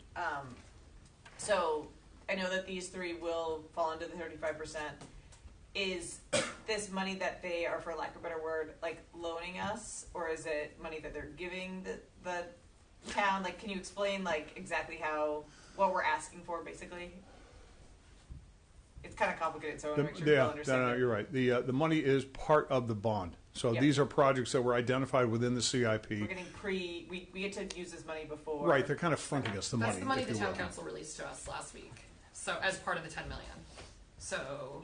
so I know that these 3 will fall under the 35%. Is this money that they are, for lack of a better word, like loaning us, or is it money that they're giving the town? Like, can you explain exactly what we're asking for, basically? It's kind of complicated, so I want to make sure people understand. No, you're right. The money is part of the bond. So these are projects that were identified within the CIP. We're getting we get to use this money before. Right, they're kind of fronting us the money. That's the money the town council released to us last week. So as part of the $10 million. So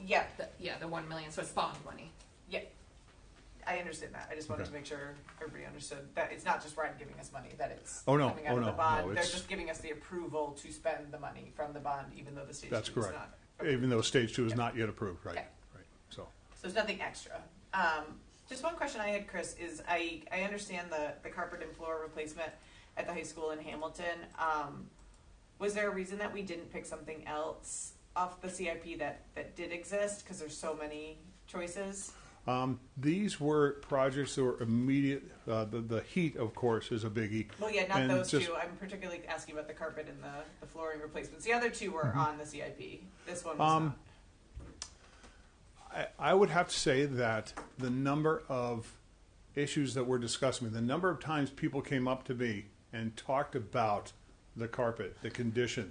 the 1 million. So it's bond money. Yeah, I understand that. I just wanted to make sure everybody understood that it's not just RIDE giving us money; that it's coming out of the bond. They're just giving us the approval to spend the money from the bond, even though the stage 2 is not. That's correct. Even though stage 2 is not yet approved, right? Okay. Right. So there's nothing extra. Just one question I had, Chris, is I understand the carpet and floor replacement at the high school in Hamilton. Was there a reason that we didn't pick something else off the CIP that did exist, because there's so many choices? These were projects that were immediate. The heat, of course, is a biggie. Well, yeah, not those 2. I'm particularly asking about the carpet and the flooring replacements. The other 2 were on the CIP. This one was not. I would have to say that the number of issues that we're discussing, the number of times people came up to me and talked about the carpet, the condition,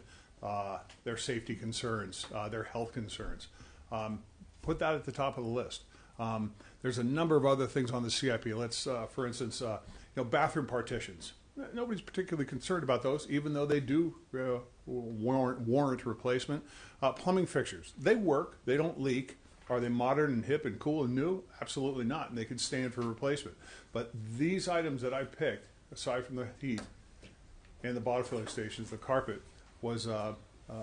their safety concerns, their health concerns, put that at the top of the list. There's a number of other things on the CIP. Let's, for instance, bathroom partitions. Nobody's particularly concerned about those, even though they do warrant replacement. Plumbing fixtures, they work, they don't leak. Are they modern and hip and cool and new? Absolutely not, and they can stand for replacement. But these items that I picked, aside from the heat and the bottle filling stations, the carpet was a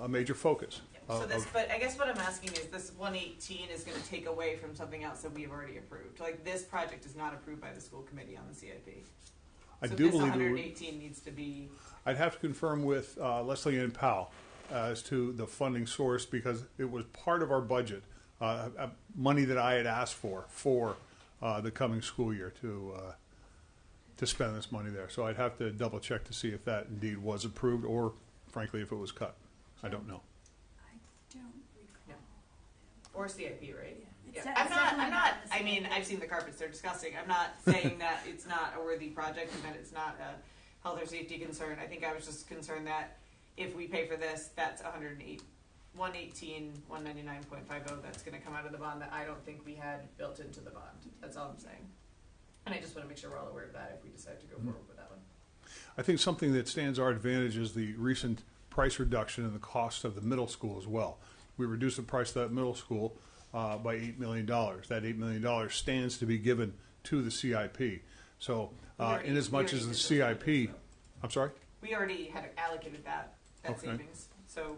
major focus. But I guess what I'm asking is, this 118 is going to take away from something else that we've already approved. Like, this project is not approved by the school committee on the CIP. I so do this believe 118 needs to be. I'd have to confirm with Leslie Ann Powell as to the funding source, because it was part of our budget, money that I had asked for the coming school year to spend this money there. So I'd have to double check to see if that indeed was approved, or frankly if it was cut. I don't know. I don't recall. Or CIP, right? Yeah. I'm not, I mean, I've seen the carpets, they're disgusting. I'm not saying that it's not a worthy project and that it's not a health or safety concern. I think I was just concerned that if we pay for this, that's 118, 199.50 that's going to come out of the bond that I don't think we had built into the bond. That's all I'm saying. And I just want to make sure we're all aware of that if we decide to go forward with that one. I think something that stands our advantage is the recent price reduction in the cost of the middle school as well. We reduced the price of that middle school by $8 million. That $8 million stands to be given to the CIP. So in as much as the CIP, I'm sorry? We already had allocated that Okay. savings. So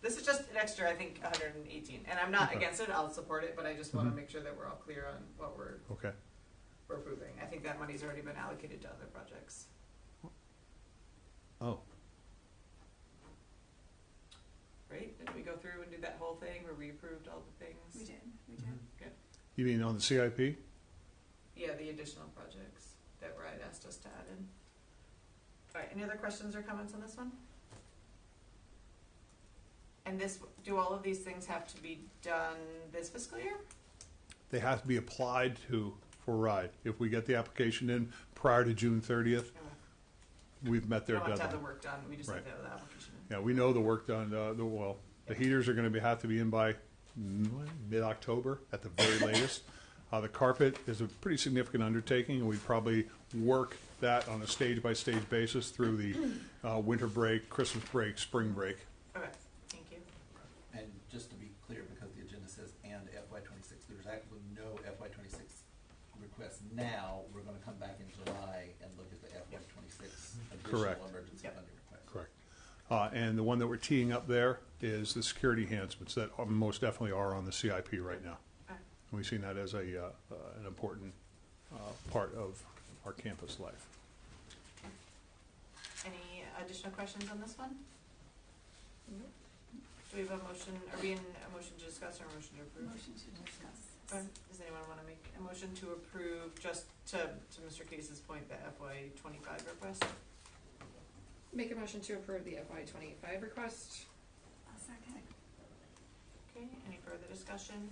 this is just an extra, I think, 118. And I'm not Okay. against it, I'll support it, but I just want to make sure that we're all clear on what we're approving. I think that money's already been allocated to other projects. Oh. Right? Did we go through and do that whole thing where we approved all the things? We did. Good. You mean on the CIP? Yeah, the additional projects that Ryan asked us to add in. All right, any other questions or comments on this one? And do all of these things have to be done this fiscal year? They have to be applied to for RIDE. If we get the application in prior to June 30th, we've met their We don't have to deadline. have the work done, we just have to have the application in. Yeah, we know the work done. The heaters are going to have to be in by mid-October at the very latest. The carpet is a pretty significant undertaking, and we probably work that on a stage-by-stage basis through the winter break, Christmas break, spring break. Okay, thank you. And just to be clear, because the agenda says and FY26, there's actually no FY26 request now. We're going to come back in July and look at the FY26 Correct. additional emergency funding request. Correct. And the one that we're teeing up there is the security enhancements that most definitely are on the CIP right now. Okay. And we've seen that as an important part of our campus life. Any additional questions on this one? Do we have a motion, are we in a motion to discuss or a motion to approve? Motion to discuss. Does anyone want to make a motion to approve, just to Mr. Case's point, the FY25 request? Make a motion to approve the FY25 request. I'll second. Okay, any further discussion?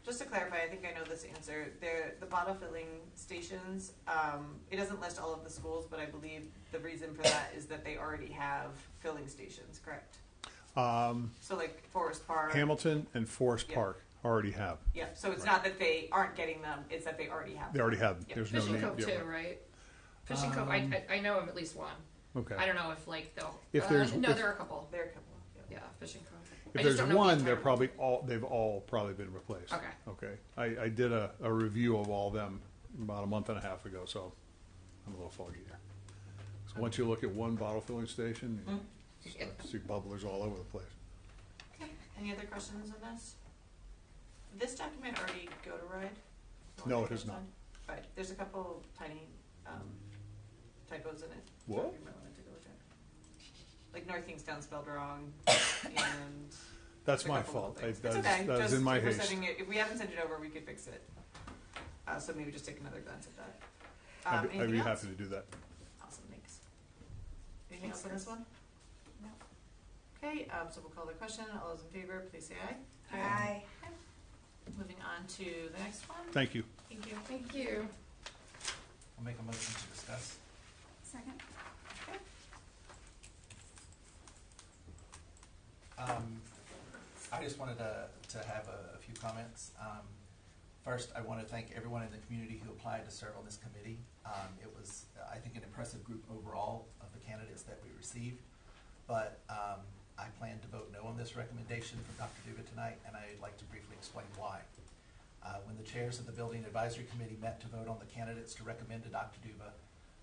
Just to clarify, I think I know this answer. The bottle filling stations, it doesn't list all of the schools, but I believe the reason for that is that they already have filling stations, correct? So like Forest Park. Hamilton and Forest Park already have. Yeah, so it's not that they aren't getting them, it's that they already have them. They already have them. Yep. There's no Fishing need. Cove too, right? Fishing Cove, I know of at least one. Okay. I don't know if like they'll. If there's- no, if- there are a couple. There are a couple. Yeah, Fishing Cove. If I just there's don't know the one, entire they're one. probably they've all probably been replaced. Okay. Okay. I did a review of all of them about a month and a half ago, so I'm a little foggy there. So once you look at one bottle filling station, you start to see bubblers all over the place. Okay, any other questions on this? Did this document already go to RIDE? No, it has not. Right, there's a couple tiny typos in it. What? So you might want to take a look at. Like North Kingstown spelled wrong, and That's a my couple fault. little things. That It's was- okay. that was Just in my if we're haste. sending it, if we haven't sent it over, we could fix it. So maybe just take another glance at that. I'd Anything be else? happy to do that. Awesome, thanks. Anything else on this one? No. Okay, so we'll call the question. All those in favor, please say aye. Aye. Moving on to the next one. Thank you. Thank you. Thank you. I'll make a motion to discuss. Second. I just wanted to have a few comments. First, I want to thank everyone in the community who applied to serve on this committee. It was, I think, an impressive group overall of the candidates that we received. But I plan to vote no on this recommendation from Dr. Duba tonight, and I'd like to briefly explain why. When the chairs of the Building Advisory Committee met to vote on the candidates to recommend to Dr. Duba,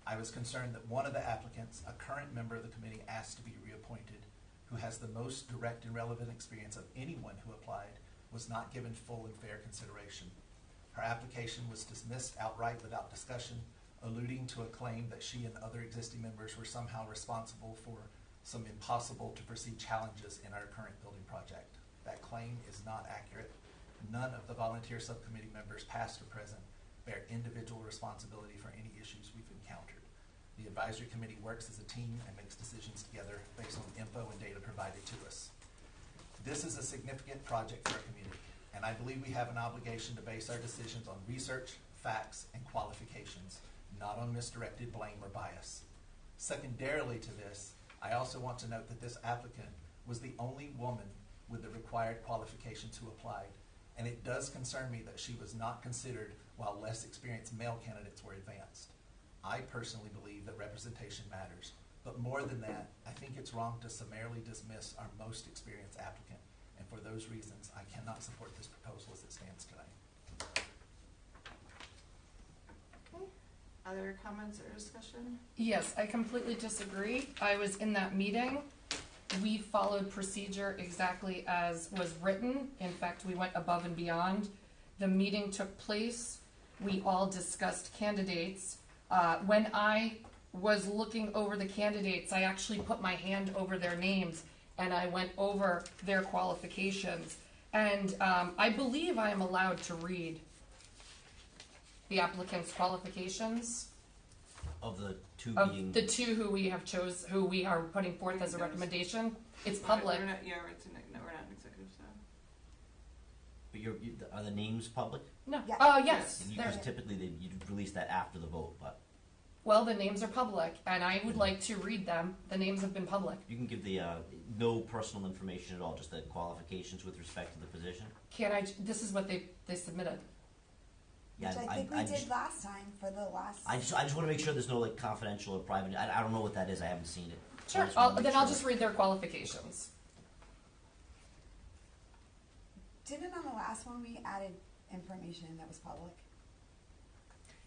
I was concerned that one of the applicants, a current member of the committee asked to be reappointed, who has the most direct and relevant experience of anyone who applied, was not given full and fair consideration. Her application was dismissed outright without discussion, alluding to a claim that she and other existing members were somehow responsible for some impossible to foresee challenges in our current building project. That claim is not accurate. None of the volunteer subcommittee members, past or present, bear individual responsibility for any issues we've encountered. The advisory committee works as a team and makes decisions together based on info and data provided to us. This is a significant project for our community, and I believe we have an obligation to base our decisions on research, facts, and qualifications, not on misdirected blame or bias. Secondarily to this, I also want to note that this applicant was the only woman with the required qualifications who applied, and it does concern me that she was not considered while less experienced male candidates were advanced. I personally believe that representation matters, but more than that, I think it's wrong to summarily dismiss our most experienced applicant, and for those reasons, I cannot support this proposal as it stands tonight. Okay. Other comments or discussion? Yes, I completely disagree. I was in that meeting. We followed procedure exactly as was written. In fact, we went above and beyond. The meeting took place. We all discussed candidates. When I was looking over the candidates, I actually put my hand over their names and I went over their qualifications. And I believe I am allowed to read the applicant's qualifications. Of the two Of being the two who we have who we are putting forth as a recommendation. It's public. We're not, yeah, we're not in executive, so. But are the names public? No. Yeah. Oh, yes. Because typically you'd release that after the vote, but Well, the names are public, and I would like to read them. The names have been public. you can give the no personal information at all, just the qualifications with respect to the position. Can I? This is what they submitted. Yeah, Which I think we did last time for the last. I just want to make sure there's no like confidential or private. I don't know what that is. I haven't seen it. So I Sure. just wanna make I'll sure. just read their qualifications. Didn't on the last one we added information that was public?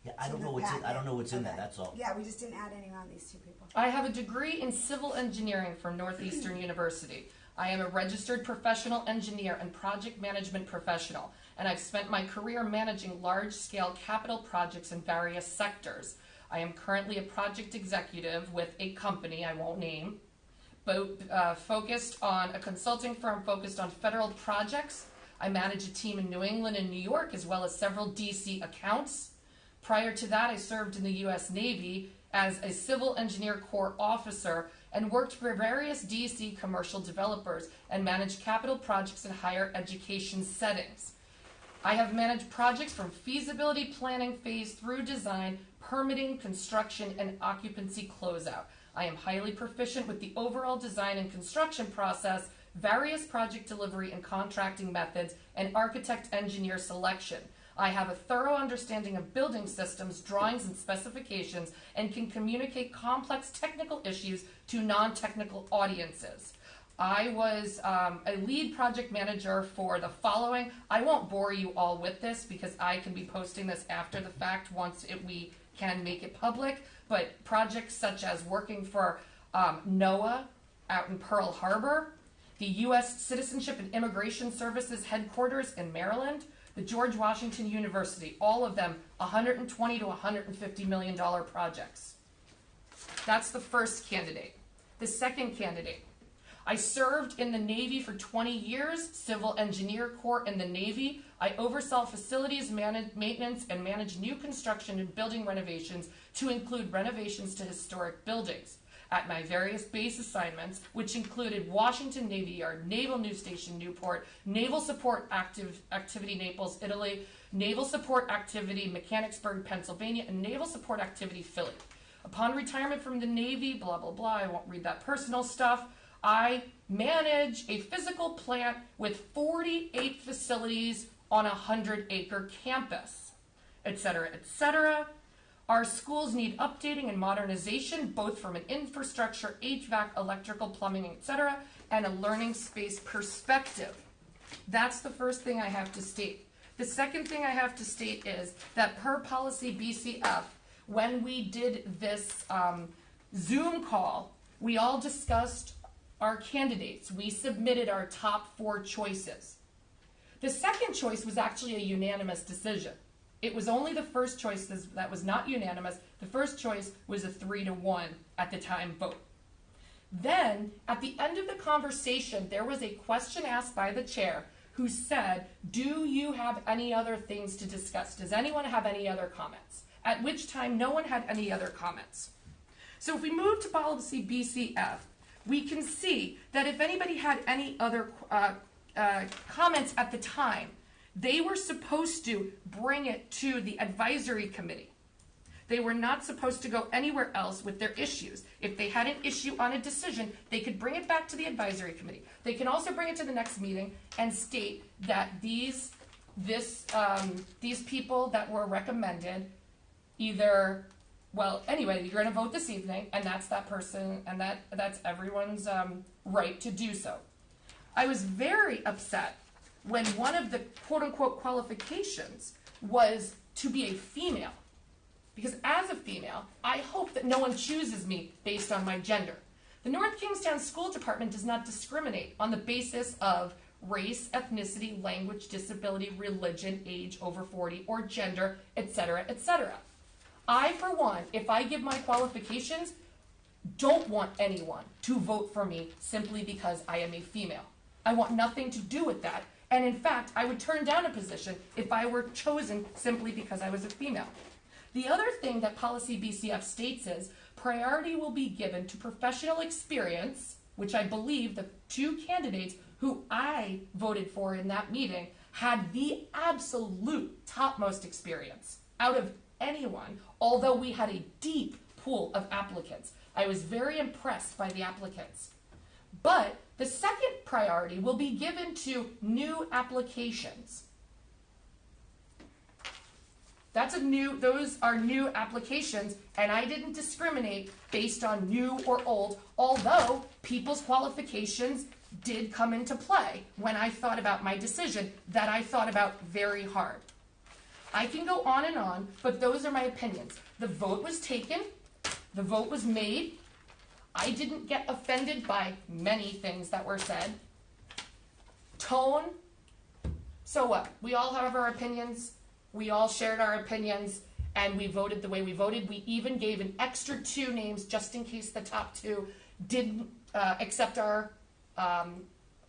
Yeah, I to don't the know what's in. I packet? don't know what's in that. Okay. That's all. Yeah, we just didn't add anyone on these two people. I have a degree in civil engineering from Northeastern University. I am a registered professional engineer and project management professional, and I've spent my career managing large-scale capital projects in various sectors. I am currently a project executive with a company I won't name, focused on a consulting firm focused on federal projects. I manage a team in New England and New York, as well as several DC accounts. Prior to that, I served in the U.S. Navy as a Civil Engineer Corps officer and worked for various DC commercial developers and managed capital projects in higher education settings. I have managed projects from feasibility planning phase through design, permitting, construction, and occupancy closeout. I am highly proficient with the overall design and construction process, various project delivery and contracting methods, and architect-engineer selection. I have a thorough understanding of building systems, drawings, and specifications, and can communicate complex technical issues to non-technical audiences. I was a lead project manager for the following. I won't bore you all with this because I can be posting this after the fact once we can make it public, but projects such as working for NOAA out in Pearl Harbor, the U.S. Citizenship and Immigration Services headquarters in Maryland, the George Washington University, all of them $120 to $150 million projects. That's the first candidate. The second candidate. I served in the Navy for 20 years, Civil Engineer Corps in the Navy. I oversaw facilities maintenance and managed new construction and building renovations to include renovations to historic buildings. at my various base assignments, which included Washington Navy Yard, Naval News Station Newport, Naval Support Activity Naples, Italy, Naval Support Activity Mechanicsburg, Pennsylvania, and Naval Support Activity Philly. Upon retirement from the Navy, blah, blah, blah, I won't read that personal stuff, I manage a physical plant with 48 facilities on a 100-acre campus, etc., etc. Our schools need updating and modernization, both from an infrastructure, HVAC, electrical, plumbing, etc., and a learning space perspective. That's the first thing I have to state. The second thing I have to state is that per policy BCF, when we did this Zoom call, we all discussed our candidates. We submitted our top 4 choices. The second choice was actually a unanimous decision. It was only the first choice that was not unanimous. The first choice was a 3-1 at the time vote. Then, at the end of the conversation, there was a question asked by the chair who said, do you have any other things to discuss? Does anyone have any other comments? At which time, no one had any other comments. So if we move to policy BCF, we can see that if anybody had any other comments at the time, they were supposed to bring it to the advisory committee. They were not supposed to go anywhere else with their issues. If they had an issue on a decision, they could bring it back to the advisory committee. They can also bring it to the next meeting and state that these people that were recommended either, well, anyway, you're going to vote this evening, and that's that person, and that's everyone's right to do so. I was very upset when one of the quote-unquote qualifications was to be a female. Because as a female, I hope that no one chooses me based on my gender. The North Kingstown School Department does not discriminate on the basis of race, ethnicity, language, disability, religion, age over 40, or gender, etc., etc. I, for one, if I give my qualifications, don't want anyone to vote for me simply because I am a female. I want nothing to do with that. And in fact, I would turn down a position if I were chosen simply because I was a female. The other thing that policy BCF states is priority will be given to professional experience, which I believe the 2 candidates who I voted for in that meeting had the absolute topmost experience out of anyone, although we had a deep pool of applicants. I was very impressed by the applicants. But the second priority will be given to new applications. Those are new applications, and I didn't discriminate based on new or old, although people's qualifications did come into play when I thought about my decision that I thought about very hard. I can go on, but those are my opinions. The vote was taken, the vote was made. I didn't get offended by many things that were said. Tone, so what? We all have our opinions. We all shared our opinions, and we voted the way we voted. We even gave an extra 2 names just in case the top 2 didn't accept our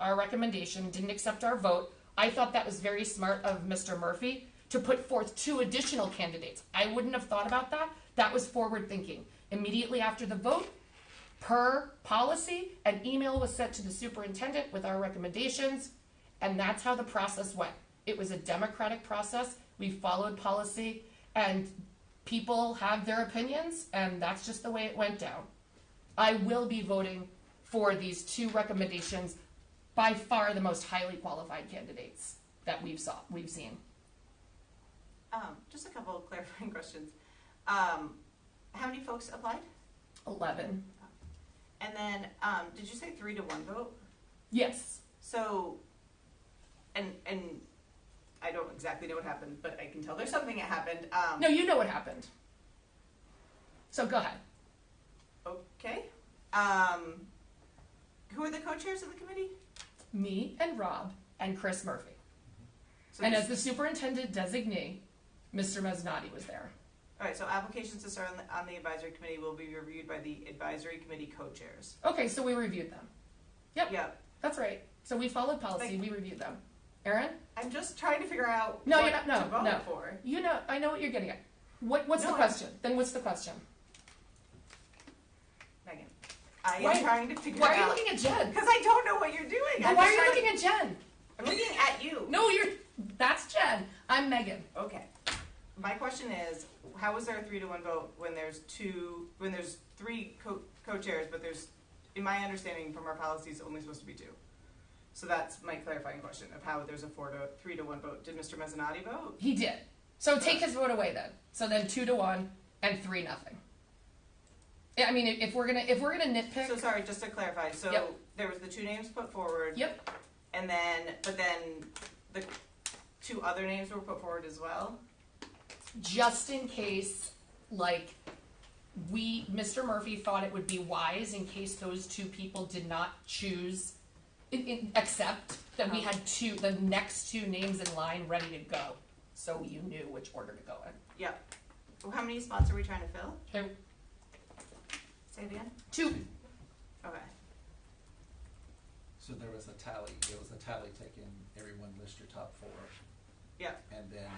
recommendation, didn't accept our vote. I thought that was very smart of Mr. Murphy to put forth 2 additional candidates. I wouldn't have thought about that. That was forward thinking. Immediately after the vote, per policy, an email was sent to the superintendent with our recommendations, and that's how the process went. It was a democratic process. We followed policy, and people have their opinions, and that's just the way it went down. I will be voting for these 2 recommendations, by far the most highly qualified candidates that we've seen. Just a couple of clarifying questions. How many folks applied? 11. And then, did you say 3-1 vote? Yes. So, and I don't exactly know what happened, but I can tell there's something that happened. No, you know what happened. So go ahead. Okay. Who are the co-chairs of the committee? Me and Rob and Chris Murphy. So and as the superintendent designee, Mr. Mesnati was there. All right, so applications to serve on the advisory committee will be reviewed by the advisory committee co-chairs. Okay, so we reviewed them. Yep. That's right. So we followed policy. We reviewed them. Erin? I'm just trying to figure out what to vote for. You know, I know what you're getting at. What's the question? Then what's the question? Megan. I am Why- trying to figure Why out. are you looking at Jen? Because I don't know what you're doing. Well, why are you looking at Jen? I'm looking at you. No, that's Jen. I'm Megan. Okay. My question is, how is there a 3-to-1 vote when there's three co-chairs, but there's, in my understanding from our policies, only supposed to be 2. So that's my clarifying question of how there's a 3-to-1 vote. Did Mr. Mezzanotte vote? He did. So take his vote away then. So then 2-1 and 3-0. Yeah, I mean, if we're gonna nitpick. So sorry, just to clarify. So Yep. there was the 2 names put forward. Yep. And then, but then the 2 other names were put forward as well. Just in case, like, Mr. Murphy thought it would be wise in case those 2 people did not choose, accept that we had the next 2 names in line ready to go, so you knew which order to go in. Yep. Well, how many spots are we trying to fill? 2. Say it again. 2. Okay. So there was a tally, taken, everyone list your top 4. Yeah. And then,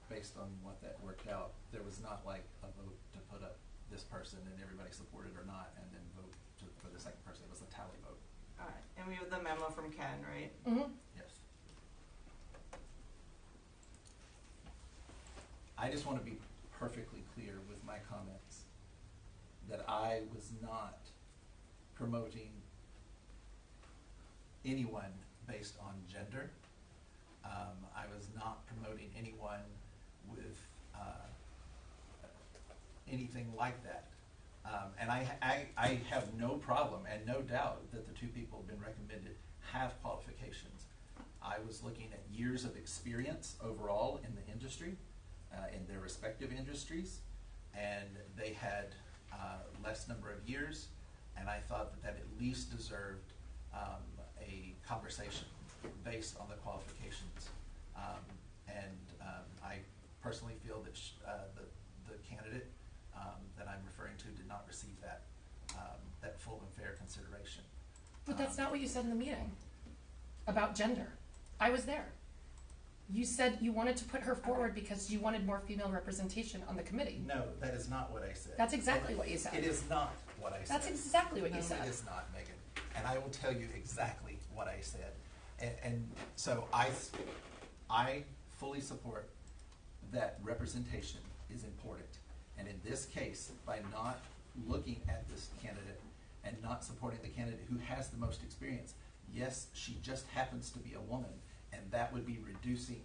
based on what that worked out, there was not like a vote to put up this person and everybody supported or not, and then vote for the second person. It was a tally vote. All right. And we have the memo from Ken, right? Mm-hmm. Yes. I just want to be perfectly clear with my comments that I was not promoting anyone based on gender. I was not promoting anyone with anything like that. And I have no problem and no doubt that the 2 people have been recommended have qualifications. I was looking at years of experience overall in the industry, in their respective industries, and they had less number of years, and I thought that at least deserved a conversation based on the qualifications. I personally feel that the candidate that I'm referring to did not receive that full and fair consideration. But that's not what you said in the meeting about gender. I was there. You said you wanted to put her forward because you wanted more female representation on the committee. No, that is not what I said. That's exactly what you said. It is not what I said. That's exactly what you said. No, it is not, Megan. And I will tell you exactly what I said. And so I fully support that representation is important. And in this case, by not looking at this candidate and not supporting the candidate who has the most experience, yes, she just happens to be a woman, and that would be reducing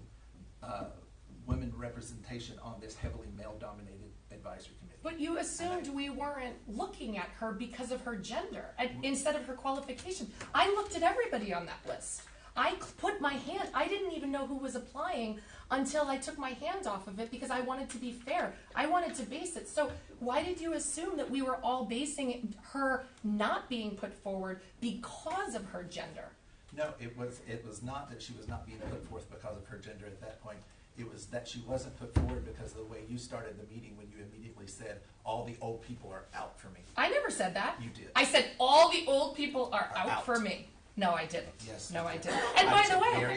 women representation on this heavily male-dominated advisory committee. But you assumed we weren't looking at her because of her gender instead of her qualification. I looked at everybody on that list. I put my hand, I didn't even know who was applying until I took my hand off of it because I wanted to be fair. I wanted to base it. So why did you assume that we were all basing her not being put forward because of her gender? No, it was not that she was not being put forth because of her gender at that point. It was that she wasn't put forward because of the way you started the meeting when you immediately said, all the old people are out for me. I never said that. You did. I said all the old people are out for me. No, I didn't. Yes. No, I didn't. And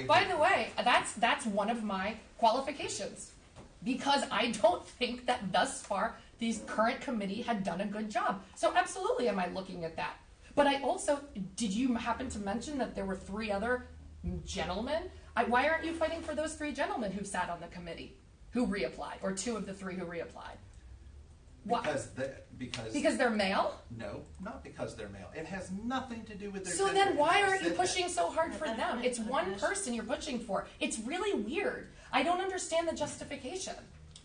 by the way, that's one of my qualifications. Because I don't think that thus far the current committee had done a good job. So absolutely am I looking at that. But I also, did you happen to mention that there were 3 other gentlemen? Why aren't you fighting for those 3 gentlemen who sat on the committee, who reapplied, or 2 of the 3 who reapplied? Because they're male? No, not because they're male. It has nothing to do with their So gender. then why aren't you pushing so hard for them? It's one person you're pushing for. It's really weird. I don't understand the justification.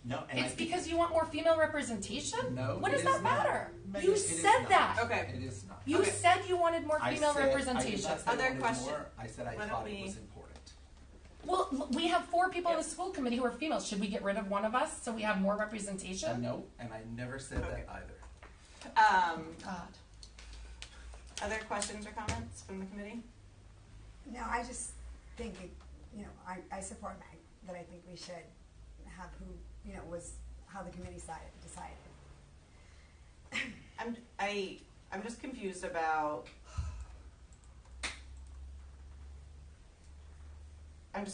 No, and It's because you want more female representation? No, What it does is that not. matter? Megan, You it is said not. that. Okay. It is not. You said you wanted more female representation. I did not say I Other wanted question. more. I said I Why don't thought it we- was important. Well, we have 4 people on the school committee who are females. Should we get rid of one of us so we have more representation? No, and I never said that either. God. Other questions or comments from the committee? No, I just think, I support Meg, that I think we should have who, was how the committee decided. I'm just confused about. I'm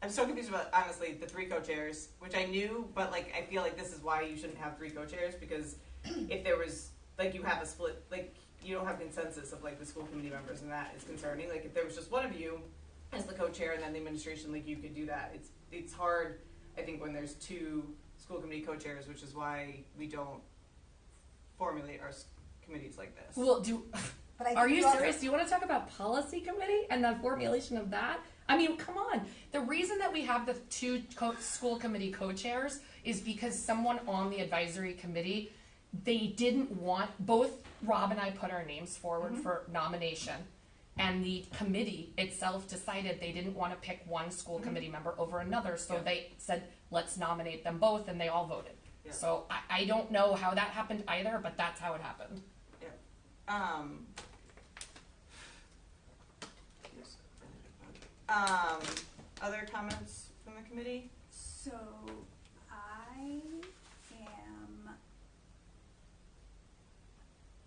so confused about, honestly, the 3 co-chairs, which I knew, but I feel like this is why you shouldn't have 3 co-chairs, because if there was, like you have a split, like you don't have consensus of like the school committee members, and that is concerning. Like if there was just one of you as the co-chair and then the administration, like you could do that. It's hard, I think, when there's two school committee co-chairs, which is why we don't formulate our committees like this. Well, are you also- serious? Do you want to talk about policy committee and the formulation of that? I mean, come on. The reason that we have the two school committee co-chairs is because someone on the advisory committee, they didn't want, both Rob and I put our names forward for nomination, and the committee itself decided they didn't want to pick one school committee member over another, so they said, let's nominate them both, and they all voted. Yeah. So I don't know how that happened either, but that's how it happened. Yeah. Other comments from the committee? So I am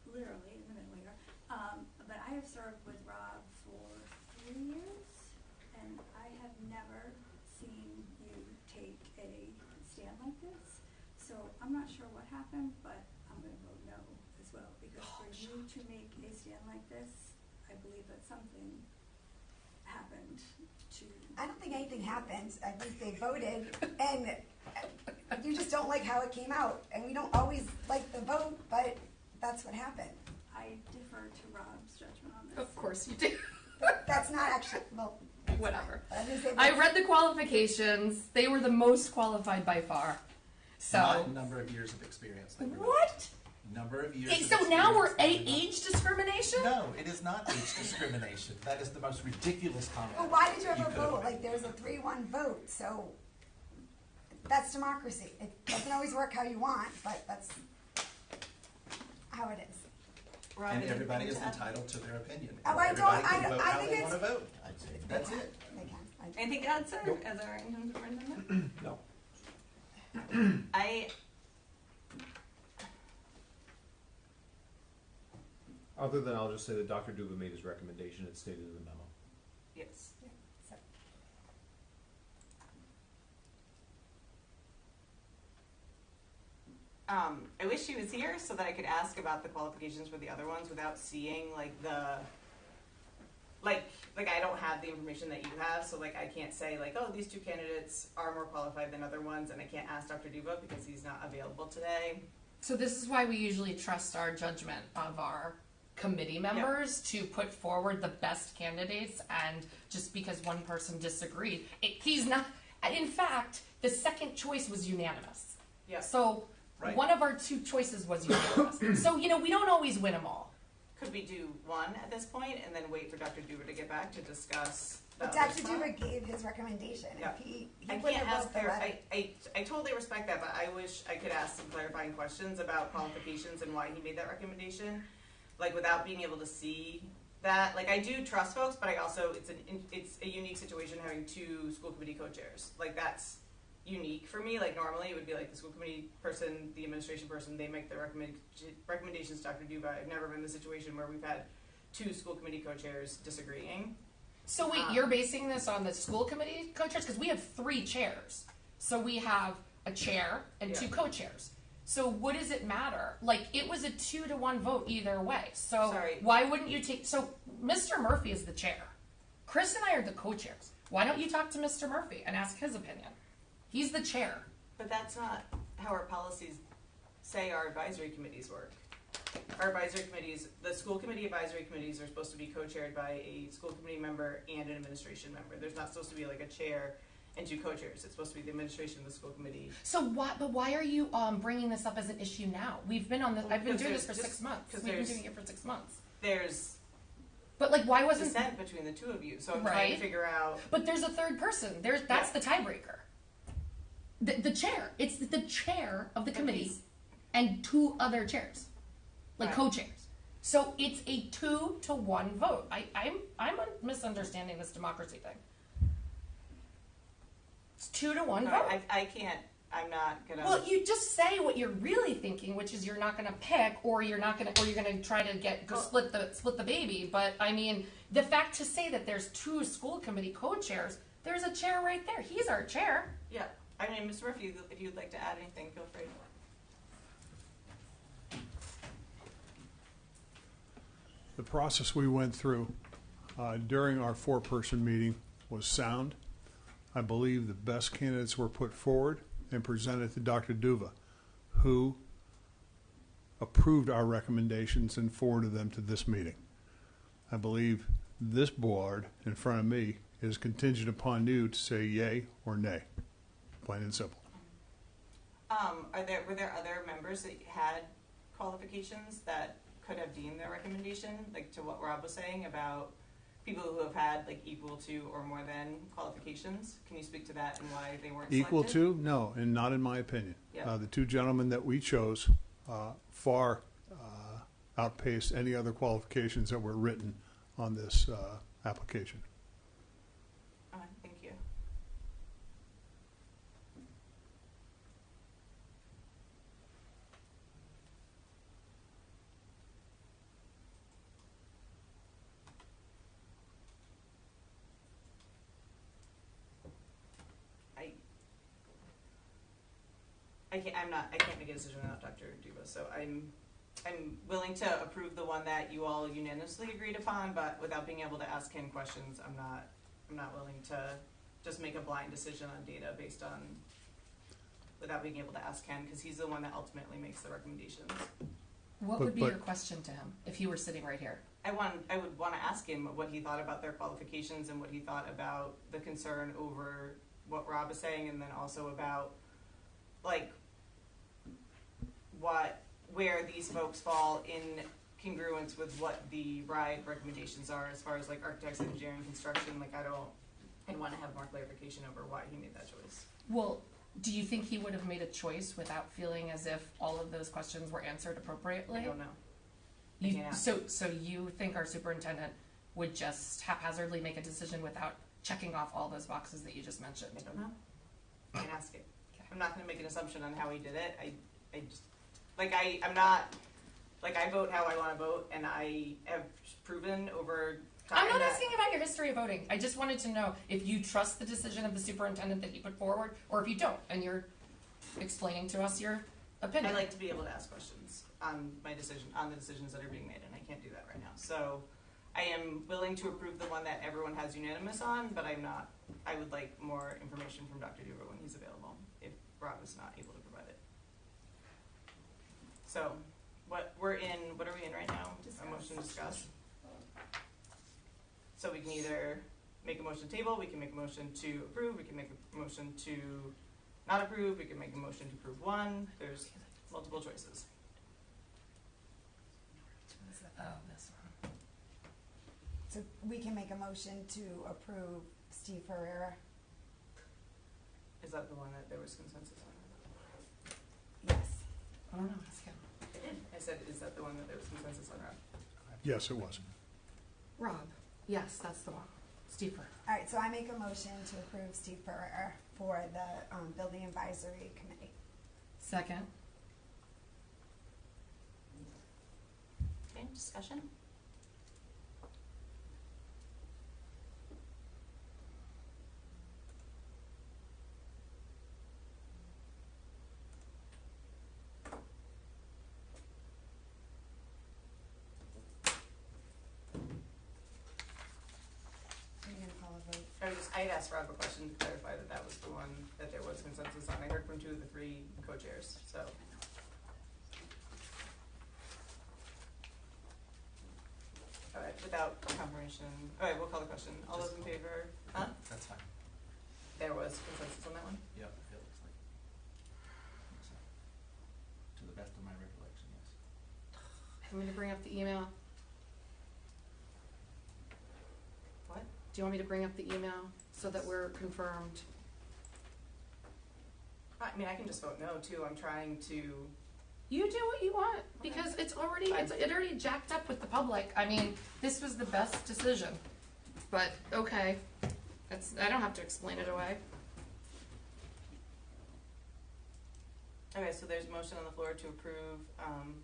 literally in the middle here, but I have served with Rob for 3 years, and I have never seen you take a stand like this. So I'm not sure what happened, but I'm going to vote no as well, because for you to make a stand like this, I believe that something happened to. I don't think anything happened. I think they voted, and you just don't like how it came out. And we don't always like the vote, but that's what happened. I defer to Rob's judgment on this. Of course you do. That's not actually, well, Whatever. I I read the qualifications. They were the most qualified by far. So Not number of years of experience. Like what? Number of years. Hey, of so now we're experience. age discrimination? No, it is not age discrimination. That is the most ridiculous comment. Well, why did you ever could vote? have Like, there was a 3-1 vote, so that's democracy. It doesn't always work how you want, but that's how it is. And everybody is entitled to their opinion. Oh, I Everybody don't- can I vote how think they it's- want to vote. That's it. They can. Anything to add, sir, as our interim superintendent? No. Other than I'll just say that Dr. Duba made his recommendation, it's stated in the memo. Yes. I wish she was here so that I could ask about the qualifications for the other ones without seeing like I don't have the information that you have, so like I can't say like, oh, these two candidates are more qualified than other ones, and I can't ask Dr. Duba because he's not available today. So this is why we usually trust our judgment of our committee members to put forward the best candidates, and just because one person disagreed, he's not. In fact, the second choice was unanimous. Yeah. So Right. one of our two choices was unanimous. So we don't always win them all. Could we do one at this point and then wait for Dr. Duba to get back to discuss the But other Dr. spot? Duba gave his recommendation. Yeah. If he I wouldn't can't have ask wrote the her. letter. I totally respect that, but I wish I could ask some clarifying questions about qualifications and why he made that recommendation, like without being able to see that. Like I do trust folks, but I also it's a unique situation having two school committee co-chairs. Like that's unique for me. Like normally it would be like the school committee person, the administration person, they make the recommendations to Dr. Duba. I've never been in the situation where we've had two school committee co-chairs disagreeing. So wait, you're basing this on the school committee co-chairs? Because we have 3 chairs. So we have a chair and 2 co-chairs. So what does it matter? Like, it was a 2-to-1 vote either way. So Sorry. why wouldn't you take... So Mr. Murphy is the chair. Chris and I are the co-chairs. Why don't you talk to Mr. Murphy and ask his opinion? He's the chair. But that's not how our policies say our advisory committees work. Our advisory committees, the school committee advisory committees are supposed to be co-chaired by a school committee member and an administration member. There's not supposed to be like a chair and 2 co-chairs. It's supposed to be the administration of the school committee. So why are you bringing this up as an issue now? We've been on this. I've been doing this for 6 months. We've been doing it for 6 months. There's But like, why wasn't dissent between the two of you? So I'm trying to figure out. But there's a third person. That's the tiebreaker. The chair. It's the chair of the committee, and 2 other chairs, like co-chairs. So it's a 2-to-1 vote. I'm misunderstanding this democracy thing. It's 2-to-1 vote. I can't. I'm not gonna. Well, you just say what you're really thinking, which is you're not going to pick, or you're going to try to split the baby. But I mean, the fact to say that there's 2 school committee co-chairs, there's a chair right there. He's our chair. Yeah. I mean, Mr. Murphy, if you'd like to add anything, feel free. The process we went through during our four-person meeting was sound. I believe the best candidates were put forward and presented to Dr. Duva, who approved our recommendations and forwarded them to this meeting. I believe this board in front of me is contingent upon you to say yay or nay, plain and simple. Were there other members that had qualifications that could have deemed their recommendation, like to what Rob was saying about people who have had like equal to or more than qualifications? Can you speak to that and why they weren't Equal selected? to? No, and not in my opinion. Yeah. The two gentlemen that we chose far outpaced any other qualifications that were written on this application. Thank you. I can't make a decision without Dr. Duba, so I'm willing to approve the one that you all unanimously agreed upon, but without being able to ask him questions, I'm not willing to just make a blind decision on data based on without being able to ask Ken, because he's the one that ultimately makes the recommendations. What would be your question to him if he were sitting right here? I would want to ask him what he thought about their qualifications and what he thought about the concern over what Rob is saying, and then also about like where these folks fall in congruence with what the RIDE recommendations are as far as like architects, engineering, construction. Like I'd want to have more clarification over why he made that choice. Well, do you think he would have made a choice without feeling as if all of those questions were answered appropriately? I don't know. So you think our superintendent would just haphazardly make a decision without checking off all those boxes that you just mentioned? I don't know. I can ask it. Okay. I'm not going to make an assumption on how he did it. I just I'm not like I vote how I want to vote, and I have proven over time. I'm not asking about your history of voting. I just wanted to know if you trust the decision of the superintendent that he put forward, or if you don't, and you're explaining to us your opinion. I like to be able to ask questions on the decisions that are being made, and I can't do that right now. So I am willing to approve the one that everyone has unanimous on, but I would like more information from Dr. Duva when he's available, if Rob is not able to provide it. So what are we in right now? A motion to discuss. So we can either make a motion to table, we can make a motion to approve, we can make a motion to not approve, we can make a motion to approve one. There's multiple choices. Oh, this one. So we can make a motion to approve Steve Ferreira. Is that the one that there was consensus on? Yes. I don't know, ask him. I said, is that the one that there was consensus on, Rob? Yes, it was. Rob. Yes, that's the one. Steve Ferreira. All right, so I make a motion to approve Steve Ferreira for the Building Advisory Committee. Second. Okay, discussion? I had asked Rob a question to clarify that was the one that there was consensus on. I heard from two of the three co-chairs, so. All right, without confirmation. All right, we'll call the question. All those in favor? Huh? That's fine. There was consensus on that one? Yep, it looks like. To the best of my recollection, yes. I'm going to bring up the email. What? Do you want me to bring up the email so that we're confirmed? I mean, I can just vote no, too. I'm trying to... You do what you want, because it already jacked up with the public. I mean, this was the best decision. But, okay. I don't have to explain it away. Okay, so there's a motion on the floor to approve...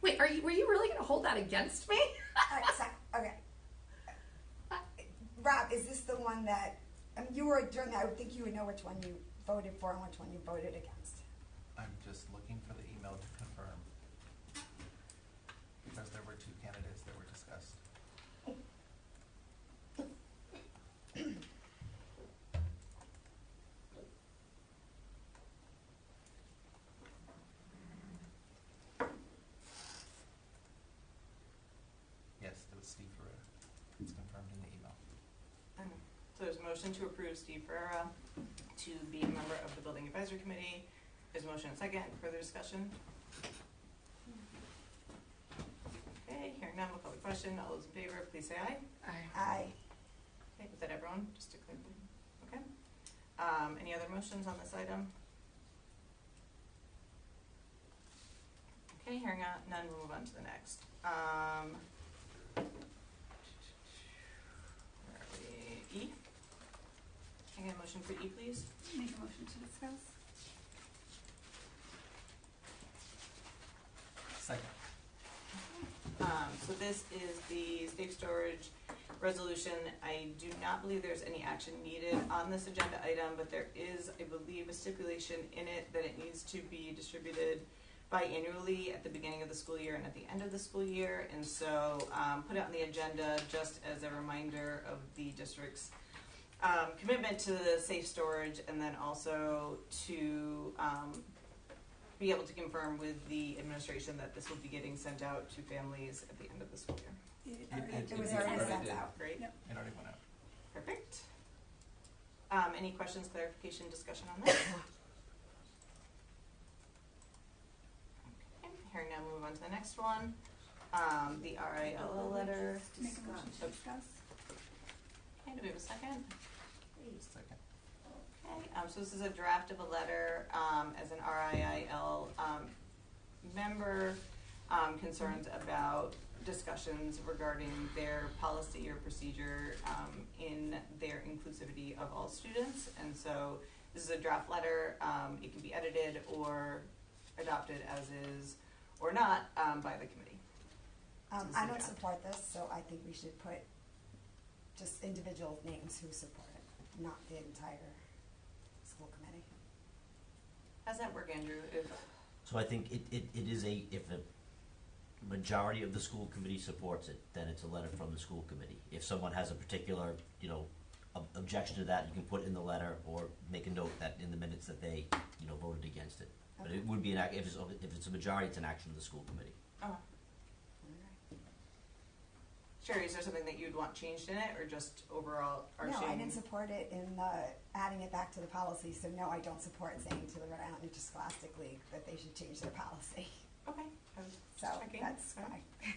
Wait, were you really going to hold that against me? Okay. Rob, is this the one that, you were during that, I would think you would know which one you voted for and which one you voted against. I'm just looking for the email to confirm. Because there were two candidates that were discussed. motion to approve Steve Ferreira to be a member of the Building Advisory Committee. There's a motion and second. Further discussion? Okay, hearing none, we'll call the question. All those in favor, please say aye. Aye. Okay, was that everyone? Just to clear. Okay. Any other motions on this item? Okay, hearing none, we'll move on to the next. Where are we? E? Can I get a motion for E, please? Make a motion to discuss. Second. So this is the safe storage resolution. I do not believe there's any action needed on this agenda item, but there is, I believe, a stipulation in it that it needs to be distributed biannually at the beginning of the school year and at the end of the school year. And so put it on the agenda just as a reminder of the district's commitment to the safe storage, and then also to be able to confirm with the administration that this will be getting sent out to families at the end of the school year. It was already sent out. Great. Yep. It already went out. Perfect. Any questions, clarification, discussion on that? Okay, hearing now, move on to the next one. The RILO letter. Make a motion to discuss. Okay, do we have a second? Second. Okay, so this is a draft of a letter as an RIIL member, concerned about discussions regarding their policy or procedure in their inclusivity of all students. And so this is a draft letter. It can be edited or adopted as is or not by the committee. I don't support this, so I think we should put just individual names who support it, not the entire school committee. How's that work, Andrew? So I think it is if a majority of the school committee supports it, then it's a letter from the school committee. If someone has a particular, objection to that, you can put in the letter or make a note that in the minutes that they, voted against it. But it would be if it's a majority, it's an action of the school committee. Oh. Sherry, is there something that you'd want changed in it, or just overall No, I didn't support it in adding it back to the policy, so no, I don't support saying to the Rhode Island Interscholastic League that they should change their policy. Okay, I was So checking. that's Okay. fine.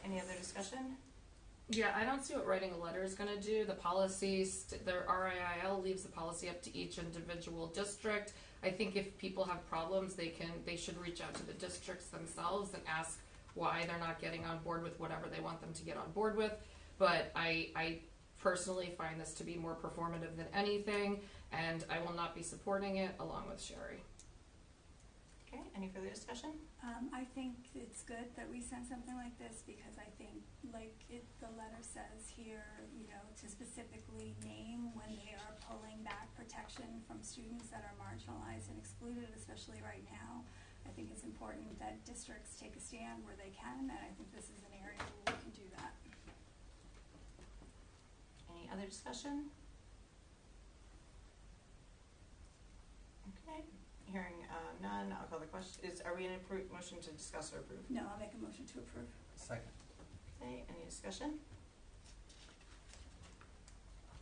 Any other discussion? Yeah, I don't see what writing a letter is going to do. The policies, the RIIL leaves the policy up to each individual district. I think if people have problems, they should reach out to the districts themselves and ask why they're not getting on board with whatever they want them to get on board with. But I personally find this to be more performative than anything, and I will not be supporting it along with Sherry. Okay, any further discussion? I think it's good that we send something like this, because I think, the letter says here, to specifically name when they are pulling back protection from students that are marginalized and excluded, especially right now. I think it's important that districts take a stand where they can, and I think this is an area where we can do that. Any other discussion? Okay, hearing none, I'll call the question. Are we in a motion to discuss or approve? No, I'll make a motion to approve. Second. Okay, any discussion?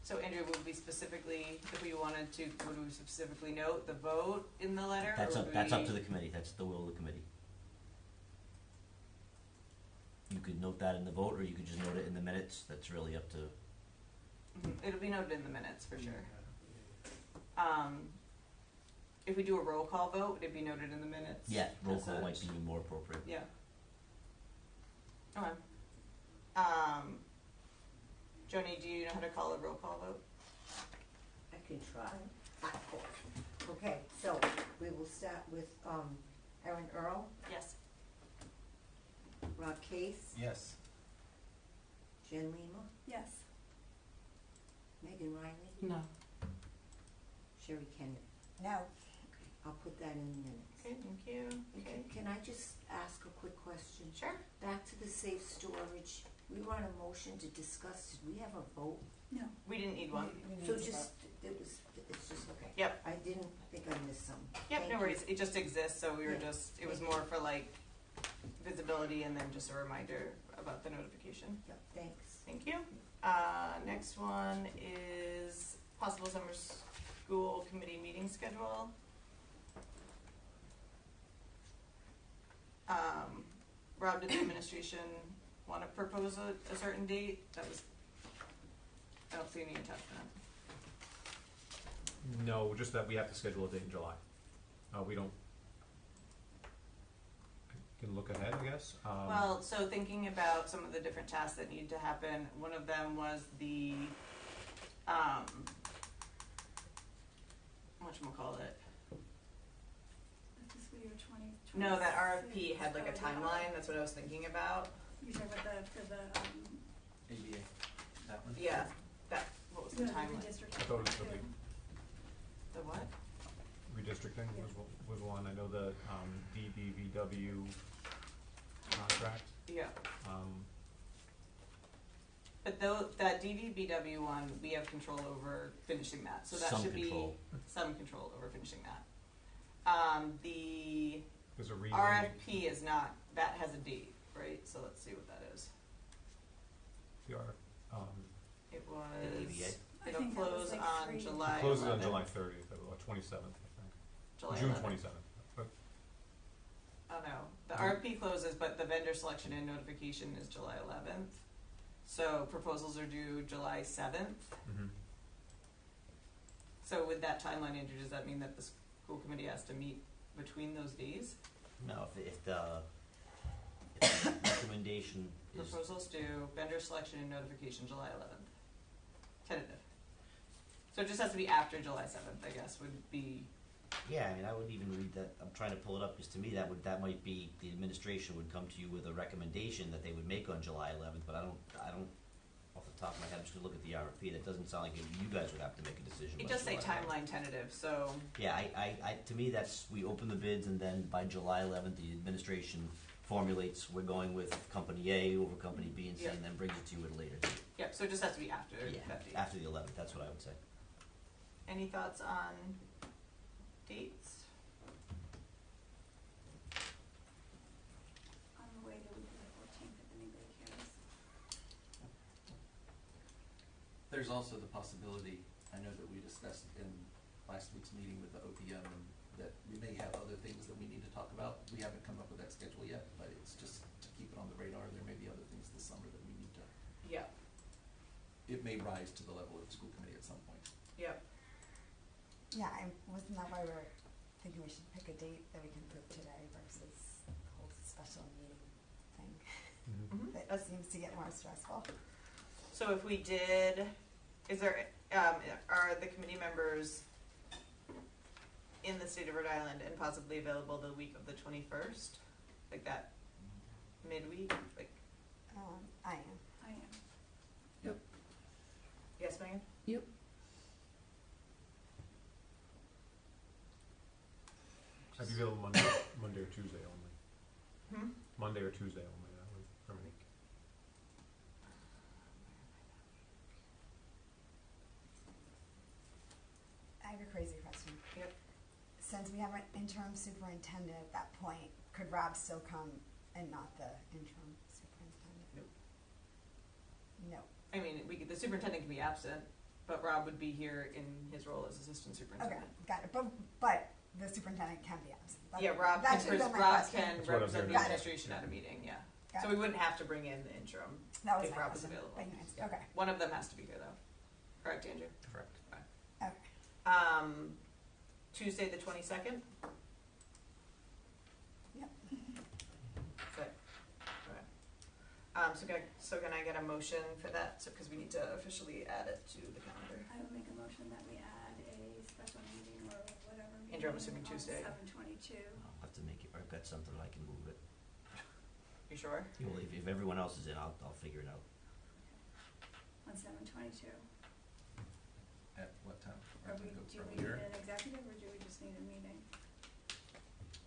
So Andrew, would we specifically, if we wanted to, would we specifically note the vote in the letter? That's or up. would That's we... up to the committee. That's the will of the committee. You could note that in the vote, or you could just note it in the minutes. That's really up to. Mm-hmm. It'll be noted in the minutes for sure. If we do a roll call vote, would it be noted in the minutes? Yeah, roll call might be more appropriate. Yeah. Okay. Joni, do you know how to call a roll call vote? I can try. Okay, so we will start with Erin Earl, Yes. Rob Case, Yes. Jen Lima, Yes. Megan Riley, No. Sherry Kennedy. No. Okay, I'll put that in the minutes. Okay, thank you. Okay. Can I just ask a quick question? Sure. Back to the safe storage, we were on a motion to discuss, did we have a vote? No. We didn't need one. So just, it's just, okay. Yep. I didn't think I missed some. Yep, Thank no you. worries. It just exists, so we were Yeah. it was more for visibility and then just a reminder about the notification. Yep, thanks. Thank you. Next one is possible summer school committee meeting schedule. Rob, did the administration want to propose a certain date? I don't see any attachment. No, just that we have to schedule a date in July. We don't. I can look ahead, I guess. Well, so thinking about some of the different tasks that need to happen, one of them was the, whatchamacallit? The fiscal year 20. No, that RFP had like a timeline, that's what I was thinking about. You're talking about for the, ABA, that one? Yeah, what was the timeline? I thought it was for The what? redistricting was one. I know the DBVW contract. Yeah. But that DVBW one, we have control over finishing that, so that Some should control. be some control over finishing that. The There's a RFP is not, that has a date, right? So let's see what that is. The It was, The ABA? I it'll think that was close like on 3. July it closes on 11th. July 30th, or 27th, I think. July June 11th. 27th. But Oh no, the RFP closes, but the vendor selection and notification is July 11th. So proposals are due July 7th. So with that timeline, Andrew, does that mean that the school committee has to meet between those days? No, if the recommendation is, Proposals due, vendor selection and notification July 11th. Tentative. So it just has to be after July 7th, I guess, would be. yeah, I mean, I would even read that, I'm trying to pull it up, because to me, that might be, the administration would come to you with a recommendation that they would make on July 11th, but I don't, off the top of my head, I'm just gonna look at the RFP, that doesn't sound like you guys would have to make a decision. It by does say July 11th. timeline tentative, so. Yeah, I, to me, that's, we open the bids, and then by July 11th, the administration formulates, we're going with company A over company B and C, Yeah. and then brings it to you at a later date. Yeah, so it just has to be after Yeah, that date. after the 11th, that's what I would say. Any thoughts on dates? On the way the week of the 14th, if anybody cares. There's also the possibility, I know that we discussed in last week's meeting with the OPM, and that we may have other things that we need to talk about. We haven't come up with that schedule yet, but it's just to keep it on the radar. There may be other things this summer that we need to, Yep. it may rise to the level of the school committee at some point. Yep. Yeah, wasn't that why we're thinking we should pick a date that we can approve today versus the whole special meeting thing? Mhm. That seems to get more stressful. So if we did, are the committee members in the state of Rhode Island and possibly available the week of the 21st? Like that midweek? Like, I am. I am. yes, Megan? Yep. I'd be available Monday or Tuesday only. Monday or Tuesday only, that week, for me. I have a crazy question. Yep. Since we have an interim superintendent at that point, could Rob still come and not the interim superintendent? Nope. No. I mean, the superintendent can be absent, but Rob would be here in his role as assistant Okay, superintendent. got it. But the superintendent can be absent. Yeah, Rob that can, should have been my Rob question. can That's what I'm represent the hearing. administration at a meeting, yeah. Got So it. we wouldn't have to bring in the interim That was if my Rob was question. available. But you answered. Okay. One of them has to be here though. Correct, Andrew? Correct. Okay. Tuesday the 22nd? Yep. Okay. So can I get a motion for that? So, because we need to officially add it to the calendar. I would make a motion that we add a special meeting or whatever. Andrew, I'm meeting assuming on Tuesday. 7/22. I'll have to make it, I've got something, I can move it. You sure? Well, if everyone else is in, I'll figure it out. On 7/22. At what time? Or do we need an executive or do we just need a meeting?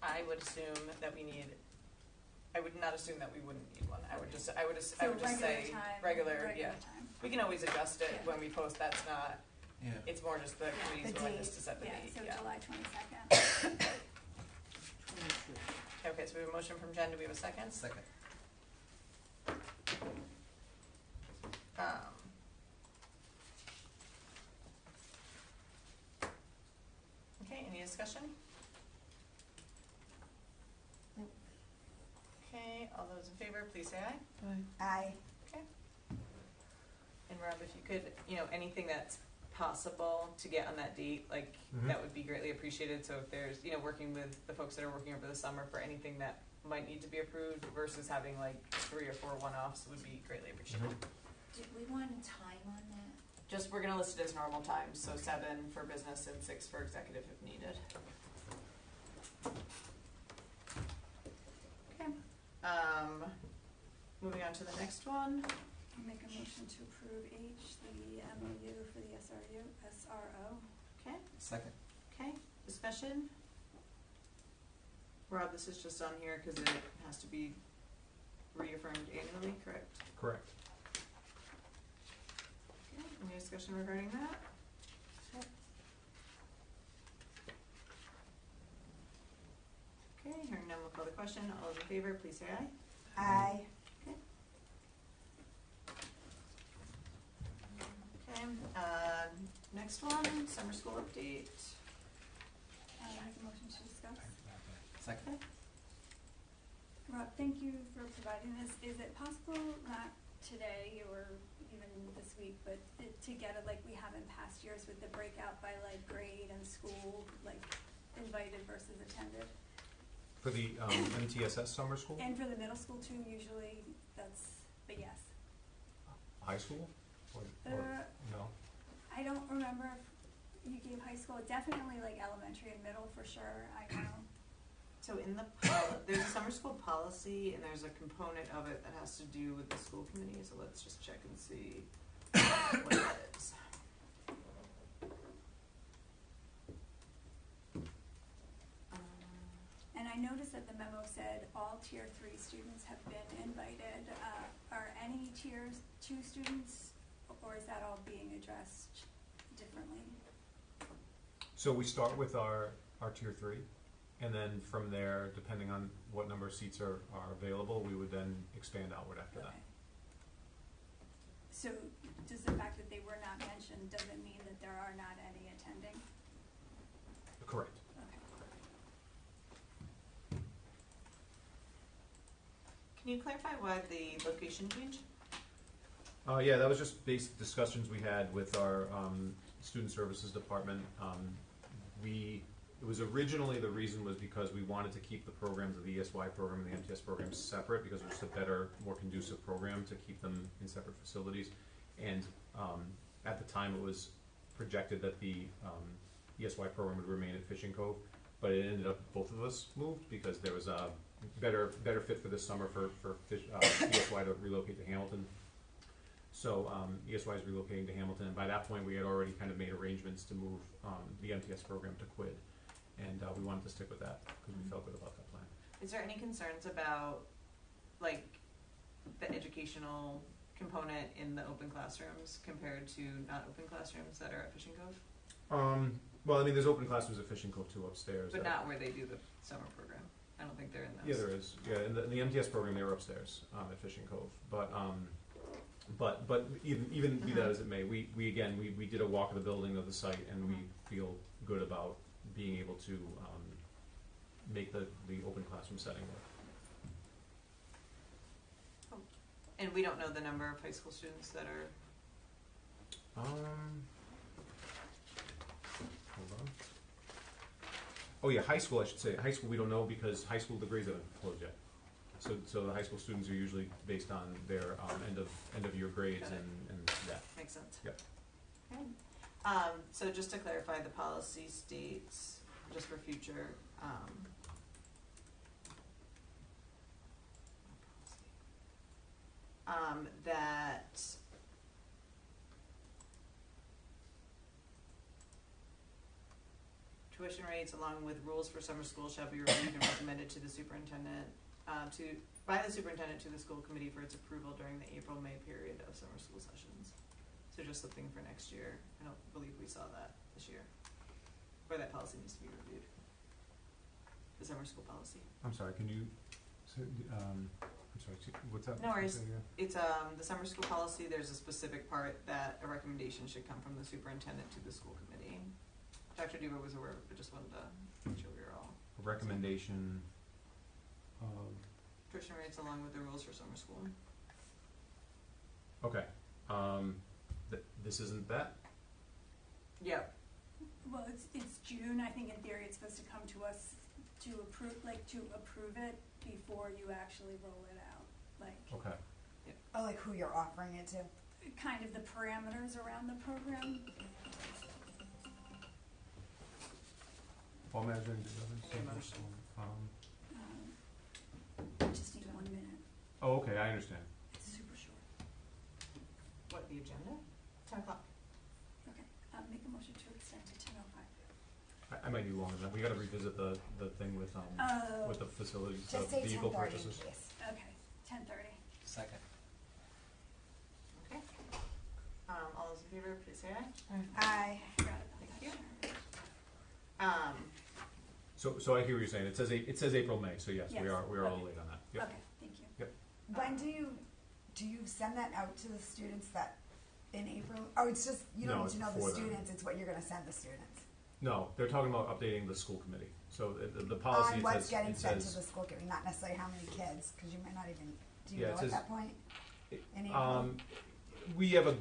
I would assume that we need. I would not assume that we wouldn't need one. I would just say regular. Yeah. Time. We can always adjust it Yeah. when we post. That's not. Yeah. It's more just the committee's the willingness date. to set the Yeah, date. so Yeah. July 22nd. Okay, so we have a motion from Jen. Do we have a second? Second. discussion? Okay, all those in favor, please say aye. Aye. Okay. And Rob, if you could, anything that's possible to get on that date, like, that would be greatly appreciated. So if there's, working with the folks that are working over the summer for anything that might need to be approved versus having like 3 or 4 one-offs would be greatly appreciated. Did we want a time on that? Just, we're gonna list it as normal times, so 7 for business and 6 for executive if needed. Okay. Moving on to the next one. I'll make a motion to approve H, the MOU for the SRO. Okay. Second. Okay. Discussion. Rob, this is just on here because it has to be reaffirmed annually, correct? Correct. Okay. Any discussion regarding that? Okay. Hearing none, we'll call the question. All those in favor, please say aye. Aye. Okay. Okay. Next one, summer school update. Make a motion to discuss. Second. Rob, thank you for providing this. Is it possible, not today or even this week, but to get it like we have in past years with the breakout by like grade and school, like invited versus attended? For the MTSS summer school? And for the middle school too, usually that's the yes. High school? Or no? I don't remember if you gave high school, definitely like elementary and middle for sure, I know. So in the there's a summer school policy, and there's a component of it that has to do with the school committee. So let's just check and see what it is. And I noticed that the memo said all tier 3 students have been invited. Are any tiers 2 students, or is that all being addressed differently? So we start with our tier 3, and then from there, depending on what number of seats are available, we would then expand outward after that. So does the fact that they were not mentioned, does it mean that there are not any attending? Correct. Okay. Can you clarify why the location change? Yeah, that was just basic discussions we had with our student services department. It was originally, the reason was because we wanted to keep the programs of the ESY program and the MTS program separate, because it was a better, more conducive program to keep them in separate facilities. And at the time, it was projected that the ESY program would remain at Fishing Cove, but it ended up both of us moved because there was a better fit for this summer for ESY to relocate to Hamilton. So ESY is relocating to Hamilton, and by that point we had already kind of made arrangements to move the MTS program to Quid, and we wanted to stick with that because we felt good about that plan. Is there any concerns about like the educational component in the open classrooms compared to not open classrooms that are at Fishing Cove? Well, I mean, there's open classrooms at Fishing Cove too upstairs. But not where they do the summer program. I don't think they're in those. Yeah, there is. Yeah, in the MTS program they were upstairs at Fishing Cove, but even be that as it may, we did a walk of the building of the site, and we feel good about being able to make the open classroom setting work. Oh. And we don't know the number of high school students that are. Hold on. Oh yeah, high school. I should say high school. We don't know because high school degrees haven't closed yet. So the high school students are usually based on their end of year grades and that. Makes sense. Yep. Okay. So just to clarify, the policy states, just for future, that tuition rates along with rules for summer school shall be reviewed and recommended to the superintendent, by the superintendent to the school committee for its approval during the April-May period of summer school sessions. So just something for next year. I don't believe we saw that this year, where that policy needs to be reviewed. The summer school policy. I'm sorry. Can you? I'm sorry. What's that? No worries. It's the summer school policy. There's a specific part that a recommendation should come from the superintendent to the school committee. Dr. Duba was aware of it, but just wanted to make sure we were all. A recommendation. Tuition rates along with the rules for summer school. Okay. This isn't that? Yep. Well, it's June. I think in theory it's supposed to come to us to approve it before you actually roll it out. Like. Okay. Oh, like who you're offering it to? Kind of the parameters around the program. Fall measuring. Just need 1 minute. Oh, okay, I understand. It's super short. What, the agenda? 10 o'clock. Okay. Make a motion to extend to 10:05. I might need longer than that. We got to revisit the thing with the facilities, the Just say vehicle 10:30 purchases. please. Okay. 10:30. Second. Okay. All those in favor, please say aye. Aye. Thank you. So I hear what you're saying. It says April, May. So yes, Yes. we are a little Okay. late on that. Yep. Okay. Thank you. Yep. When do you send that out to the students that in April? Oh, it's just, you don't No, need to it's know the before then. students, it's what you're gonna send the students. No, they're talking about updating the school committee. So the policy On it what's says, getting it sent says to the school committee, not necessarily how many kids, because you might not even, do you Yeah, it know at says- that point? In April? we have a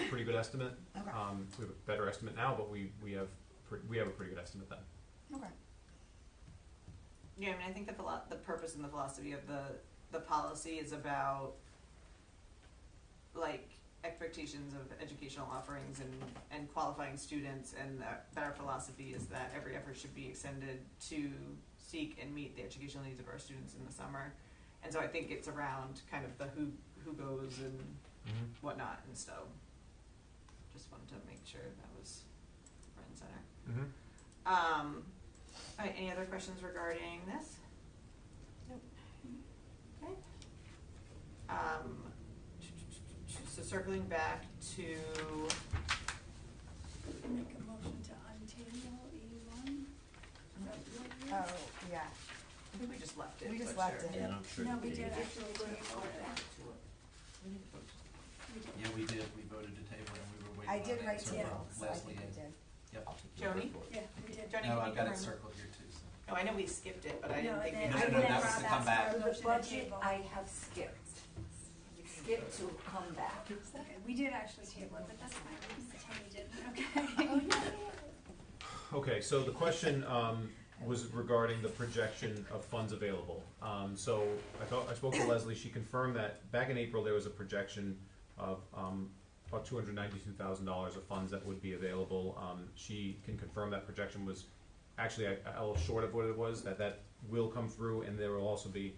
pretty good estimate. Okay. We have a better estimate now, but we have a pretty good estimate then. Okay. Yeah, I mean, I think the purpose and the philosophy of the policy is about, like, expectations of educational offerings and qualifying students, and that our philosophy is that every effort should be extended to seek and meet the educational needs of our students in the summer. And so I think it's around kind of the who goes and whatnot, and so just wanted to make sure that was front and center. All right, any other questions regarding this? Nope. Okay. So circling back to Make a motion to untable E1. Oh, yeah. I think we just left it. We just but left sure. it. Yeah, I'm sure. No, we they did did. actually table it. Yeah, we did. We voted to table and we were waiting I on did an write answer table, from so I Leslie think we and- did. Yep. I'll take your Joni? word for it. Yeah, we did. Johnny, No, can I've you got it confirm? circled here too, so. Oh, I know we skipped it, but I didn't think. then- No, I no, then that was to Rob come asked back. for a The motion to budget table. I have skipped. Skip to come back. Okay, we did actually table it, but that's fine. We can pretend we didn't. Okay. Okay, so the question was regarding the projection of funds available. So I spoke to Leslie. She confirmed that back in April there was a projection of about $292,000 of funds that would be available. She can confirm that projection was actually a little short of what it was. That will come through, and there will also be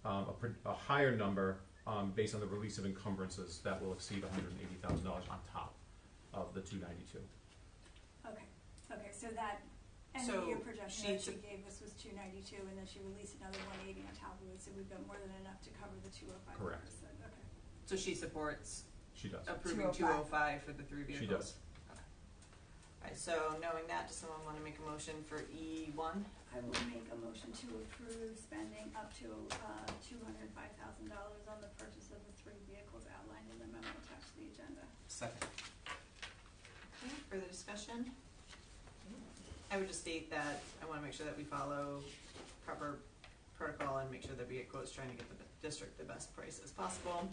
a higher number based on the release of encumbrances that will exceed $180,000 on top of the $292,000. Okay, so that end So of year projection that she- she gave us was 292, and then she released another 180 on top of it, so we've got more than enough to cover the 205. Correct. Okay. So she supports She does. approving 205 for the 3 vehicles? She does. Okay. Alright, so knowing that, does someone want to make a motion for E1? I will make a motion to approve spending up to $205,000 on the purchase of the 3 vehicles outlined in the memo attached to the agenda. Second. Okay, further discussion? I would just state that I want to make sure that we follow proper protocol and make sure that we get quotes trying to get the district the best price as possible.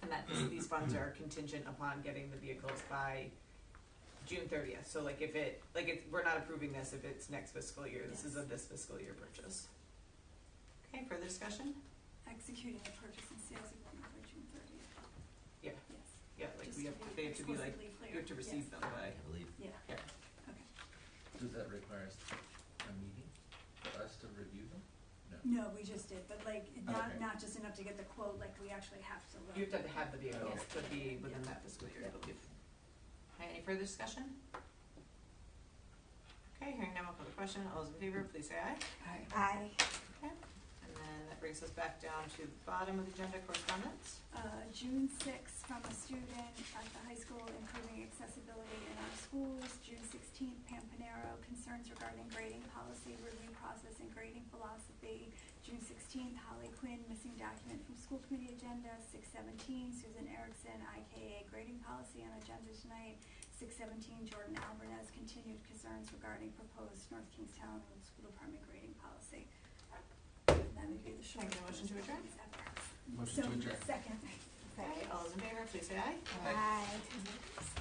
And that these funds are contingent upon getting the vehicles by June 30th. So like we're not approving this if it's next fiscal year. This is a this fiscal year purchase. Okay, further discussion? Executing the purchase and sales agreement by June 30th. Yeah. Yes. Yeah, like Just they have to be like, explicitly clear. you have to receive Yes. them by. I believe. Yeah. Yeah. Okay. Does that require a meeting for us to review them? No, we just did, but like, Okay. not just enough to get the quote, like we actually have to look. You have to have the vehicles Okay. to be within that fiscal year, I believe. Okay, any further discussion? Okay, hearing none, we'll call the question. All those in favor, please say aye. Aye. Okay, and then that brings us back down to the bottom of the agenda, correspondence. June 6th from a student at the high school improving accessibility in our schools. June 16th, Pam Panero, concerns regarding grading policy, review process, and grading philosophy. June 16th, Holly Quinn, missing document from school committee agenda. 6/17, Susan Erickson, IKA grading policy on agenda tonight. 617 Jordan Alvarez, continued concerns regarding proposed North Kingstown School Department grading policy. That would be the short. Make a motion to adjourn? Motion to adjourn. Second. Okay, all those in favor, please say aye. Aye.